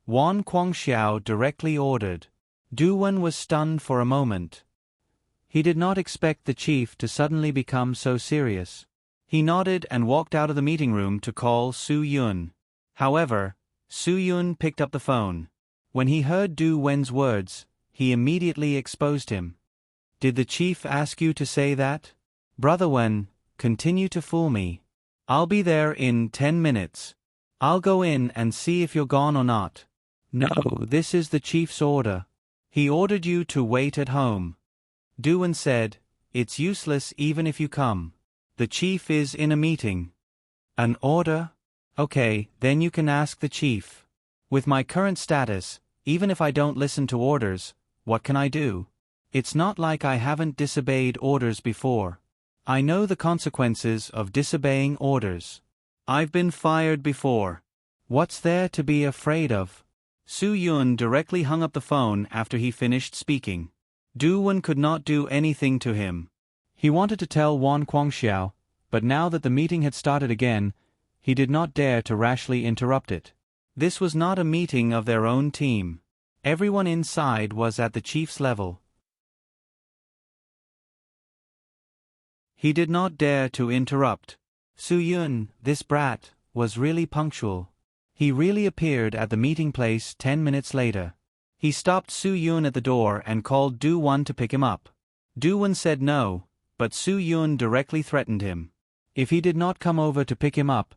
Wan Guangxiao directly ordered. Du-Wen was stunned for a moment. He did not expect the chief to suddenly become so serious. He nodded and walked out of the meeting room to call Su Yun. However, Su Yun picked up the phone. When he heard Du-Wen's words, he immediately exposed him. Did the chief ask you to say that? Brother Wen, continue to fool me. I'll be there in 10 minutes. I'll go in and see if you're gone or not. No, this is the chief's order. He ordered you to wait at home. Du-Wen said, it's useless even if you come. The chief is in a meeting. An order? Okay, then you can ask the chief. With my current status, even if I don't listen to orders, what can I do? It's not like I haven't disobeyed orders before. I know the consequences of disobeying orders. I've been fired before. What's there to be afraid of? Su Yun directly hung up the phone after he finished speaking. Du-Wen could not do anything to him. He wanted to tell Wan Guangxiao, but now that the meeting had started again, he did not dare to rashly interrupt it. This was not a meeting of their own team. Everyone inside was at the chief's level. He did not dare to interrupt. Su Yun, this brat, was really punctual. He really appeared at the meeting place 10 minutes later. He stopped Su Yun at the door and called Du-Wen to pick him up. Du-Wen said no, but Su Yun directly threatened him. If he did not come over to pick him up,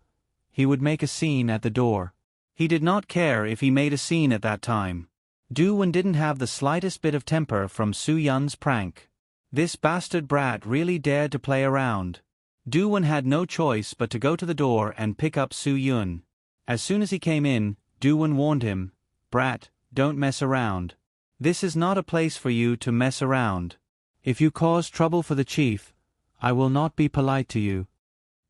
he would make a scene at the door. He did not care if he made a scene at that time. Du-Wen didn't have the slightest bit of temper from Su Yun's prank. This bastard brat really dared to play around. Du-Wen had no choice but to go to the door and pick up Su Yun. As soon as he came in, Du-Wen warned him, "Brat, don't mess around. This is not a place for you to mess around. If you cause trouble for the chief, I will not be polite to you."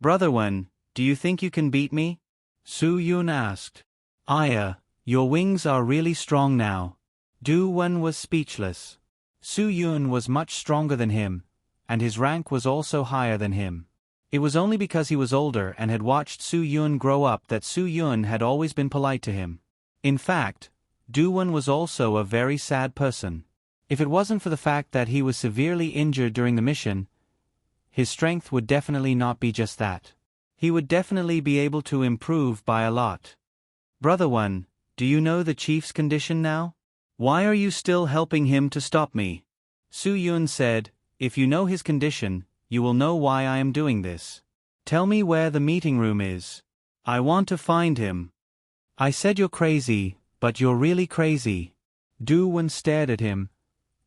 "Brother Wen, do you think you can beat me?" Su Yun asked. "Aya, your wings are really strong now." Du-Wen was speechless. Su Yun was much stronger than him, and his rank was also higher than him. It was only because he was older and had watched Su Yun grow up that Su Yun had always been polite to him. In fact, Du-Wen was also a very sad person. If it wasn't for the fact that he was severely injured during the mission, his strength would definitely not be just that. He would definitely be able to improve by a lot. "Brother Wen, do you know the chief's condition now? Why are you still helping him to stop me?" Su Yun said, "If you know his condition, you will know why I am doing this. Tell me where the meeting room is. I want to find him." "I said you're crazy, but you're really crazy." Du-Wen stared at him.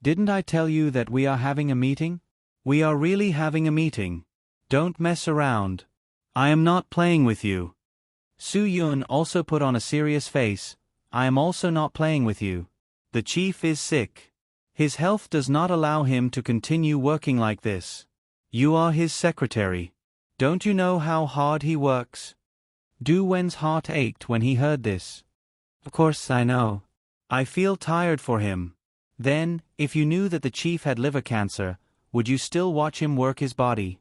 "Didn't I tell you that we are having a meeting? We are really having a meeting. Don't mess around. I am not playing with you." Su Yun also put on a serious face. "I am also not playing with you. The chief is sick. His health does not allow him to continue working like this. You are his secretary. Don't you know how hard he works?" Du-Wen's heart ached when he heard this. "Of course I know. I feel tired for him." Then, if you knew that the chief had liver cancer, would you still watch him work his body?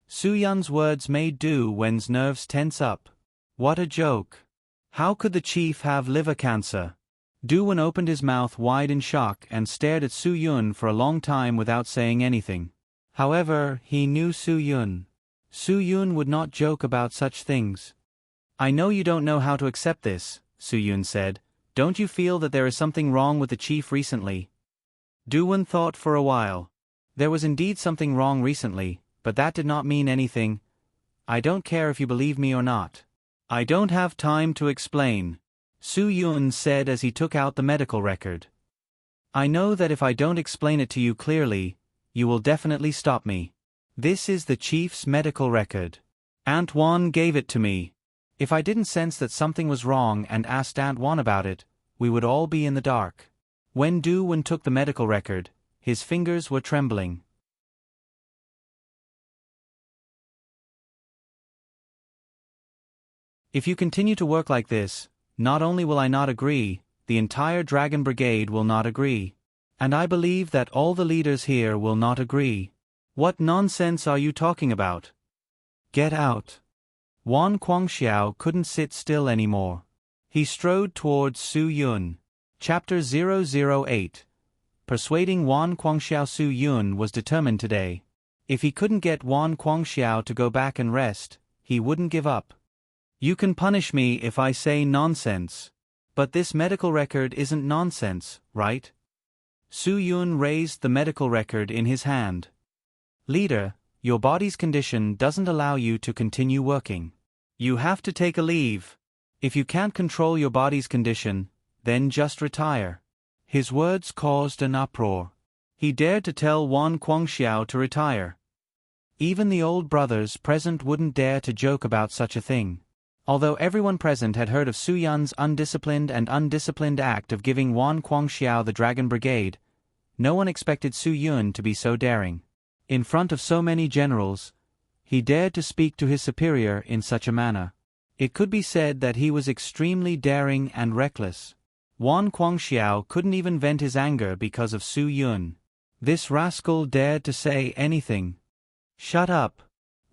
Su Yun's words made Du-Wen's nerves tense up. What a joke. How could the chief have liver cancer? Du-won opened his mouth wide in shock and stared at Su-yun for a long time without saying anything. However, he knew Su-yun. Su-yun would not joke about such things. I know you don't know how to accept this, Su-yun said. Don't you feel that there is something wrong with the chief recently? Du-won thought for a while. There was indeed something wrong recently, but that did not mean anything. I don't care if you believe me or not. I don't have time to explain, Su-yun said as he took out the medical record. I know that if I don't explain it to you clearly, you will definitely stop me. This is the chief's medical record. Aunt Wan gave it to me. If I didn't sense that something was wrong and asked Aunt Wan about it, we would all be in the dark. When Du-won took the medical record, his fingers were trembling. If you continue to work like this, not only will I not agree, the entire Dragon Brigade will not agree. And I believe that all the leaders here will not agree. What nonsense are you talking about? Get out. Wan Guangxiao couldn't sit still anymore. He strode towards Su-yun. Chapter 008. Persuading Wan Guangxiao. Su-yun was determined today. If he couldn't get Wan Guangxiao to go back and rest, he wouldn't give up. You can punish me if I say nonsense. But this medical record isn't nonsense, right? Su-yun raised the medical record in his hand. Leader, your body's condition doesn't allow you to continue working. You have to take a leave. If you can't control your body's condition, then just retire. His words caused an uproar. He dared to tell Wan Guangxiao to retire. Even the old brothers present wouldn't dare to joke about such a thing. Although everyone present had heard of Su-yun's undisciplined act of giving Wan Guangxiao the Dragon Brigade, no one expected Su-yun to be so daring. In front of so many generals, he dared to speak to his superior in such a manner. It could be said that he was extremely daring and reckless. Wan Guangxiao couldn't even vent his anger because of Su-yun. This rascal dared to say anything. Shut up.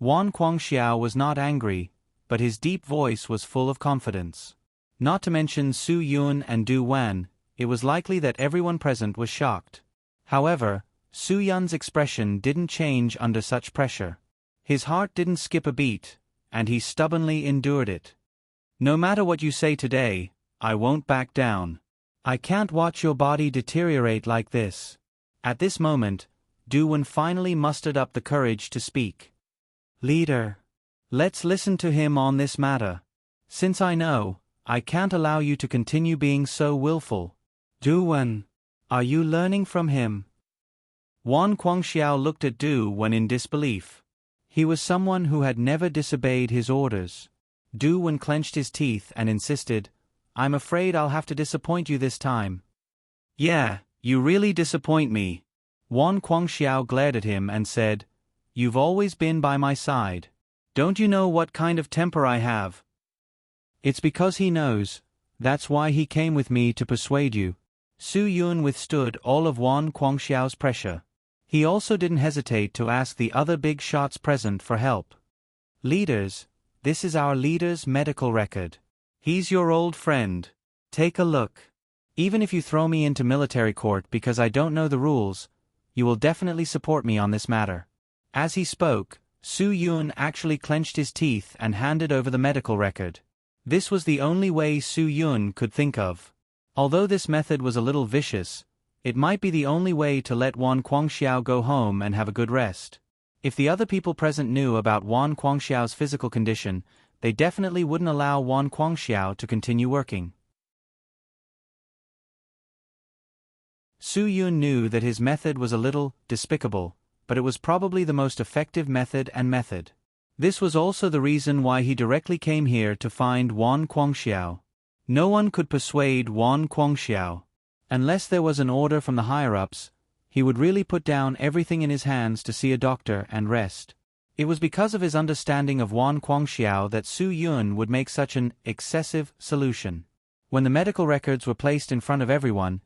Wan Guangxiao was not angry, but his deep voice was full of confidence. Not to mention Su-yun and Du-wan, it was likely that everyone present was shocked. However, Su-yun's expression didn't change under such pressure. His heart didn't skip a beat, and he stubbornly endured it. No matter what you say today, I won't back down. I can't watch your body deteriorate like this. At this moment, Du-won finally mustered up the courage to speak. Leader, let's listen to him on this matter. Since I know, I can't allow you to continue being so willful. Du-won, are you learning from him? Wan Guangxiao looked at Du-won in disbelief. He was someone who had never disobeyed his orders. Du-won clenched his teeth and insisted, I'm afraid I'll have to disappoint you this time. Yeah, you really disappoint me. Wan Guangxiao glared at him and said, You've always been by my side. Don't you know what kind of temper I have? It's because he knows. That's why he came with me to persuade you. Su-yun withstood all of Wan Guangxiao's pressure. He also didn't hesitate to ask the other big shots present for help. Leaders, this is our leader's medical record. He's your old friend. Take a look. Even if you throw me into military court because I don't know the rules, you will definitely support me on this matter. As he spoke, Su-yun actually clenched his teeth and handed over the medical record. This was the only way Su-yun could think of. Although this method was a little vicious, it might be the only way to let Wan Guangxiao go home and have a good rest. If the other people present knew about Wan Guangxiao's physical condition, they definitely wouldn't allow Wan Guangxiao to continue working. Su-yun knew that his method was a little despicable, but it was probably the most effective method. This was also the reason why he directly came here to find Wan Guangxiao. No one could persuade Wan Guangxiao. Unless there was an order from the higher-ups, he would really put down everything in his hands to see a doctor and rest. It was because of his understanding of Wan Guangxiao that Su-yun would make such an excessive solution. When the medical records were placed in front of everyone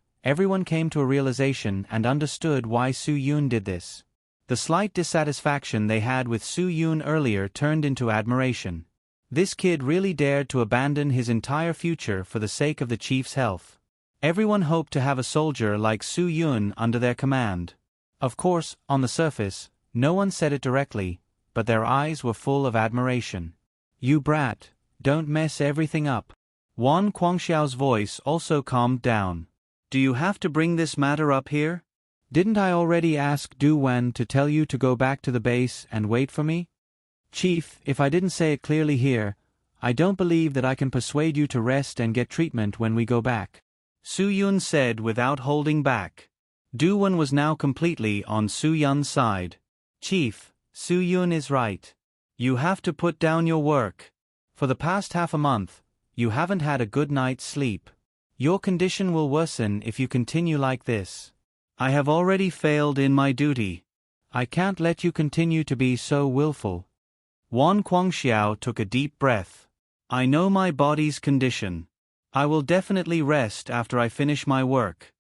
came to a realization and understood why Su-yun did this. The slight dissatisfaction they had with Su-yun earlier turned into admiration. This kid really dared to abandon his entire future for the sake of the chief's health. Everyone hoped to have a soldier like Su Yun under their command. Of course, on the surface, no one said it directly, but their eyes were full of admiration. "You brat, don't mess everything up." Wan Guangxiao's voice also calmed down. "Do you have to bring this matter up here? Didn't I already ask Du Wen to tell you to go back to the base and wait for me? Chief, if I didn't say it clearly here, I don't believe that I can persuade you to rest and get treatment when we go back," Su Yun said without holding back. Du Wen was now completely on Su Yun's side. "Chief, Su Yun is right. You have to put down your work. For the past half a month, you haven't had a good night's sleep. Your condition will worsen if you continue like this. I have already failed in my duty. I can't let you continue to be so willful." Wan Guangxiao took a deep breath. "I know my body's condition. I will definitely rest after I finish my work.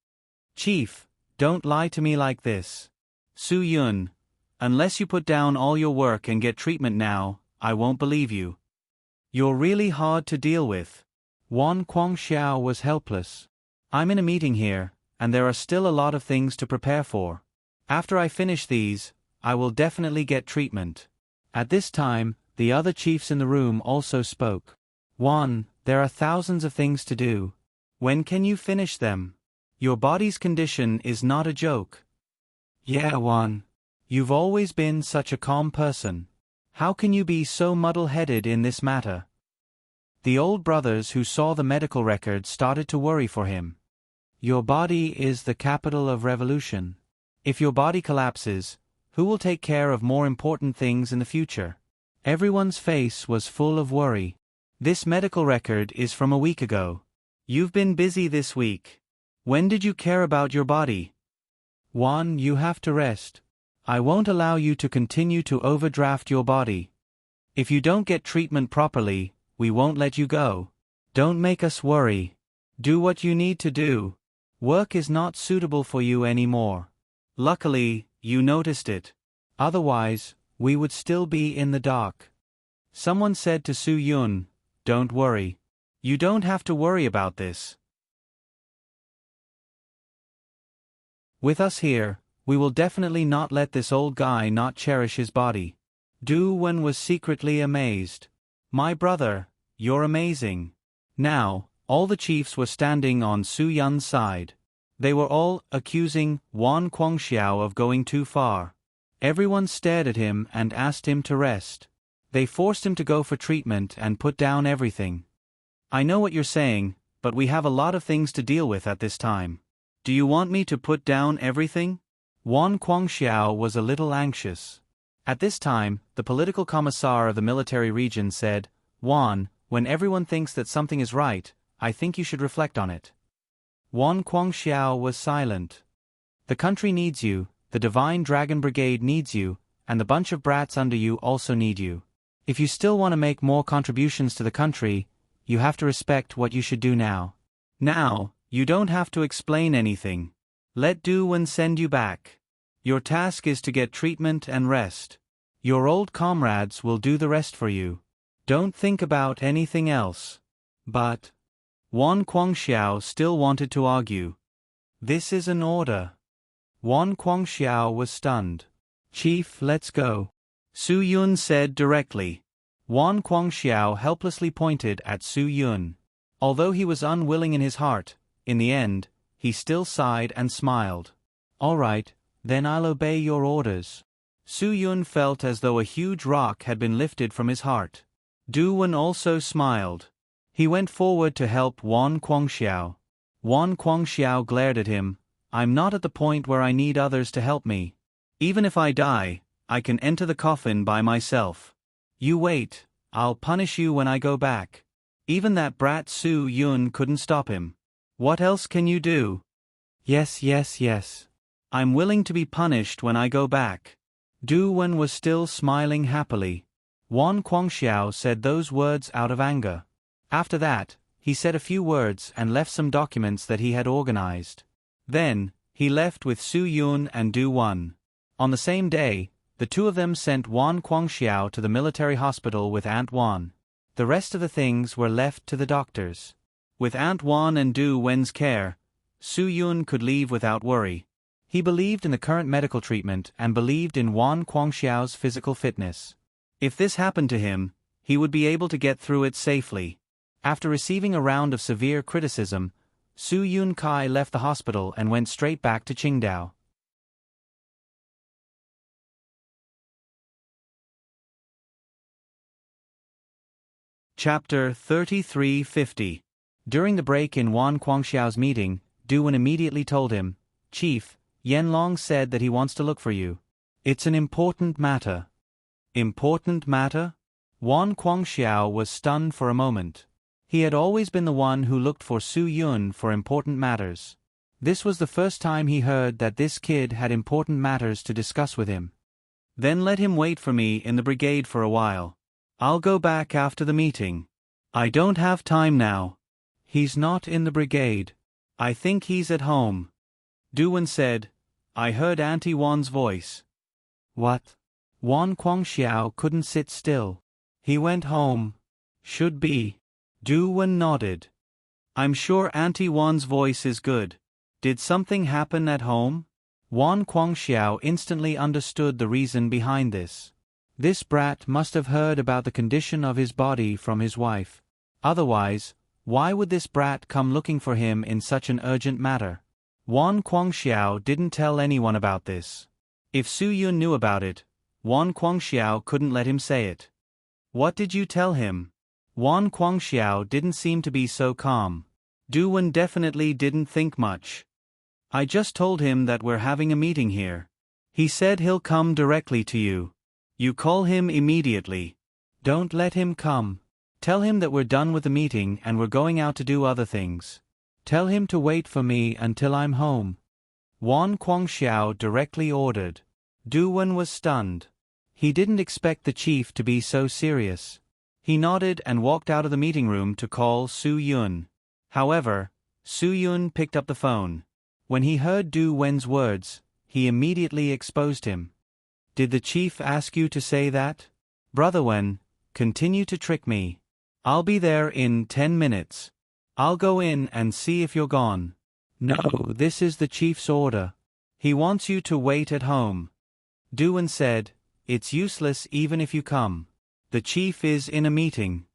Chief, don't lie to me like this. Su Yun, unless you put down all your work and get treatment now, I won't believe you. You're really hard to deal with." Wan Guangxiao was helpless. "I'm in a meeting here, and there are still a lot of things to prepare for. After I finish these, I will definitely get treatment." At this time, the other chiefs in the room also spoke. "Wan, there are thousands of things to do. When can you finish them? Your body's condition is not a joke." "Yeah, Wan. You've always been such a calm person. How can you be so muddle-headed in this matter?" The old brothers who saw the medical record started to worry for him. "Your body is the capital of revolution. If your body collapses, who will take care of more important things in the future?" Everyone's face was full of worry. "This medical record is from a week ago. You've been busy this week. When did you care about your body?" "Wan, you have to rest. I won't allow you to continue to overdraft your body. If you don't get treatment properly, we won't let you go. Don't make us worry. Do what you need to do. Work is not suitable for you anymore. Luckily, you noticed it. Otherwise, we would still be in the dark." Someone said to Su Yun, "Don't worry. You don't have to worry about this. With us here, we will definitely not let this old guy not cherish his body." Du Wen was secretly amazed. "My brother, you're amazing." Now, all the chiefs were standing on Su Yun's side. They were all accusing Wan Guangxiao of going too far. Everyone stared at him and asked him to rest. They forced him to go for treatment and put down everything. "I know what you're saying, but we have a lot of things to deal with at this time. Do you want me to put down everything?" Wan Guangxiao was a little anxious. At this time, the political commissar of the military region said, "Wan, when everyone thinks that something is right, I think you should reflect on it." Wan Guangxiao was silent. "The country needs you, the Divine Dragon Brigade needs you, and the bunch of brats under you also need you. If you still want to make more contributions to the country, you have to respect what you should do now. Now, you don't have to explain anything. Let Du Wen send you back. Your task is to get treatment and rest. Your old comrades will do the rest for you. Don't think about anything else." But Wan Guangxiao still wanted to argue. "This is an order." Wan Guangxiao was stunned. "Chief, let's go," Su Yun said directly. Wan Guangxiao helplessly pointed at Su Yun. Although he was unwilling in his heart, in the end, he still sighed and smiled. "All right, then I'll obey your orders." Su Yun felt as though a huge rock had been lifted from his heart. Du Wen also smiled. He went forward to help Wan Guangxiao. Wan Guangxiao glared at him. "I'm not at the point where I need others to help me. Even if I die, I can enter the coffin by myself. You wait, I'll punish you when I go back." Even that brat Su Yun couldn't stop him. "What else can you do?" Yes. "I'm willing to be punished when I go back." Du Wen was still smiling happily. Wan Guangxiao said those words out of anger. After that, he said a few words and left some documents that he had organized. Then, he left with Su Yun and Du Wen. On the same day, the two of them sent Wan Guangxiao to the military hospital with Aunt Wan. The rest of the things were left to the doctors. With Aunt Wan and Du Wen's care, Su Yun could leave without worry. He believed in the current medical treatment and believed in Wan Guangxiao's physical fitness. If this happened to him, he would be able to get through it safely. After receiving a round of severe criticism, Su Yun Kai left the hospital and went straight back to Qingdao. Chapter 3350. During the break in Wan Guangxiao's meeting, Du Wen immediately told him, "Chief, Yan Long said that he wants to look for you. It's an important matter." Important matter? Wan Guangxiao was stunned for a moment. He had always been the one who looked for Su Yun for important matters. This was the first time he heard that this kid had important matters to discuss with him. "Then let him wait for me in the brigade for a while. I'll go back after the meeting. I don't have time now." "He's not in the brigade. I think he's at home." Du Wen said, "I heard Auntie Wan's voice." "What?" Wan Guangxiao couldn't sit still. "He went home. Should be." Du Wen nodded. "I'm sure Auntie Wan's voice is good. Did something happen at home?" Wan Guangxiao instantly understood the reason behind this. This brat must have heard about the condition of his body from his wife. Otherwise, why would this brat come looking for him in such an urgent matter? Wan Guangxiao didn't tell anyone about this. If Su Yun knew about it, Wan Guangxiao couldn't let him say it. "What did you tell him?" Wan Guangxiao didn't seem to be so calm. Du Wen definitely didn't think much. "I just told him that we're having a meeting here. He said he'll come directly to you. You call him immediately. Don't let him come. Tell him that we're done with the meeting and we're going out to do other things. Tell him to wait for me until I'm home." Wan Guangxiao directly ordered. Du Wen was stunned. He didn't expect the chief to be so serious. He nodded and walked out of the meeting room to call Su Yun. However, Su Yun picked up the phone. When he heard Du Wen's words, he immediately exposed him. "Did the chief ask you to say that?" "Brother Wen, continue to trick me. I'll be there in 10 minutes. I'll go in and see if you're gone." "No, this is the chief's order. He wants you to wait at home." Du Wen said, "It's useless even if you come. The chief is in a meeting."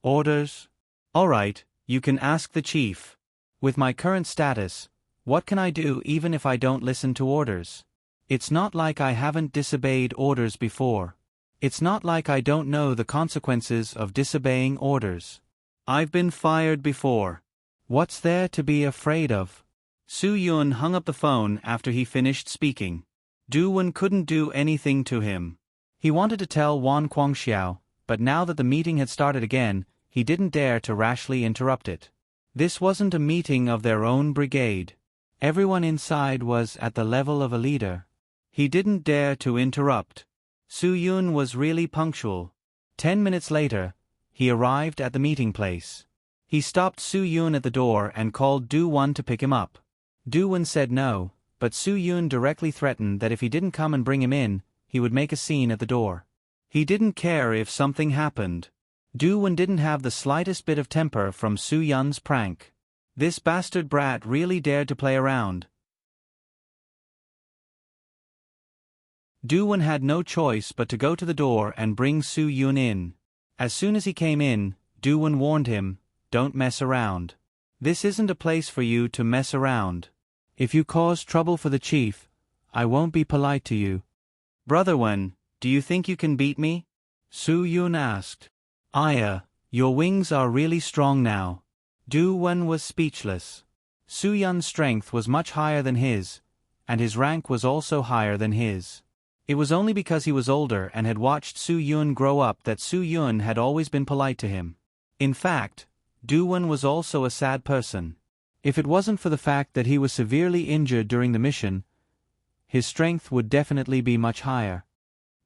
"Orders?" "All right, you can ask the chief. With my current status, what can I do even if I don't listen to orders? It's not like I haven't disobeyed orders before. It's not like I don't know the consequences of disobeying orders. I've been fired before. What's there to be afraid of?" Su Yun hung up the phone after he finished speaking. Du Wen couldn't do anything to him. He wanted to tell Wan Guangxiao, but now that the meeting had started again, he didn't dare to rashly interrupt it. This wasn't a meeting of their own brigade. Everyone inside was at the level of a leader. He didn't dare to interrupt. Su Yun was really punctual. 10 minutes later, he arrived at the meeting place. He stopped Su Yun at the door and called Du Wen to pick him up. Du Wen said no, but Su Yun directly threatened that if he didn't come and bring him in, he would make a scene at the door. He didn't care if something happened. Du Wen didn't have the slightest bit of temper from Su Yun's prank. This bastard brat really dared to play around. Du Wen had no choice but to go to the door and bring Su Yun in. As soon as he came in, Du Wen warned him, "Don't mess around. This isn't a place for you to mess around. If you cause trouble for the chief, I won't be polite to you." "Brother Wen, do you think you can beat me?" Su Yun asked. "Aya, your wings are really strong now." Du Wen was speechless. Su Yun's strength was much higher than his, and his rank was also higher than his. It was only because he was older and had watched Su Yun grow up that Su Yun had always been polite to him. In fact, Du Wen was also a sad person. If it wasn't for the fact that he was severely injured during the mission, his strength would definitely be much higher.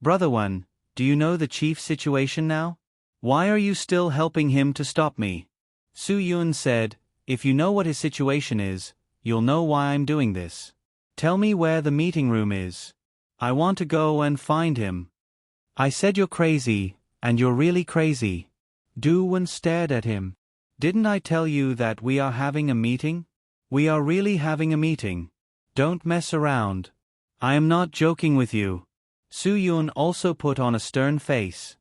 "Brother Wen, do you know the chief's situation now? Why are you still helping him to stop me?" Su Yun said, "If you know what his situation is, you'll know why I'm doing this. Tell me where the meeting room is. I want to go and find him." "I said you're crazy, and you're really crazy." Du Wen stared at him. "Didn't I tell you that we are having a meeting?" We are really having a meeting. Don't mess around. I am not joking with you. Su Yun also put on a stern face.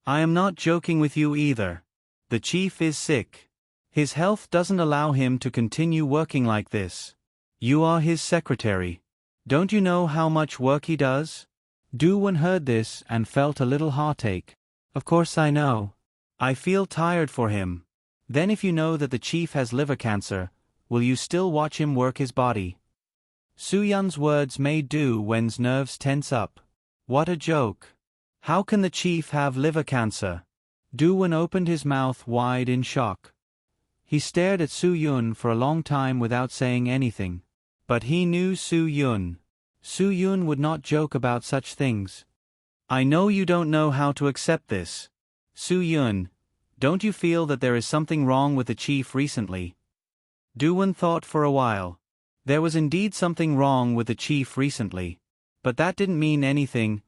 I am not joking with you either. The chief is sick. His health doesn't allow him to continue working like this. You are his secretary. Don't you know how much work he does? Du-won heard this and felt a little heartache. Of course I know. I feel tired for him. Then if you know that the chief has liver cancer, will you still watch him work his body? Su-yun's words made Du-won's nerves tense up. What a joke. How can the chief have liver cancer? Du-won opened his mouth wide in shock. He stared at Su-yun for a long time without saying anything. But he knew Su-yun. Su-yun would not joke about such things. I know you don't know how to accept this. Su-yun, don't you feel that there is something wrong with the chief recently? Du-won thought for a while. There was indeed something wrong with the chief recently. But that didn't mean anything.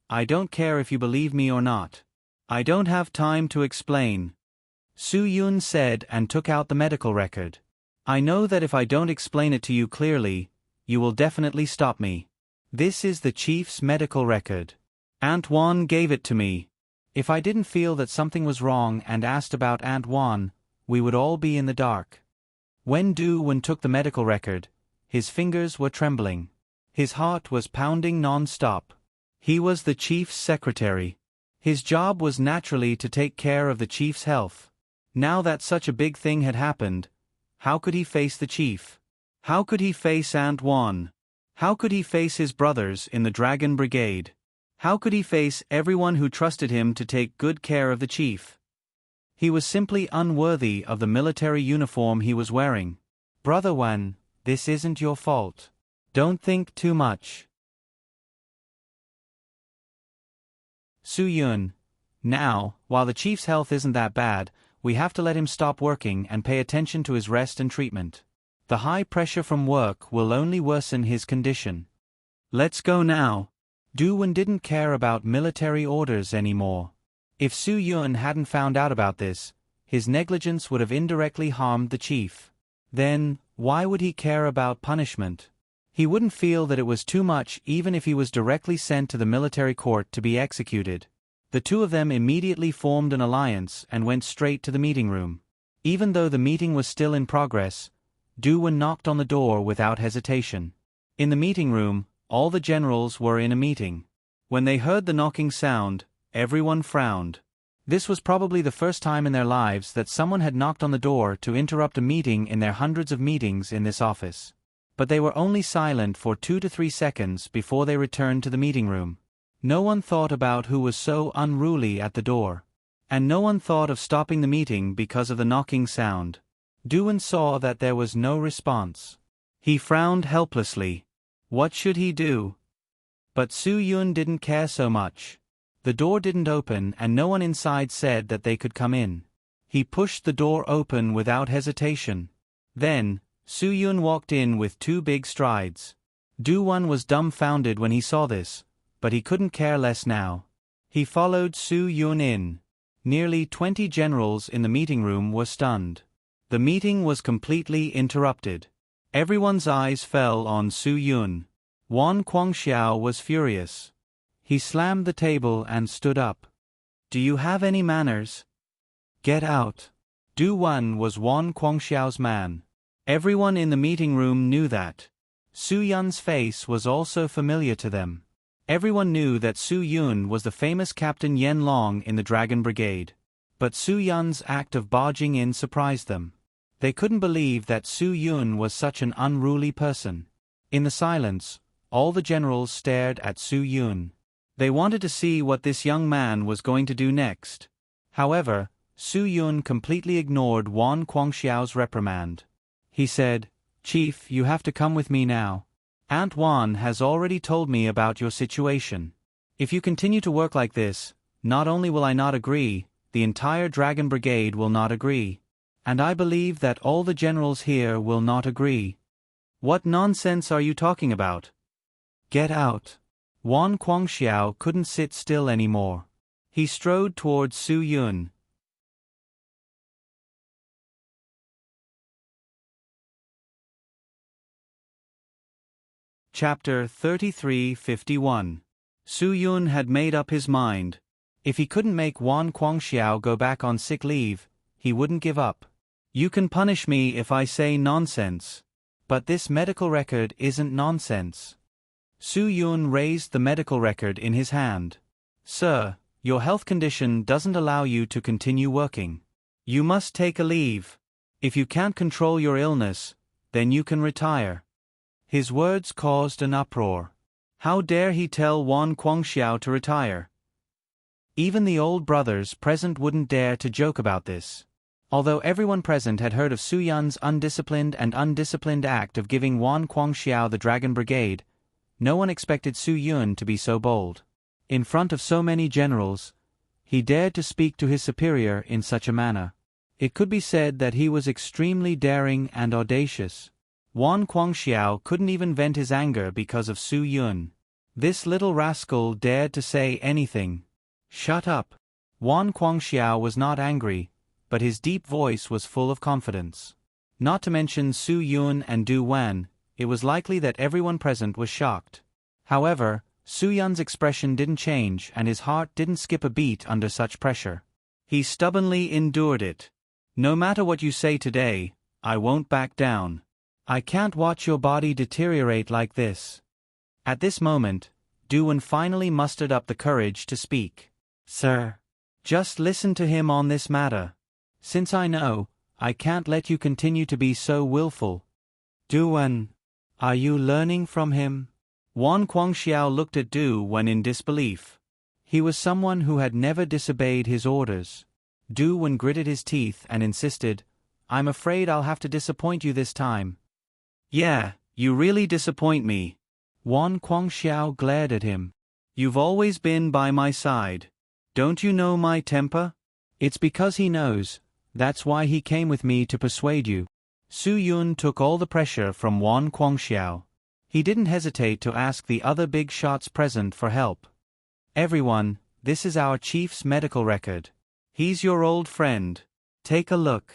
I don't care if you believe me or not. I don't have time to explain. Su-yun said and took out the medical record. I know that if I don't explain it to you clearly, you will definitely stop me. This is the chief's medical record. Aunt Wan gave it to me. If I didn't feel that something was wrong and asked about Aunt Wan, we would all be in the dark. When Du-won took the medical record, his fingers were trembling. His heart was pounding non-stop. He was the chief's secretary. His job was naturally to take care of the chief's health. Now that such a big thing had happened, how could he face the chief? How could he face Aunt Wan? How could he face his brothers in the Dragon Brigade? How could he face everyone who trusted him to take good care of the chief? He was simply unworthy of the military uniform he was wearing. Brother Wan, this isn't your fault. Don't think too much. Su-yun, now, while the chief's health isn't that bad, we have to let him stop working and pay attention to his rest and treatment. The high pressure from work will only worsen his condition. Let's go now. Du-won didn't care about military orders anymore. If Su-yun hadn't found out about this, his negligence would have indirectly harmed the chief. Then, why would he care about punishment? He wouldn't feel that it was too much even if he was directly sent to the military court to be executed. The two of them immediately formed an alliance and went straight to the meeting room. Even though the meeting was still in progress, Du-won knocked on the door without hesitation. In the meeting room, all the generals were in a meeting. When they heard the knocking sound, everyone frowned. This was probably the first time in their lives that someone had knocked on the door to interrupt a meeting in their hundreds of meetings in this office. But they were only silent for 2 to 3 seconds before they returned to the meeting room. No one thought about who was so unruly at the door. And no one thought of stopping the meeting because of the knocking sound. Du-won saw that there was no response. He frowned helplessly. What should he do? But Su-yun didn't care so much. The door didn't open and no one inside said that they could come in. He pushed the door open without hesitation. Then, Su-yun walked in with 2 big strides. Du-won was dumbfounded when he saw this, but he couldn't care less now. He followed Su-yun in. Nearly 20 generals in the meeting room were stunned. The meeting was completely interrupted. Everyone's eyes fell on Su-yun. Wan Guangxiao was furious. He slammed the table and stood up. Do you have any manners? Get out. Du-won was Wan Guangxiao's man. Everyone in the meeting room knew that. Su-yun's face was also familiar to them. Everyone knew that Su-yun was the famous Captain Yen Long in the Dragon Brigade. But Su-yun's act of barging in surprised them. They couldn't believe that Su-yun was such an unruly person. In the silence, all the generals stared at Su-yun. They wanted to see what this young man was going to do next. However, Su-yun completely ignored Wan Guangxiao's reprimand. He said, "Chief, you have to come with me now. Aunt Wan has already told me about your situation. If you continue to work like this, not only will I not agree, the entire Dragon Brigade will not agree. And I believe that all the generals here will not agree." What nonsense are you talking about? Get out. Wan Guangxiao couldn't sit still anymore. He strode towards Su-yun. Chapter 3351. Su Yun had made up his mind. If he couldn't make Wan Guangxiao go back on sick leave, he wouldn't give up. You can punish me if I say nonsense. But this medical record isn't nonsense. Su Yun raised the medical record in his hand. Sir, your health condition doesn't allow you to continue working. You must take a leave. If you can't control your illness, then you can retire. His words caused an uproar. How dare he tell Wan Guangxiao to retire? Even the old brothers present wouldn't dare to joke about this. Although everyone present had heard of Su Yun's undisciplined act of giving Wan Guangxiao the Dragon Brigade, no one expected Su Yun to be so bold. In front of so many generals, he dared to speak to his superior in such a manner. It could be said that he was extremely daring and audacious. Wan Guangxiao couldn't even vent his anger because of Su Yun. This little rascal dared to say anything. Shut up. Wan Guangxiao was not angry, but his deep voice was full of confidence. Not to mention Su Yun and Du Wan, it was likely that everyone present was shocked. However, Su Yun's expression didn't change and his heart didn't skip a beat under such pressure. He stubbornly endured it. No matter what you say today, I won't back down. I can't watch your body deteriorate like this. At this moment, Du Wan finally mustered up the courage to speak. Sir, just listen to him on this matter. Since I know, I can't let you continue to be so willful. Du Wan, are you learning from him? Wan Guangxiao looked at Du Wan in disbelief. He was someone who had never disobeyed his orders. Du Wan gritted his teeth and insisted, I'm afraid I'll have to disappoint you this time. Yeah, you really disappoint me. Wan Guangxiao glared at him. You've always been by my side. Don't you know my temper? It's because he knows. That's why he came with me to persuade you. Su Yun took all the pressure from Wan Guangxiao. He didn't hesitate to ask the other big shots present for help. Everyone, this is our chief's medical record. He's your old friend. Take a look.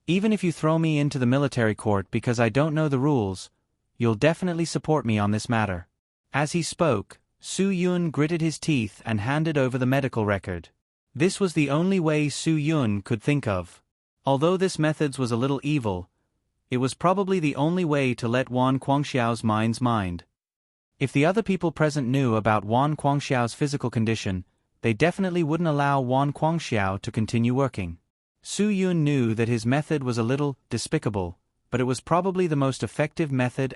Even if you throw me into the military court because I don't know the rules, you'll definitely support me on this matter. As he spoke, Su Yun gritted his teeth and handed over the medical record. This was the only way Su Yun could think of. Although this method was a little evil, it was probably the only way to let Wan Guangxiao's mind. If the other people present knew about Wan Guangxiao's physical condition, they definitely wouldn't allow Wan Guangxiao to continue working. Su Yun knew that his method was a little despicable, but it was probably the most effective method.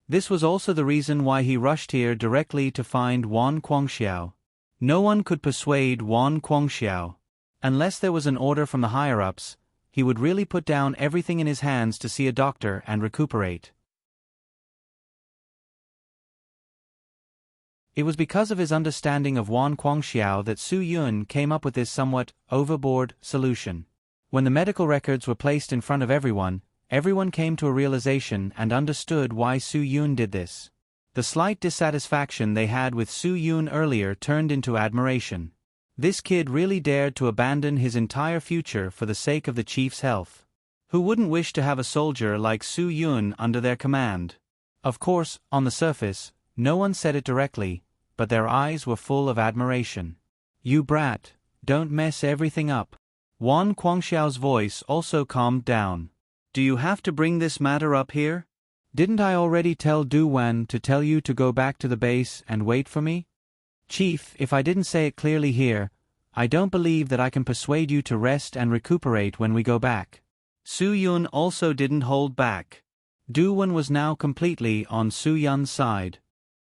This was also the reason why he rushed here directly to find Wan Guangxiao. No one could persuade Wan Guangxiao. Unless there was an order from the higher-ups, he would really put down everything in his hands to see a doctor and recuperate. It was because of his understanding of Wan Guangxiao that Su Yun came up with this somewhat overboard solution. When the medical records were placed in front of everyone came to a realization and understood why Su Yun did this. The slight dissatisfaction they had with Su Yun earlier turned into admiration. This kid really dared to abandon his entire future for the sake of the chief's health. Who wouldn't wish to have a soldier like Su Yun under their command? Of course, on the surface, no one said it directly, but their eyes were full of admiration. You brat, don't mess everything up. Wan Guangxiao's voice also calmed down. Do you have to bring this matter up here? Didn't I already tell Du Wan to tell you to go back to the base and wait for me? Chief, if I didn't say it clearly here, I don't believe that I can persuade you to rest and recuperate when we go back. Su Yun also didn't hold back. Du Wan was now completely on Su Yun's side.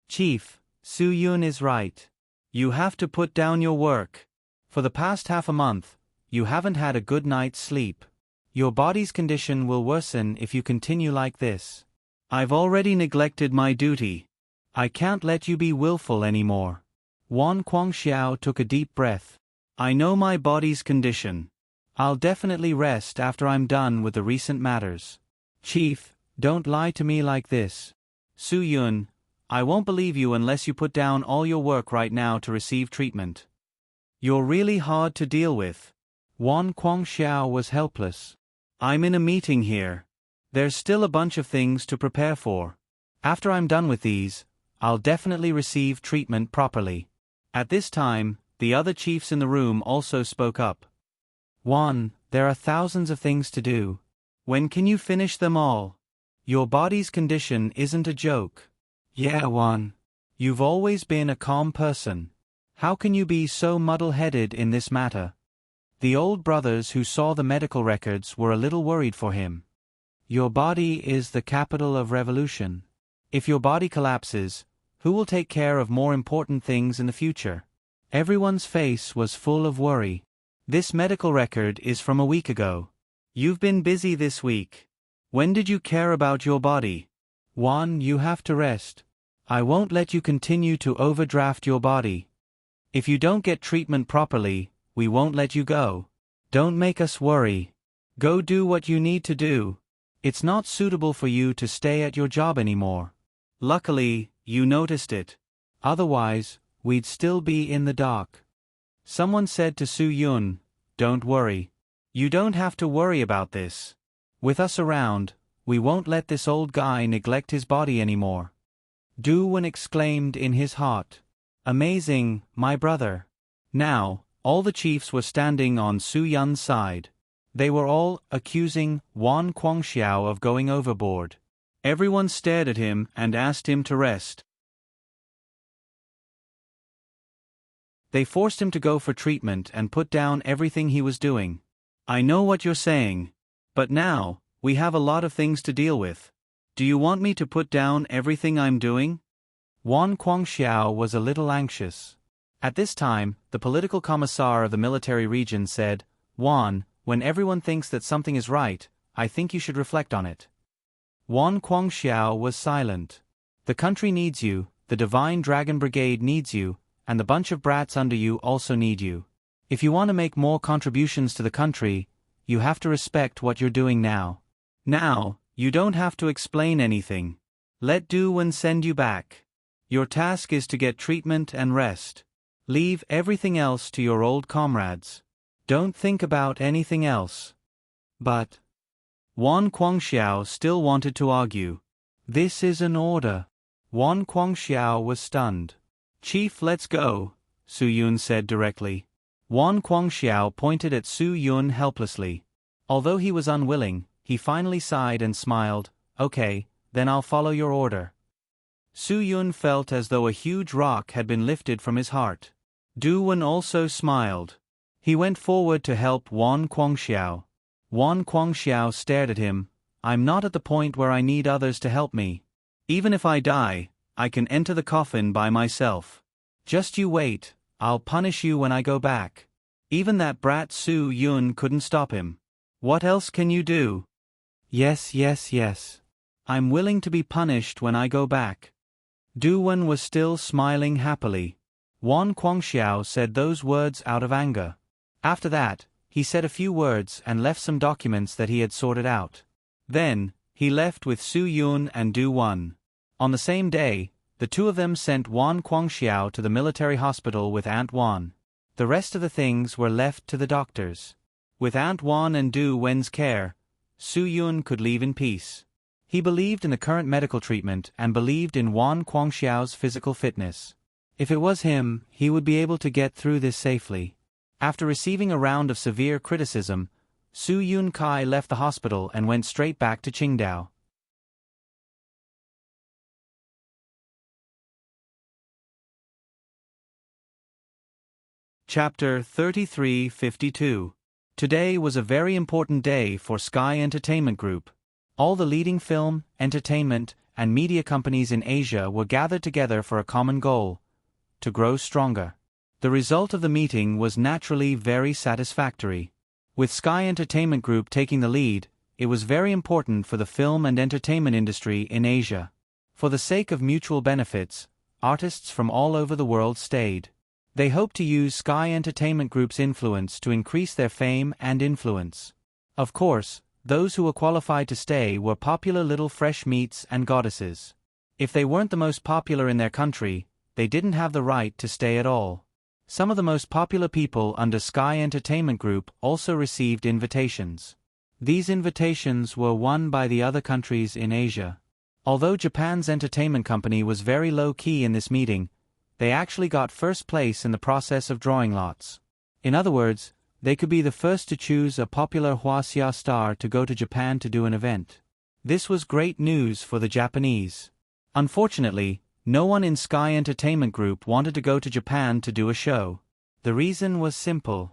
Chief, Su Yun is right. You have to put down your work. For the past half a month, you haven't had a good night's sleep. Your body's condition will worsen if you continue like this. I've already neglected my duty. I can't let you be willful anymore. Wan Guangxiao took a deep breath. I know my body's condition. I'll definitely rest after I'm done with the recent matters. Chief, don't lie to me like this. Su Yun, I won't believe you unless you put down all your work right now to receive treatment. You're really hard to deal with. Wan Guangxiao was helpless. I'm in a meeting here. There's still a bunch of things to prepare for. After I'm done with these, I'll definitely receive treatment properly. At this time, the other chiefs in the room also spoke up. Juan, there are thousands of things to do. When can you finish them all? Your body's condition isn't a joke. Yeah, Juan. You've always been a calm person. How can you be so muddle-headed in this matter? The old brothers who saw the medical records were a little worried for him. Your body is the capital of revolution. If your body collapses, who will take care of more important things in the future? Everyone's face was full of worry. This medical record is from a week ago. You've been busy this week. When did you care about your body? Juan, you have to rest. I won't let you continue to overdraft your body. If you don't get treatment properly, we won't let you go. Don't make us worry. Go do what you need to do. It's not suitable for you to stay at your job anymore. Luckily, you noticed it. Otherwise, we'd still be in the dark. Someone said to Su Yun, "Don't worry. You don't have to worry about this. With us around, we won't let this old guy neglect his body anymore." Du Wen exclaimed in his heart, "Amazing, my brother." Now, all the chiefs were standing on Su Yun's side. They were all accusing Wan Guangxiao of going overboard. Everyone stared at him and asked him to rest. They forced him to go for treatment and put down everything he was doing. I know what you're saying. But now, we have a lot of things to deal with. Do you want me to put down everything I'm doing? Wan Guangxiao was a little anxious. At this time, the political commissar of the military region said, "Wan, when everyone thinks that something is right, I think you should reflect on it." Wan Guangxiao was silent. The country needs you, the Divine Dragon Brigade needs you, and the bunch of brats under you also need you. If you want to make more contributions to the country, you have to respect what you're doing now. Now, you don't have to explain anything. Let Du Wen send you back. Your task is to get treatment and rest. Leave everything else to your old comrades. Don't think about anything else. But Wan Guangxiao still wanted to argue. This is an order. Wan Guangxiao was stunned. Chief, let's go, Su Yun said directly. Wan Guangxiao pointed at Su Yun helplessly. Although he was unwilling, he finally sighed and smiled. Okay, then I'll follow your order. Su Yun felt as though a huge rock had been lifted from his heart. Du Wen also smiled. He went forward to help Wan Guangxiao. Wan Guangxiao stared at him. I'm not at the point where I need others to help me. Even if I die, I can enter the coffin by myself. Just you wait, I'll punish you when I go back. Even that brat Su Yun couldn't stop him. What else can you do? Yes. I'm willing to be punished when I go back. Du Wen was still smiling happily. Wan Guangxiao said those words out of anger. After that, he said a few words and left some documents that he had sorted out. Then, he left with Su Yun and Du Wen. On the same day, the two of them sent Wan Guangxiao to the military hospital with Aunt Wan. The rest of the things were left to the doctors. With Aunt Wan and Du Wen's care, Su Yun could leave in peace. He believed in the current medical treatment and believed in Wan Guangxiao's physical fitness. If it was him, he would be able to get through this safely. After receiving a round of severe criticism, Su Yun Kai left the hospital and went straight back to Qingdao. Chapter 3352. Today was a very important day for Sky Entertainment Group. All the leading film, entertainment, and media companies in Asia were gathered together for a common goal: to grow stronger. The result of the meeting was naturally very satisfactory. With Sky Entertainment Group taking the lead, it was very important for the film and entertainment industry in Asia. For the sake of mutual benefits, artists from all over the world stayed. They hoped to use Sky Entertainment Group's influence to increase their fame and influence. Of course, those who were qualified to stay were popular little fresh meats and goddesses. If they weren't the most popular in their country, they didn't have the right to stay at all. Some of the most popular people under Sky Entertainment Group also received invitations. These invitations were won by the other countries in Asia. Although Japan's entertainment company was very low-key in this meeting, they actually got first place in the process of drawing lots. In other words, they could be the first to choose a popular Hwaseoa star to go to Japan to do an event. This was great news for the Japanese. Unfortunately, no one in Sky Entertainment Group wanted to go to Japan to do a show. The reason was simple.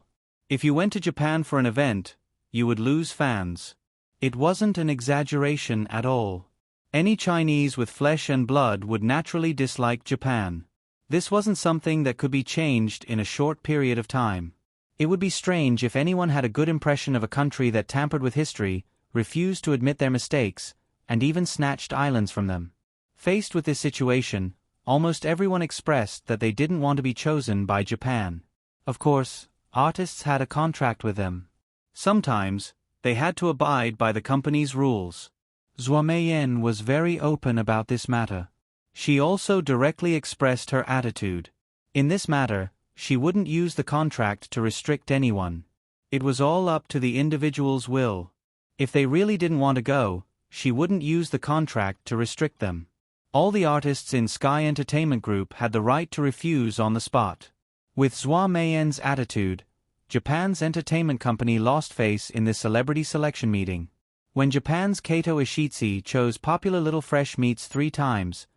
If you went to Japan for an event, you would lose fans. It wasn't an exaggeration at all. Any Chinese with flesh and blood would naturally dislike Japan. This wasn't something that could be changed in a short period of time. It would be strange if anyone had a good impression of a country that tampered with history, refused to admit their mistakes, and even snatched islands from them. Faced with this situation, almost everyone expressed that they didn't want to be chosen by Japan. Of course, artists had a contract with them. Sometimes, they had to abide by the company's rules. Zhua Meiyan was very open about this matter. She also directly expressed her attitude. In this matter, she wouldn't use the contract to restrict anyone. It was all up to the individual's will. If they really didn't want to go, she wouldn't use the contract to restrict them. All the artists in Sky Entertainment Group had the right to refuse on the spot. With Zhua Meiyan's attitude, Japan's entertainment company lost face in this celebrity selection meeting. When Japan's Kato Ishitsu chose Popular Little Fresh Meats 3 times,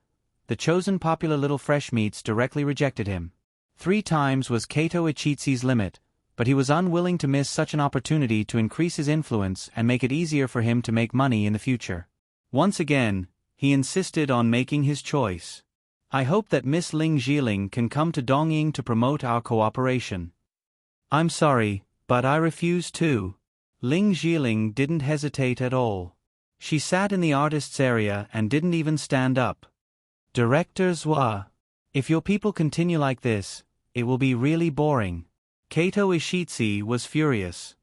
the chosen Popular Little Fresh Meats directly rejected him. 3 times was Kato Ishitsu's limit, but he was unwilling to miss such an opportunity to increase his influence and make it easier for him to make money in the future. Once again, he insisted on making his choice. I hope that Miss Ling Jiling can come to Dongying to promote our cooperation. I'm sorry, but I refuse to. Ling Jiling didn't hesitate at all. She sat in the artist's area and didn't even stand up. Director Zhua, if your people continue like this, it will be really boring. Kato Ishitsu was furious.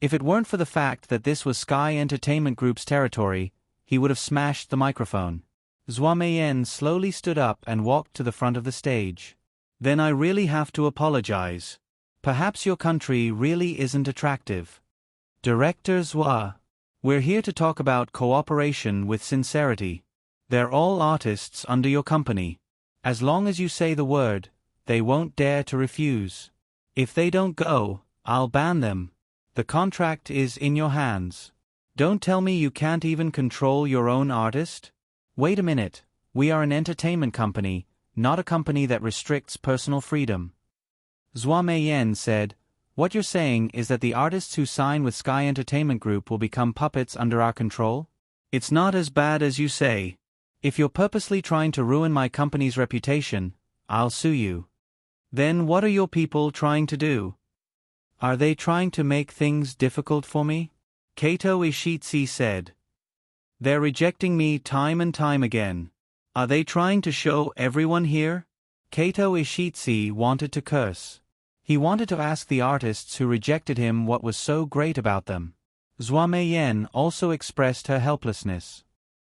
If it weren't for the fact that this was Sky Entertainment Group's territory, he would have smashed the microphone. Zhua Meiyan slowly stood up and walked to the front of the stage. Then I really have to apologize. Perhaps your country really isn't attractive. Director Zhua, we're here to talk about cooperation with sincerity. They're all artists under your company. As long as you say the word, they won't dare to refuse. If they don't go, I'll ban them. The contract is in your hands. Don't tell me you can't even control your own artist? Wait a minute, we are an entertainment company, not a company that restricts personal freedom. Zhua Meiyan said, what you're saying is that the artists who sign with Sky Entertainment Group will become puppets under our control? It's not as bad as you say. If you're purposely trying to ruin my company's reputation, I'll sue you. Then what are your people trying to do? Are they trying to make things difficult for me? Kato Ishitsu said. They're rejecting me time and time again. Are they trying to show everyone here? Kato Ishitsu wanted to curse. He wanted to ask the artists who rejected him what was so great about them. Zhua Meiyan also expressed her helplessness.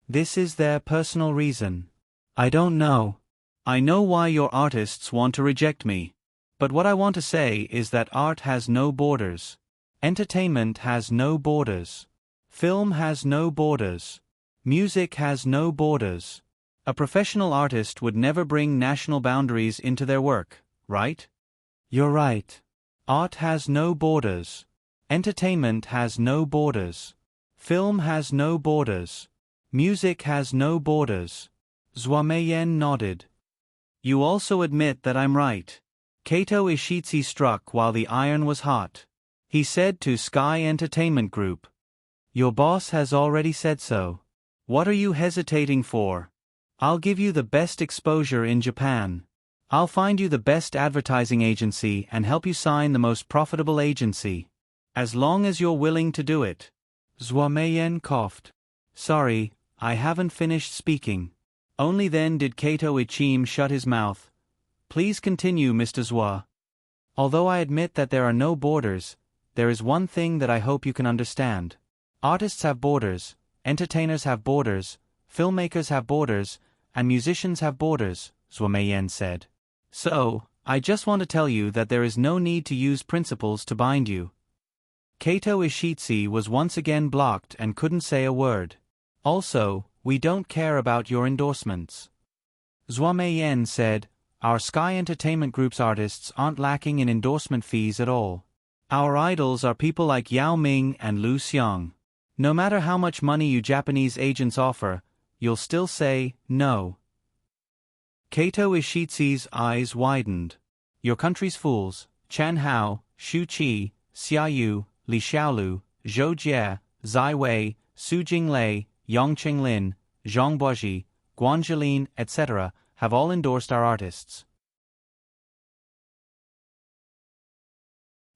This is their personal reason. I don't know. I know why your artists want to reject me. But what I want to say is that art has no borders. Entertainment has no borders. Film has no borders. Music has no borders. A professional artist would never bring national boundaries into their work, right? You're right. Art has no borders. Entertainment has no borders. Film has no borders. Music has no borders. Zhua Meiyan nodded. You also admit that I'm right. Kato Ishitsu struck while the iron was hot. He said to Sky Entertainment Group, your boss has already said so. What are you hesitating for? I'll give you the best exposure in Japan. I'll find you the best advertising agency and help you sign the most profitable agency. As long as you're willing to do it. Zhua Meiyan coughed. Sorry, I haven't finished speaking. Only then did Kato Ishitsu shut his mouth. Please continue, Mr. Zhua. Although I admit that there are no borders, there is one thing that I hope you can understand. Artists have borders, entertainers have borders, filmmakers have borders, and musicians have borders, Zhua Meiyan said. So, I just want to tell you that there is no need to use principles to bind you. Kato Ishitsu was once again blocked and couldn't say a word. Also, we don't care about your endorsements. Zhua Meiyan said, our Sky Entertainment Group's artists aren't lacking in endorsement fees at all. Our idols are people like Yao Ming and Lu Xiang. No matter how much money you Japanese agents offer, you'll still say, no. Kato Ishitsu's eyes widened. Your country's fools, Chan Hao, Xu Qi, Xia Yu, Li Xiaolu, Zhou Jie, Zai Wei, Su Jinglei, Yang Chenglin, Zhang Boji, Guan Zhilin, etc., have all endorsed our artists.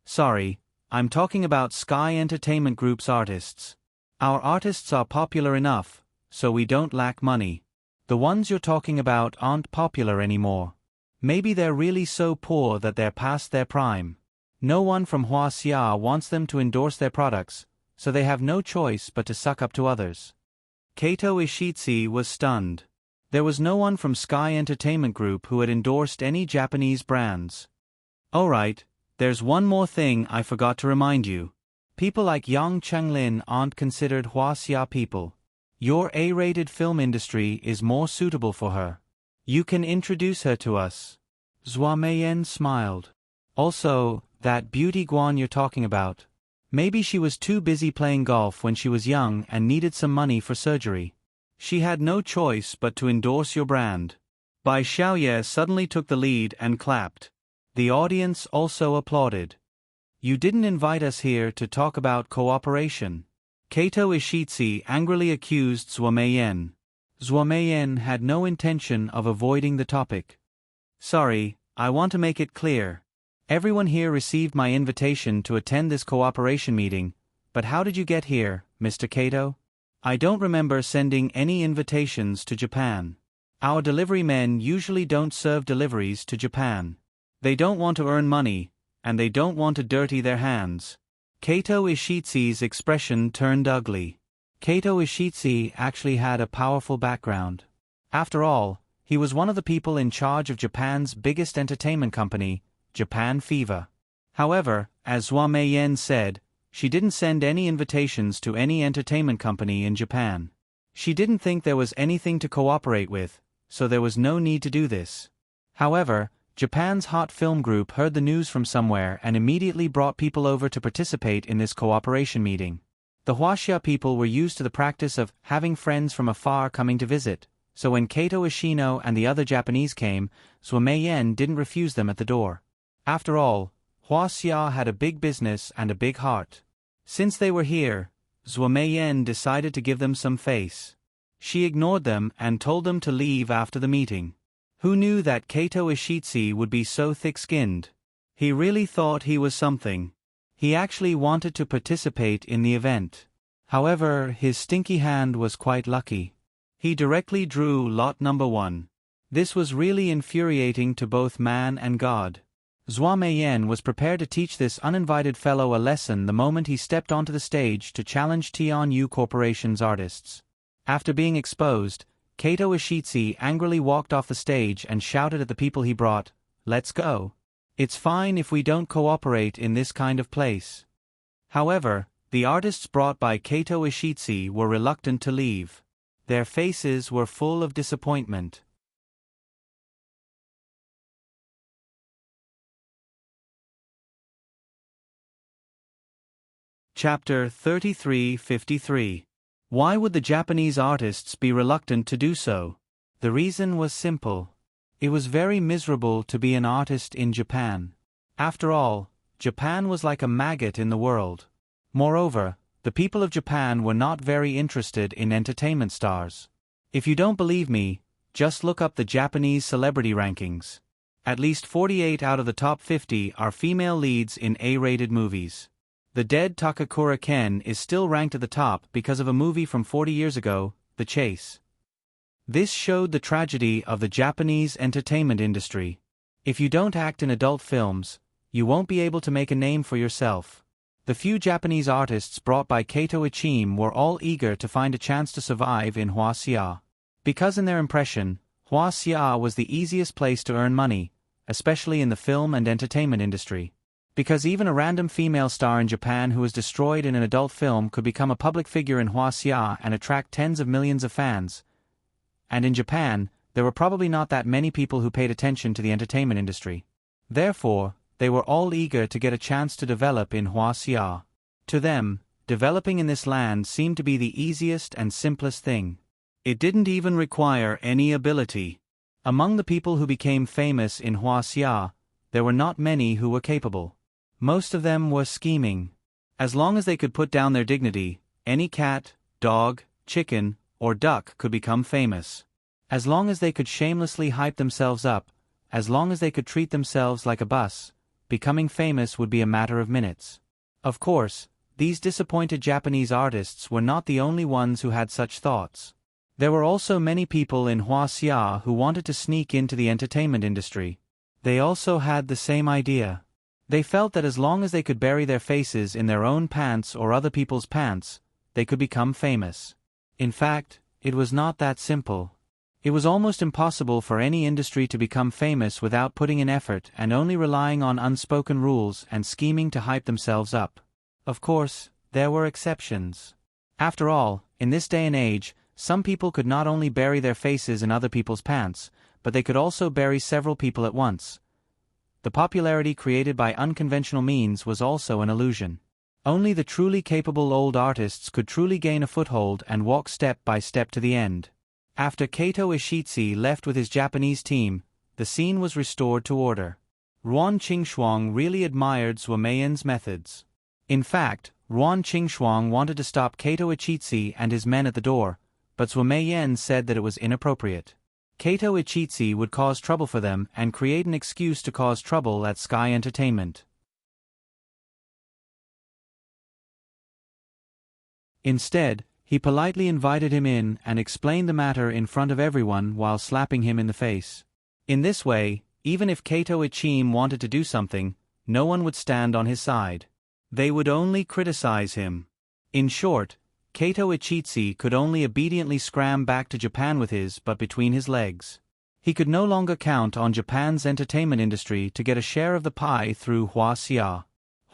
Sorry, I'm talking about Sky Entertainment Group's artists. Our artists are popular enough, so we don't lack money. The ones you're talking about aren't popular anymore. Maybe they're really so poor that they're past their prime. No one from Huaxia wants them to endorse their products, so they have no choice but to suck up to others. Kato Ishitsu was stunned. There was no one from Sky Entertainment Group who had endorsed any Japanese brands. Alright, there's one more thing I forgot to remind you. People like Yang Chenglin aren't considered Huaxia people. Your A-rated film industry is more suitable for her. You can introduce her to us. Zhua Meiyan smiled. Also, that beauty Guan you're talking about. Maybe she was too busy playing golf when she was young and needed some money for surgery. She had no choice but to endorse your brand. Bai Xiaoye suddenly took the lead and clapped. The audience also applauded. You didn't invite us here to talk about cooperation. Kato Ishitsu angrily accused Zhua Meiyan. Zhua Meiyan had no intention of avoiding the topic. Sorry, I want to make it clear. Everyone here received my invitation to attend this cooperation meeting, but how did you get here, Mr. Kato? I don't remember sending any invitations to Japan. Our delivery men usually don't serve deliveries to Japan. They don't want to earn money, and they don't want to dirty their hands. Kato Ishitsu's expression turned ugly. Kato Ishitsu actually had a powerful background. After all, he was one of the people in charge of Japan's biggest entertainment company, Japan Fever. However, as Zhua Meiyan said, she didn't send any invitations to any entertainment company in Japan. She didn't think there was anything to cooperate with, so there was no need to do this. However, Japan's hot film group heard the news from somewhere and immediately brought people over to participate in this cooperation meeting. The Huaxia people were used to the practice of having friends from afar coming to visit, so when Kato Ishino and the other Japanese came, Zhua Meiyan didn't refuse them at the door. After all, Huaxia had a big business and a big heart. Since they were here, Zhua Meiyan decided to give them some face. She ignored them and told them to leave after the meeting. Who knew that Kato Ishitsu would be so thick-skinned? He really thought he was something. He actually wanted to participate in the event. However, his stinky hand was quite lucky. He directly drew lot number 1. This was really infuriating to both man and God. Zhua Meiyan was prepared to teach this uninvited fellow a lesson the moment he stepped onto the stage to challenge Tianyu Corporation's artists. After being exposed, Kato Ishitsu angrily walked off the stage and shouted at the people he brought, "Let's go. It's fine if we don't cooperate in this kind of place." However, the artists brought by Kato Ishitsu were reluctant to leave. Their faces were full of disappointment. Chapter 3353. Why would the Japanese artists be reluctant to do so? The reason was simple. It was very miserable to be an artist in Japan. After all, Japan was like a maggot in the world. Moreover, the people of Japan were not very interested in entertainment stars. If you don't believe me, just look up the Japanese celebrity rankings. At least 48 out of the top 50 are female leads in A-rated movies. The dead Takakura Ken is still ranked at the top because of a movie from 40 years ago, The Chase. This showed the tragedy of the Japanese entertainment industry. If you don't act in adult films, you won't be able to make a name for yourself. The few Japanese artists brought by Kato Ichim were all eager to find a chance to survive in Huaxia. Because in their impression, Huaxia was the easiest place to earn money, especially in the film and entertainment industry. Because even a random female star in Japan who was destroyed in an adult film could become a public figure in Huaxia and attract tens of millions of fans. And in Japan, there were probably not that many people who paid attention to the entertainment industry. Therefore, they were all eager to get a chance to develop in Huaxia. To them, developing in this land seemed to be the easiest and simplest thing. It didn't even require any ability. Among the people who became famous in Huaxia, there were not many who were capable. Most of them were scheming. As long as they could put down their dignity, any cat, dog, chicken, or duck could become famous. As long as they could shamelessly hype themselves up, as long as they could treat themselves like a bus, becoming famous would be a matter of minutes. Of course, these disappointed Japanese artists were not the only ones who had such thoughts. There were also many people in Huaxia who wanted to sneak into the entertainment industry. They also had the same idea. They felt that as long as they could bury their faces in their own pants or other people's pants, they could become famous. In fact, it was not that simple. It was almost impossible for any industry to become famous without putting in effort and only relying on unspoken rules and scheming to hype themselves up. Of course, there were exceptions. After all, in this day and age, some people could not only bury their faces in other people's pants, but they could also bury several people at once. The popularity created by unconventional means was also an illusion. Only the truly capable old artists could truly gain a foothold and walk step by step to the end. After Kato Ishitsu left with his Japanese team, the scene was restored to order. Ruan Qingxuang really admired Zhuo Meiyan's methods. In fact, Ruan Qingxuang wanted to stop Kato Ishitsu and his men at the door, but Zhuo Meiyan said that it was inappropriate. Kato Ishitsu would cause trouble for them and create an excuse to cause trouble at Sky Entertainment. Instead, he politely invited him in and explained the matter in front of everyone while slapping him in the face. In this way, even if Kato Ichim wanted to do something, no one would stand on his side. They would only criticize him. In short, Kato Ishitsu could only obediently scram back to Japan with his butt between his legs. He could no longer count on Japan's entertainment industry to get a share of the pie through Huaxia.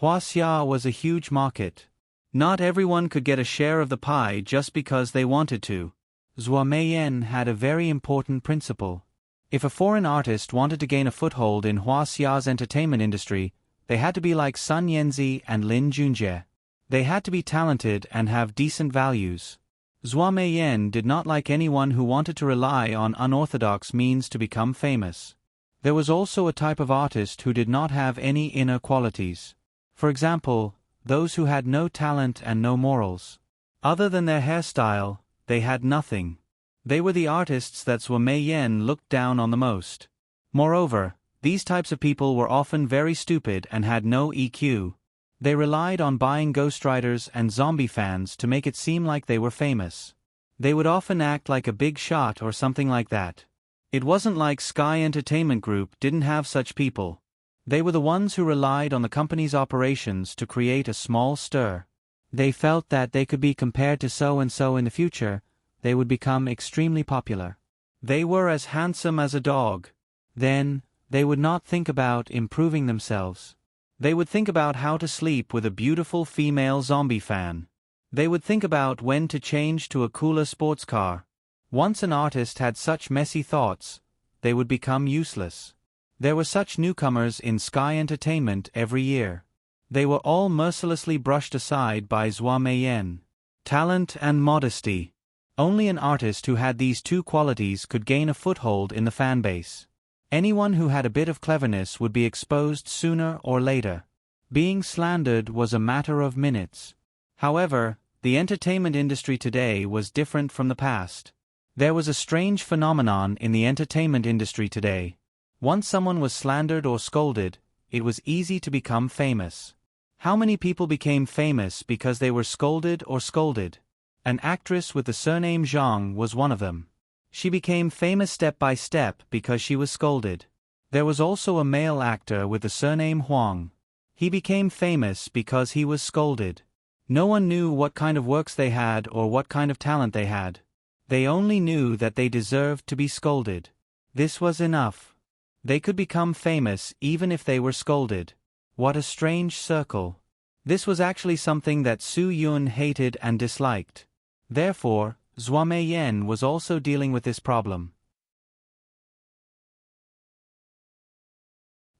Huaxia was a huge market. Not everyone could get a share of the pie just because they wanted to. Zhuo Meiyan had a very important principle. If a foreign artist wanted to gain a foothold in Huaxia's entertainment industry, they had to be like Sun Yanzi and Lin Junjie. They had to be talented and have decent values. Zhuo Meiyan did not like anyone who wanted to rely on unorthodox means to become famous. There was also a type of artist who did not have any inner qualities. For example, those who had no talent and no morals. Other than their hairstyle, they had nothing. They were the artists that Zhuo Meiyan looked down on the most. Moreover, these types of people were often very stupid and had no EQ. They relied on buying ghostwriters and zombie fans to make it seem like they were famous. They would often act like a big shot or something like that. It wasn't like Sky Entertainment Group didn't have such people. They were the ones who relied on the company's operations to create a small stir. They felt that they could be compared to so-and-so in the future, they would become extremely popular. They were as handsome as a dog. Then, they would not think about improving themselves. They would think about how to sleep with a beautiful female zombie fan. They would think about when to change to a cooler sports car. Once an artist had such messy thoughts, they would become useless. There were such newcomers in Sky Entertainment every year. They were all mercilessly brushed aside by Zhuo Meiyan. Talent and modesty. Only an artist who had these two qualities could gain a foothold in the fan base. Anyone who had a bit of cleverness would be exposed sooner or later. Being slandered was a matter of minutes. However, the entertainment industry today was different from the past. There was a strange phenomenon in the entertainment industry today. Once someone was slandered or scolded, it was easy to become famous. How many people became famous because they were scolded or scolded? An actress with the surname Zhang was one of them. She became famous step by step because she was scolded. There was also a male actor with the surname Huang. He became famous because he was scolded. No one knew what kind of works they had or what kind of talent they had. They only knew that they deserved to be scolded. This was enough. They could become famous even if they were scolded. What a strange circle. This was actually something that Su Yun hated and disliked. Therefore, Zhua Meiyan was also dealing with this problem.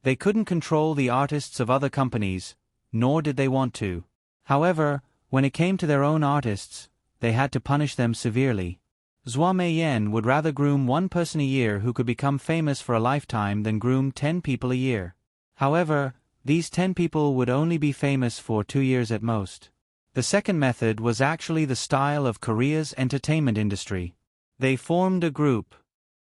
They couldn't control the artists of other companies, nor did they want to. However, when it came to their own artists, they had to punish them severely. Zhua Meiyan would rather groom one person a year who could become famous for a lifetime than groom 10 people a year. However, these 10 people would only be famous for 2 years at most. The second method was actually the style of Korea's entertainment industry. They formed a group.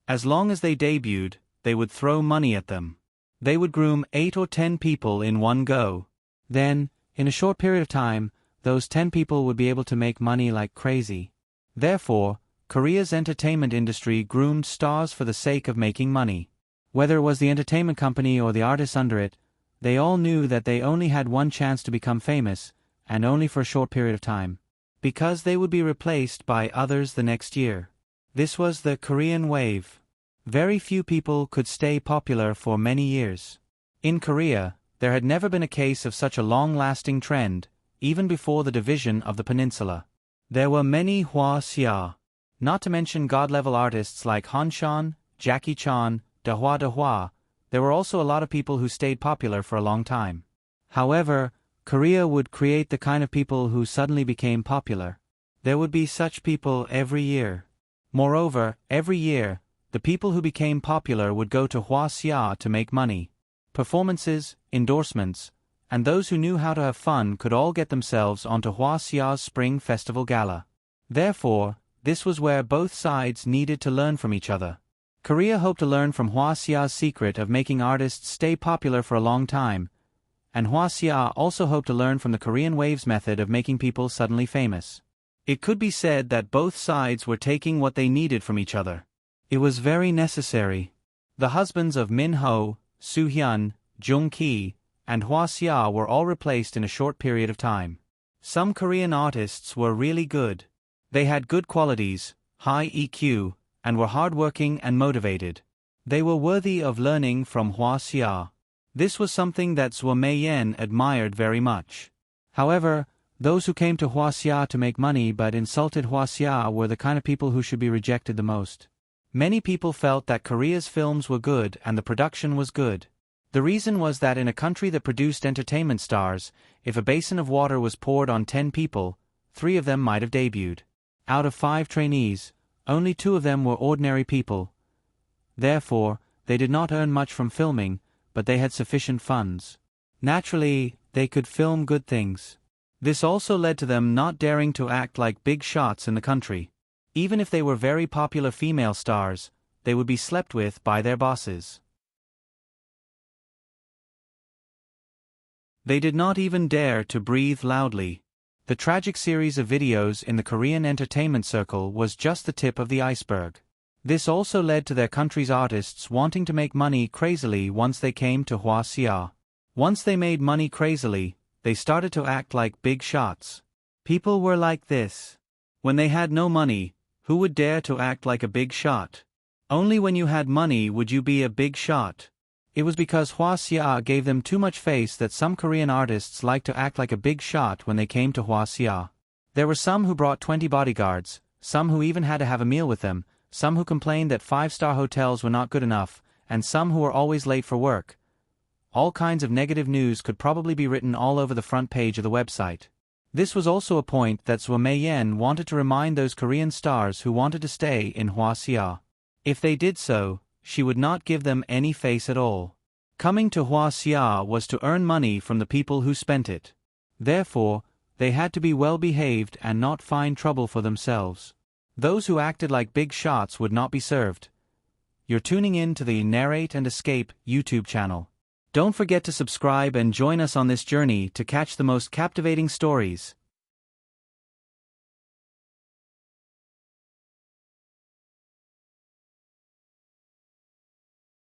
As long as they debuted, they would throw money at them. They would groom 8 or 10 people in one go. Then, in a short period of time, those 10 people would be able to make money like crazy. Therefore, Korea's entertainment industry groomed stars for the sake of making money. Whether it was the entertainment company or the artists under it, they all knew that they only had one chance to become famous, and only for a short period of time, because they would be replaced by others the next year. This was the Korean wave. Very few people could stay popular for many years. In Korea, there had never been a case of such a long-lasting trend, even before the division of the peninsula. There were many Hua Xia, not to mention god-level artists like Han Shan, Jackie Chan, Dahua Dahua. There were also a lot of people who stayed popular for a long time. However, Korea would create the kind of people who suddenly became popular. There would be such people every year. Moreover, every year, the people who became popular would go to Hua Xia to make money. Performances, endorsements, and those who knew how to have fun could all get themselves onto Hua Xia's Spring Festival Gala. Therefore, this was where both sides needed to learn from each other. Korea hoped to learn from Hua Xia's secret of making artists stay popular for a long time, and Hua Xia also hoped to learn from the Korean Wave's method of making people suddenly famous. It could be said that both sides were taking what they needed from each other. It was very necessary. The husbands of Min Ho, Soo Hyun, Jung Ki, and Hua Xia were all replaced in a short period of time. Some Korean artists were really good. They had good qualities, high EQ, and were hardworking and motivated. They were worthy of learning from Hua Xia. This was something that Zhua Meiyan admired very much. However, those who came to Hua Xia to make money but insulted Hua Xia were the kind of people who should be rejected the most. Many people felt that Korea's films were good and the production was good. The reason was that in a country that produced entertainment stars, if a basin of water was poured on 10 people, 3 of them might have debuted. Out of 5 trainees, only 2 of them were ordinary people. Therefore, they did not earn much from filming, but they had sufficient funds. Naturally, they could film good things. This also led to them not daring to act like big shots in the country. Even if they were very popular female stars, they would be slept with by their bosses. They did not even dare to breathe loudly. The tragic series of videos in the Korean entertainment circle was just the tip of the iceberg. This also led to their country's artists wanting to make money crazily once they came to Hua Xia. Once they made money crazily, they started to act like big shots. People were like this. When they had no money, who would dare to act like a big shot? Only when you had money would you be a big shot. It was because Hua Xia gave them too much face that some Korean artists liked to act like a big shot when they came to Hua Xia. There were some who brought 20 bodyguards, some who even had to have a meal with them, some who complained that 5-star hotels were not good enough, and some who were always late for work. All kinds of negative news could probably be written all over the front page of the website. This was also a point that Zhua Meiyan wanted to remind those Korean stars who wanted to stay in Hua Xia. If they did so, she would not give them any face at all. Coming to Hua Xia was to earn money from the people who spent it. Therefore, they had to be well-behaved and not find trouble for themselves. Those who acted like big shots would not be served. You're tuning in to the Narrate and Escape YouTube channel. Don't forget to subscribe and join us on this journey to catch the most captivating stories.